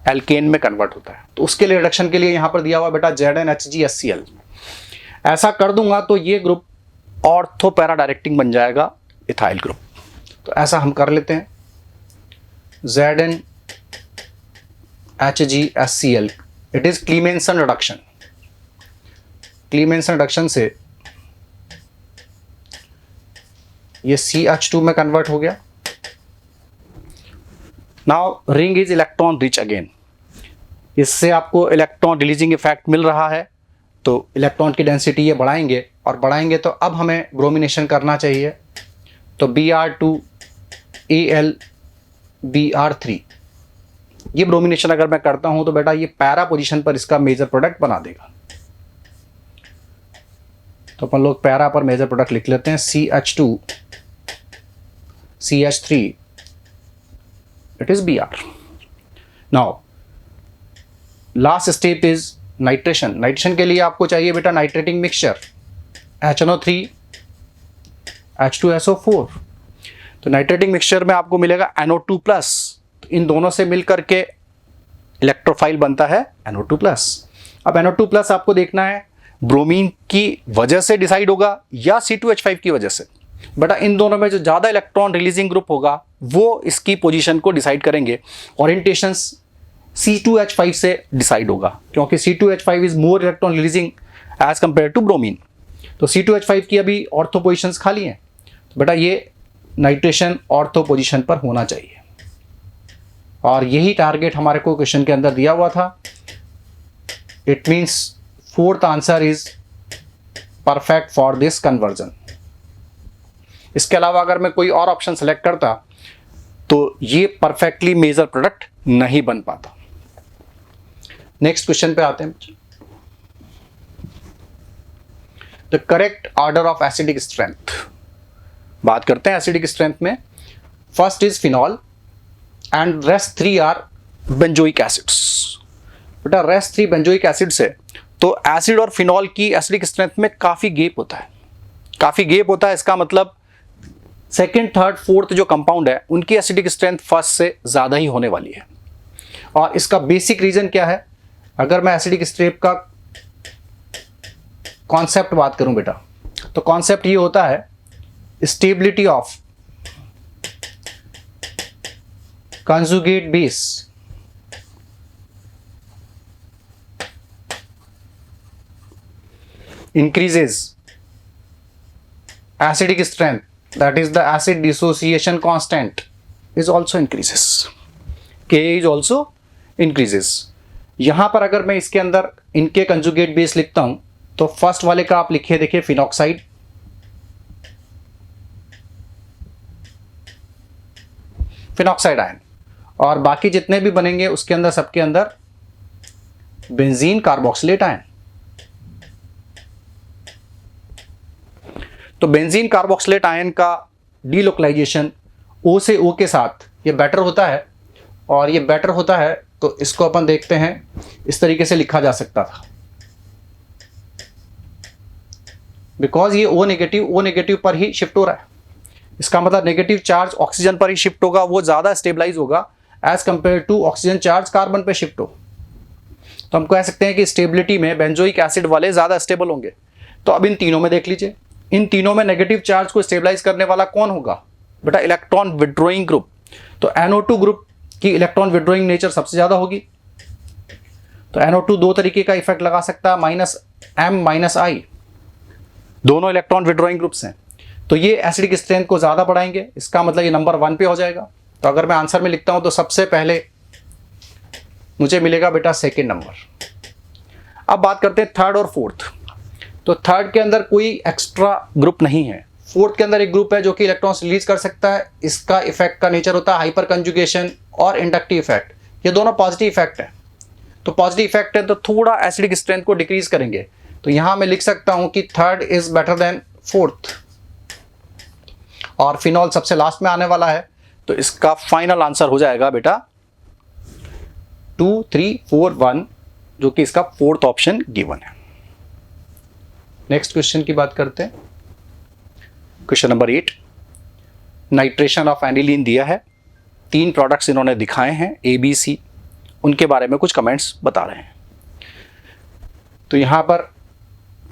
एल्केन में कन्वर्ट होता है। तो उसके लिए रिडक्शन के लिए यहां पर दिया हुआ बेटा ZnHgHcl। ऐसा कर दूंगा तो ये ग्रुप ऑर्थो पैरा डायरेक्टिंग बन जाएगा इथाइल ग्रुप। तो ऐसा हम कर लेते हैं ZnHgHcl, it is क्लीमेंसन reduction. क्लीमेंसन reduction से ये CH2 में कन्वर्ट हो गया। Now ring is electron rich again. इससे आपको इलेक्ट्रॉन रिलीजिंग इफेक्ट मिल रहा है, तो इलेक्ट्रॉन की डेंसिटी ये बढ़ाएंगे, और बढ़ाएंगे तो अब हमें ब्रोमिनेशन करना चाहिए। तो Br2Al Br3, ये ब्रोमिनेशन अगर मैं करता हूं तो बेटा ये पैरा पोजीशन पर इसका मेजर प्रोडक्ट बना देगा। तो अपन लोग पैरा पर मेजर प्रोडक्ट लिख लेते हैं CH2 CH3, it is Br। Now last step is nitration. Nitration के लिए आपको चाहिए बेटा नाइट्रेटिंग मिक्सचर HNO3 H2SO4। तो नाइट्रेटिंग मिक्सचर में आपको मिलेगा NO2+। तो इन दोनों से मिलकर के इलेक्ट्रोफाइल बनता है NO2+। अब NO2+ आपको देखना है ब्रोमीन की वजह से डिसाइड होगा या C2H5 की वजह से। बेटा इन दोनों में जो ज़्यादा इलेक्ट्रॉन रिलीजिंग ग्रुप होगा वो इसकी पोजीशन को डिसाइड करेंगे। ओरिएंटेशन C2H5 से डिसाइड होगा, क्योंकि C2H5 is more electron releasing as compare to bromine. तो C2H5 की अभी ऑर्थो पोजीशंस खाली हैं, तो बेटा ये नाइट्रेशन ऑर्थो पोजीशन पर होना चाहिए, और यही टारगेट हमारे को क्वेश्चन के अंदर दिया हुआ था। It means fourth answer is perfect for this conversion. इसके अलावा अगर मैं कोई और ऑप्शन सेलेक्ट करता तो ये परफेक्टली मेजर प्रोडक्ट नहीं बन पाता। नेक्स्ट क्वेश्चन पे आते हैं। The correct order of acidic strength. बात करते हैं एसिडिक स्ट्रेंथ में। First is phenol and rest 3 are benzoic acids. बेटा रेस्ट 3 बेंजोइक एसिड से तो एसिड और फिनॉल की एसिडिक स्ट्रेंथ में काफी गैप होता है, काफी गैप होता है। इसका मतलब सेकेंड, थर्ड, फोर्थ जो कंपाउंड है उनकी एसिडिक स्ट्रेंथ फर्स्ट से ज़्यादा ही होने वाली है। और इसका बेसिक रीज़न क्या है? अगर मैं एसिडिक स्ट्रेंथ का कॉन्सेप्ट बात करूं बेटा, तो कॉन्सेप्ट ये होता है stability of conjugate base increases acidic strength, that is the acid dissociation constant is also increases, Ka is also increases। यहां पर अगर मैं इसके अंदर इनके कंजुगेट बेस लिखता हूं तो फर्स्ट वाले का आप लिखिए, देखिए फिनॉक्साइड, फिनॉक्साइड आयन, और बाकी जितने भी बनेंगे उसके अंदर सबके अंदर बेंजीन कार्बोक्सिलेट आयन। तो बेंजीन कार्बोक्सिलेट आयन का डीलोकलाइजेशन O से O के साथ ये बेटर होता है, और ये बेटर होता है तो इसको अपन देखते हैं इस तरीके से लिखा जा सकता था, बिकॉज ये O नेगेटिव पर ही शिफ्ट हो रहा है। इसका मतलब नेगेटिव चार्ज ऑक्सीजन पर ही शिफ्ट होगा, वो ज़्यादा स्टेबलाइज होगा as compare to oxygen charge carbon पे शिफ्ट हो। तो हम कह सकते हैं कि स्टेबिलिटी में बेंजोइक एसिड वाले ज़्यादा स्टेबल होंगे। तो अब इन तीनों में देख लीजिए, इन तीनों में नेगेटिव चार्ज को स्टेबलाइज करने वाला कौन होगा? बेटा इलेक्ट्रॉन विड्रॉइंग ग्रुप। तो NO2 ग्रुप की इलेक्ट्रॉन विड्रॉइंग नेचर सबसे ज़्यादा होगी। तो NO2 दो तरीके का इफेक्ट लगा सकता है, -M -I, दोनों इलेक्ट्रॉन विड्रॉइंग ग्रुप्स हैं। तो ये एसिडिक स्ट्रेंथ को ज़्यादा बढ़ाएंगे, इसका मतलब ये नंबर 1 पे हो जाएगा। तो अगर मैं आंसर में लिखता हूं तो सबसे पहले मुझे मिलेगा बेटा सेकेंड नंबर। अब बात करते हैं थर्ड और फोर्थ। तो थर्ड के अंदर कोई एक्स्ट्रा ग्रुप नहीं है, फोर्थ के अंदर एक ग्रुप है जो कि इलेक्ट्रॉन्स रिलीज कर सकता है। इसका इफेक्ट का नेचर होता है हाइपर कंजुगेशन और इंडक्टिव इफेक्ट। ये दोनों पॉजिटिव इफेक्ट है। तो पॉजिटिव इफेक्ट है तो थोड़ा एसिडिक स्ट्रेंथ को डिक्रीज करेंगे। तो यहां मैं लिख सकता हूं कि third is better than fourth, और फिनॉल सबसे लास्ट में आने वाला है। तो इसका फाइनल आंसर हो जाएगा बेटा 2, 3, 4, 1, जो कि इसका फोर्थ ऑप्शन गिवन है। नेक्स्ट क्वेश्चन की बात करते हैं। Question number 8, nitration of aniline दिया है। 3 प्रोडक्ट्स इन्होंने दिखाए हैं ABC, उनके बारे में कुछ कमेंट्स बता रहे हैं। तो यहां पर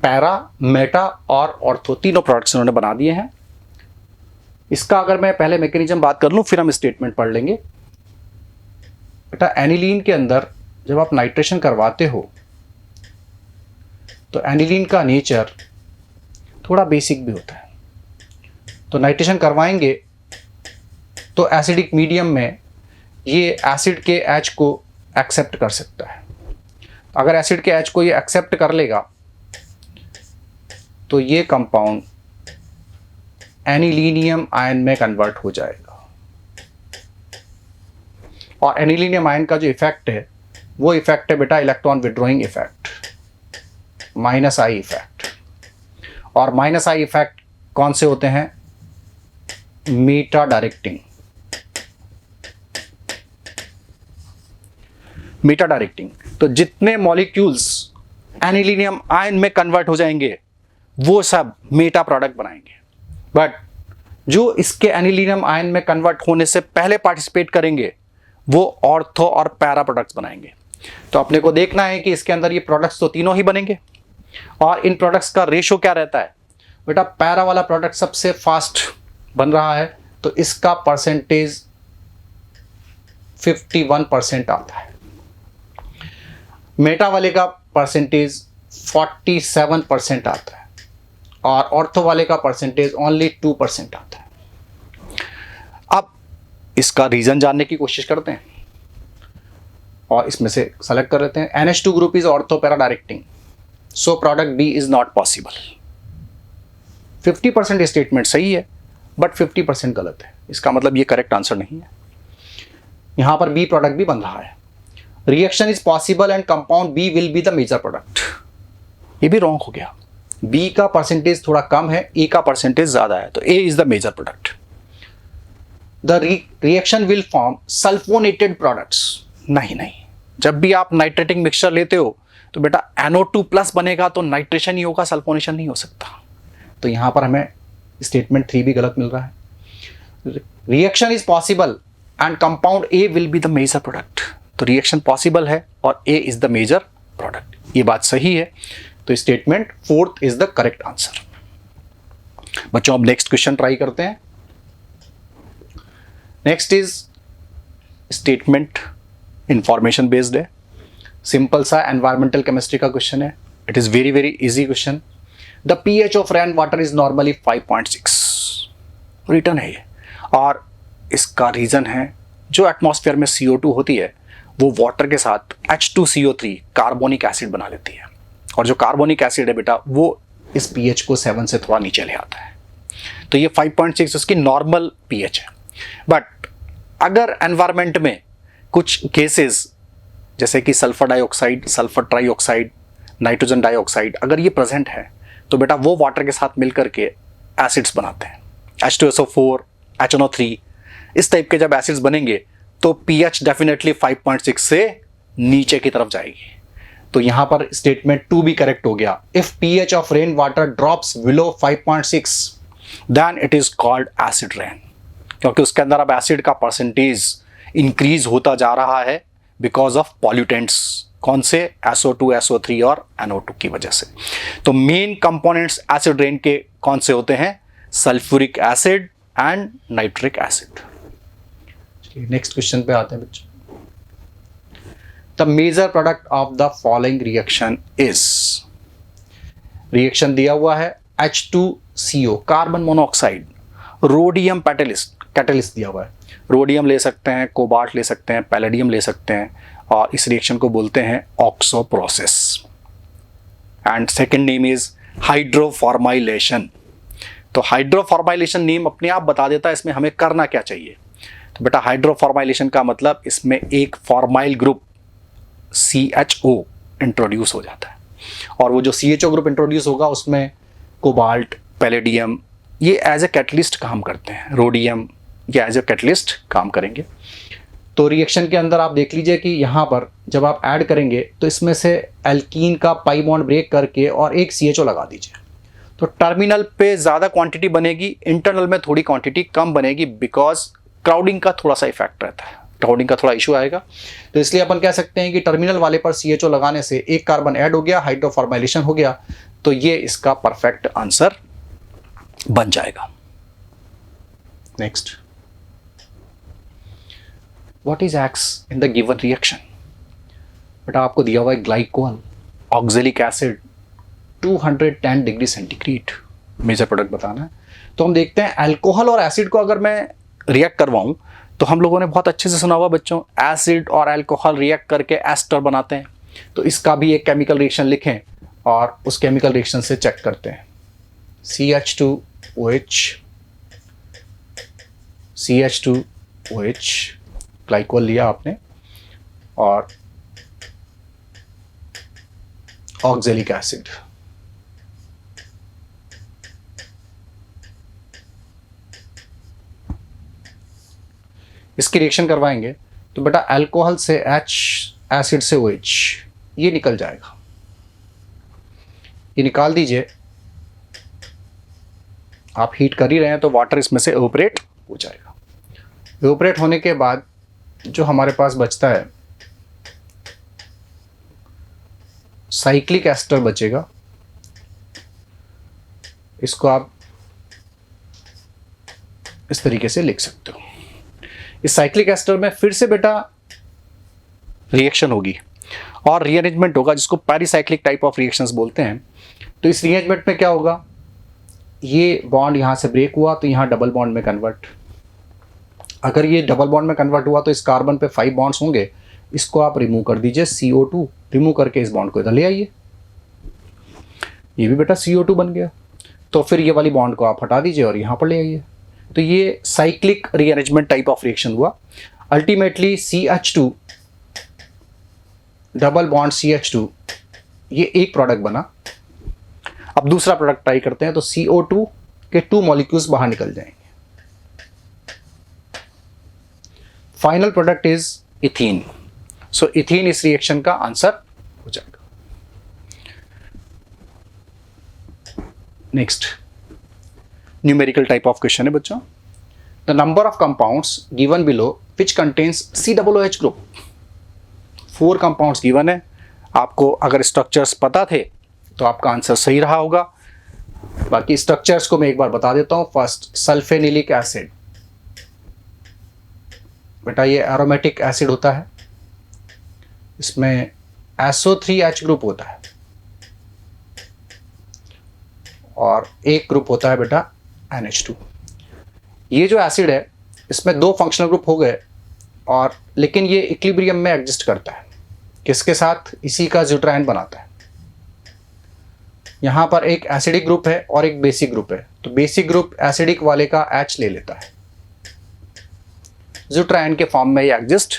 पैरा, मेटा और ऑर्थो तीनों प्रोडक्ट्स इन्होंने बना दिए हैं। इसका अगर मैं पहले मैकेनिज्म बात कर लूं फिर हम स्टेटमेंट पढ़ लेंगे। बेटा एनिलीन के अंदर जब आप नाइट्रेशन करवाते हो तो एनिलीन का नेचर थोड़ा बेसिक भी होता है। तो नाइट्रेशन करवाएंगे तो एसिडिक मीडियम में ये एसिड के H को एक्सेप्ट कर सकता है। अगर एसिड के H को ये एक्सेप्ट कर लेगा तो ये कंपाउंड एनिलीनियम आयन में कन्वर्ट हो जाएगा, और एनिलीनियम आयन का जो इफेक्ट है वो इफेक्ट है बेटा electron withdrawing effect, -I effect. और -I इफेक्ट कौन से होते हैं? Meta directing. मेटा डायरेक्टिंग, तो जितने मॉलिक्यूल्स एनिलीनियम आयन में कन्वर्ट हो जाएंगे वो सब मेटा प्रोडक्ट बनाएंगे। बट जो इसके एनिलीनियम आयन में कन्वर्ट होने से पहले पार्टिसिपेट करेंगे वो ऑर्थो और पैरा प्रोडक्ट्स बनाएंगे। तो अपने को देखना है कि इसके अंदर ये प्रोडक्ट्स तो तीनों ही बनेंगे, और इन प्रोडक्ट्स का रेशो क्या रहता है? बेटा पैरा वाला प्रोडक्ट सबसे फास्ट बन रहा है, तो इसका परसेंटेज 51% आता है। मेटा वाले का परसेंटेज 47% आता है और ऑर्थो वाले का परसेंटेज ओनली 2% आता है। अब इसका रीजन जानने की कोशिश करते हैं और इसमें से सेलेक्ट कर लेते हैं। NH2 group is ortho para directing, so product B is not possible. 50% statement सही है बट 50% गलत है, इसका मतलब ये करेक्ट आंसर नहीं है। यहां पर बी प्रोडक्ट भी बन रहा है। Reaction is possible and compound B will be the major product, ये भी रॉन्ग हो गया। बी का परसेंटेज थोड़ा कम है, ए का परसेंटेज ज्यादा है, तो A is the major product. The reaction will form sulphonated products, नहीं, जब भी आप नाइट्रेटिंग मिक्सचर लेते हो तो बेटा NO2+ बनेगा, तो नाइट्रेशन ही होगा, सल्फोनेशन नहीं हो सकता। तो यहां पर हमें स्टेटमेंट 3 भी गलत मिल रहा है। Reaction is possible and compound A will be the major product, तो रिएक्शन पॉसिबल है और A is the major product, ये बात सही है। तो statement 4th is the correct answer. बच्चों अब नेक्स्ट क्वेश्चन ट्राई करते हैं। Next is statement information based है, सिंपल सा एनवायरमेंटल केमिस्ट्री का क्वेश्चन है। It is very very easy question. The pH of rain water is normally 5.6, return है ये, और इसका रीजन है जो एटमॉस्फेयर में CO2 होती है वो वाटर के साथ H2CO3 कार्बोनिक एसिड बना लेती है, और जो कार्बोनिक एसिड है बेटा वो इस pH को 7 से थोड़ा नीचे ले आता है। तो ये 5.6 उसकी नॉर्मल pH है। बट अगर एनवायरमेंट में कुछ केसेस जैसे कि sulphur dioxide, sulphur trioxide, nitrogen dioxide अगर ये प्रेजेंट है तो बेटा वो वाटर के साथ मिलकर के एसिड्स बनाते हैं। H2SO4, HNO3 इस टाइप के जब एसिड्स बनेंगे तो pH डेफिनेटली 5.6 से नीचे की तरफ जाएगी। तो यहां पर स्टेटमेंट 2 भी करेक्ट हो गया। If pH of rain water drops below 5.6 then it is called acid rain, क्योंकि उसके अंदर अब एसिड का परसेंटेज इंक्रीज होता जा रहा है बिकॉज ऑफ पॉल्यूटेंट्स। कौन से? SO2, SO3 और NO2 की वजह से। तो मेन कंपोनेंट्स एसिड रेन के कौन से होते हैं? Sulphuric acid and nitric acid. Next question पे आते हैं बच्चों। The major product of the following reaction is, reaction दिया हुआ है H2CO carbon monoxide, rhodium catalyst दिया हुआ है। रोडियम ले सकते हैं, कोबाल्ट ले सकते हैं, पैलेडियम ले सकते हैं, और इस रिएक्शन को बोलते हैं oxo process. And second name is hydroformylation. तो हाइड्रोफॉर्माइलेशन नेम अपने आप बता देता है इसमें हमें करना क्या चाहिए। तो बेटा हाइड्रोफॉर्माइलेशन का मतलब इसमें एक फॉर्माइल ग्रुप CHO इंट्रोड्यूस हो जाता है, और वो जो CHO ग्रुप इंट्रोड्यूस होगा उसमें कोबाल्ट, पैलेडियम ये एज ए कैटलिस्ट काम करते हैं, रोडियम ये एज ए कैटलिस्ट काम करेंगे। तो रिएक्शन के अंदर आप देख लीजिए कि यहाँ पर जब आप ऐड करेंगे तो इसमें से एल्कीन का पाई बॉन्ड ब्रेक करके और एक CHO लगा दीजिए, तो टर्मिनल पे ज़्यादा क्वांटिटी बनेगी, इंटरनल में थोड़ी क्वांटिटी कम बनेगी, बिकॉज क्राउडिंग का थोड़ा सा इफेक्ट रहता है, क्राउडिंग का थोड़ा इशू आएगा। तो इसलिए अपन कह सकते हैं कि टर्मिनल वाले पर CHO लगाने से एक कार्बन ऐड हो गया, हाइड्रोफॉर्माइलेशन हो गया, तो ये इसका परफेक्ट आंसर बन जाएगा। Next, what is X in the given reaction? बेटा आपको दिया हुआ है glycol, oxalic acid, 210 degree centigrade major product बताना है। तो हम देखते हैं अल्कोहल और एसिड को अगर मैं रिएक्ट करवाऊं तो हम लोगों ने बहुत अच्छे से सुना हुआ बच्चों, एसिड और अल्कोहल रिएक्ट करके एस्टर बनाते हैं। तो इसका भी एक केमिकल रिएक्शन लिखें और उस केमिकल रिएक्शन से चेक करते हैं। CH2OH ग्लाइकोल लिया आपने और ऑक्जेलिक एसिड, इसकी रिएक्शन करवाएंगे तो बेटा अल्कोहल से H, एसिड से OH, ये निकल जाएगा। ये निकाल दीजिए, आप हीट कर ही रहे हैं तो वाटर इसमें से इवेपोरेट हो जाएगा। इवेपोरेट होने के बाद जो हमारे पास बचता है साइक्लिक एस्टर बचेगा, इसको आप इस तरीके से लिख सकते हो। इस साइक्लिक एस्टर में फिर से बेटा रिएक्शन होगी और रीअरेंजमेंट होगा, जिसको पेरिसाइक्लिक टाइप ऑफ रिएक्शंस बोलते हैं। तो इस रीअरेंजमेंट में क्या होगा, ये बॉन्ड यहाँ से ब्रेक हुआ तो यहाँ डबल बॉन्ड में कन्वर्ट। अगर ये डबल बॉन्ड में कन्वर्ट हुआ तो इस कार्बन पे 5 बॉन्ड्स होंगे, इसको आप रिमूव कर दीजिए, CO2 रिमूव करके इस बॉन्ड को इधर ले आइए, ये भी बेटा CO2 बन गया। तो फिर ये वाली बॉन्ड को आप हटा दीजिए और यहाँ पर ले आइए। तो ये cyclic rearrangement type of reaction हुआ। Ultimately CH2 double bond CH2 ये एक प्रोडक्ट बना। अब दूसरा प्रोडक्ट ट्राई करते हैं, तो CO2 के 2 मॉलिक्यूल्स बाहर निकल जाएंगे। Final product is ethene. So ethene इस रिएक्शन का आंसर हो जाएगा। Next numerical type of question है बच्चों। The number of compounds given below which contains COOH group. 4 compounds given है, आपको अगर स्ट्रक्चर्स पता थे तो आपका आंसर सही रहा होगा। बाकी स्ट्रक्चर्स को मैं एक बार बता देता हूं। फर्स्ट सल्फेनिलिक एसिड, बेटा ये एरोमेटिक एसिड होता है, इसमें SO3H ग्रुप होता है और एक ग्रुप होता है बेटा NH2। ये जो एसिड है इसमें 2 फंक्शनल ग्रुप हो गए, और लेकिन ये इक्विलिब्रियम में एग्जिस्ट करता है, किसके साथ, इसी का ज़्यूट्रायन बनाता है। यहाँ पर एक एसिडिक ग्रुप है और एक बेसिक ग्रुप है, तो बेसिक ग्रुप एसिडिक वाले का H ले लेता है, ज़्यूट्रायन के फॉर्म में ये एग्जिस्ट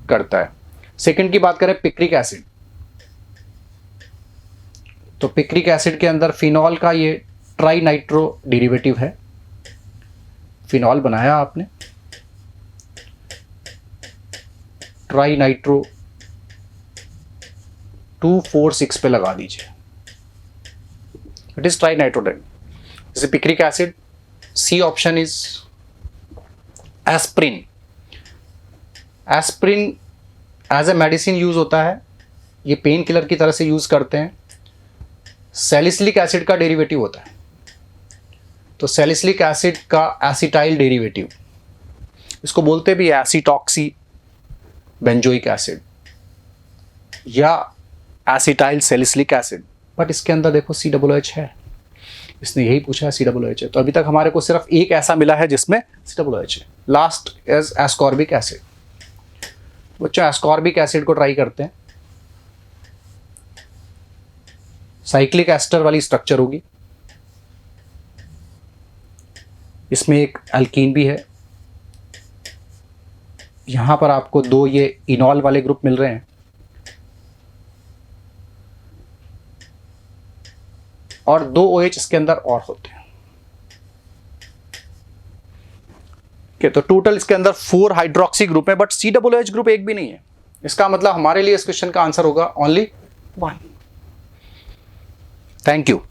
करता है। सेकंड की बात करें पिक्रिक एसिड, तो पिक्रिक एसिड के अंदर फिनॉल का ये ट्राई नाइट्रो डेरिवेटिव है। फिनॉल बनाया आपने, ट्राई नाइट्रो 2,4,6 पे लगा दीजिए, इट इज ट्राई नाइट्रोडेन। जैसे picric acid. C option is aspirin. Aspirin as a medicine use होता है, ये पेन किलर की तरह से यूज करते हैं। सैलिसिलिक एसिड का डेरिवेटिव होता है, तो सैलिसिलिक एसिड का एसिटाइल डेरिवेटिव, इसको बोलते भी एसिटॉक्सी बेंजोइक एसिड या एसिटाइल सैलिसिलिक एसिड, बट इसके अंदर देखो COOH है, इसने यही पूछा है COOH है। तो अभी तक हमारे को सिर्फ एक ऐसा मिला है जिसमें COOH है। Last is ascorbic acid. बच्चों एस्कॉर्बिक एसिड को ट्राई करते हैं। साइक्लिक एस्टर वाली स्ट्रक्चर होगी, इसमें एक अल्कीन भी है। यहां पर आपको 2 ये इनॉल वाले ग्रुप मिल रहे हैं और 2 OH इसके अंदर और होते हैं। तो टोटल इसके अंदर 4 हाइड्रोक्सी ग्रुप है, बट COOH ग्रुप एक भी नहीं है। इसका मतलब हमारे लिए इस क्वेश्चन का आंसर होगा ओनली 1। Thank you.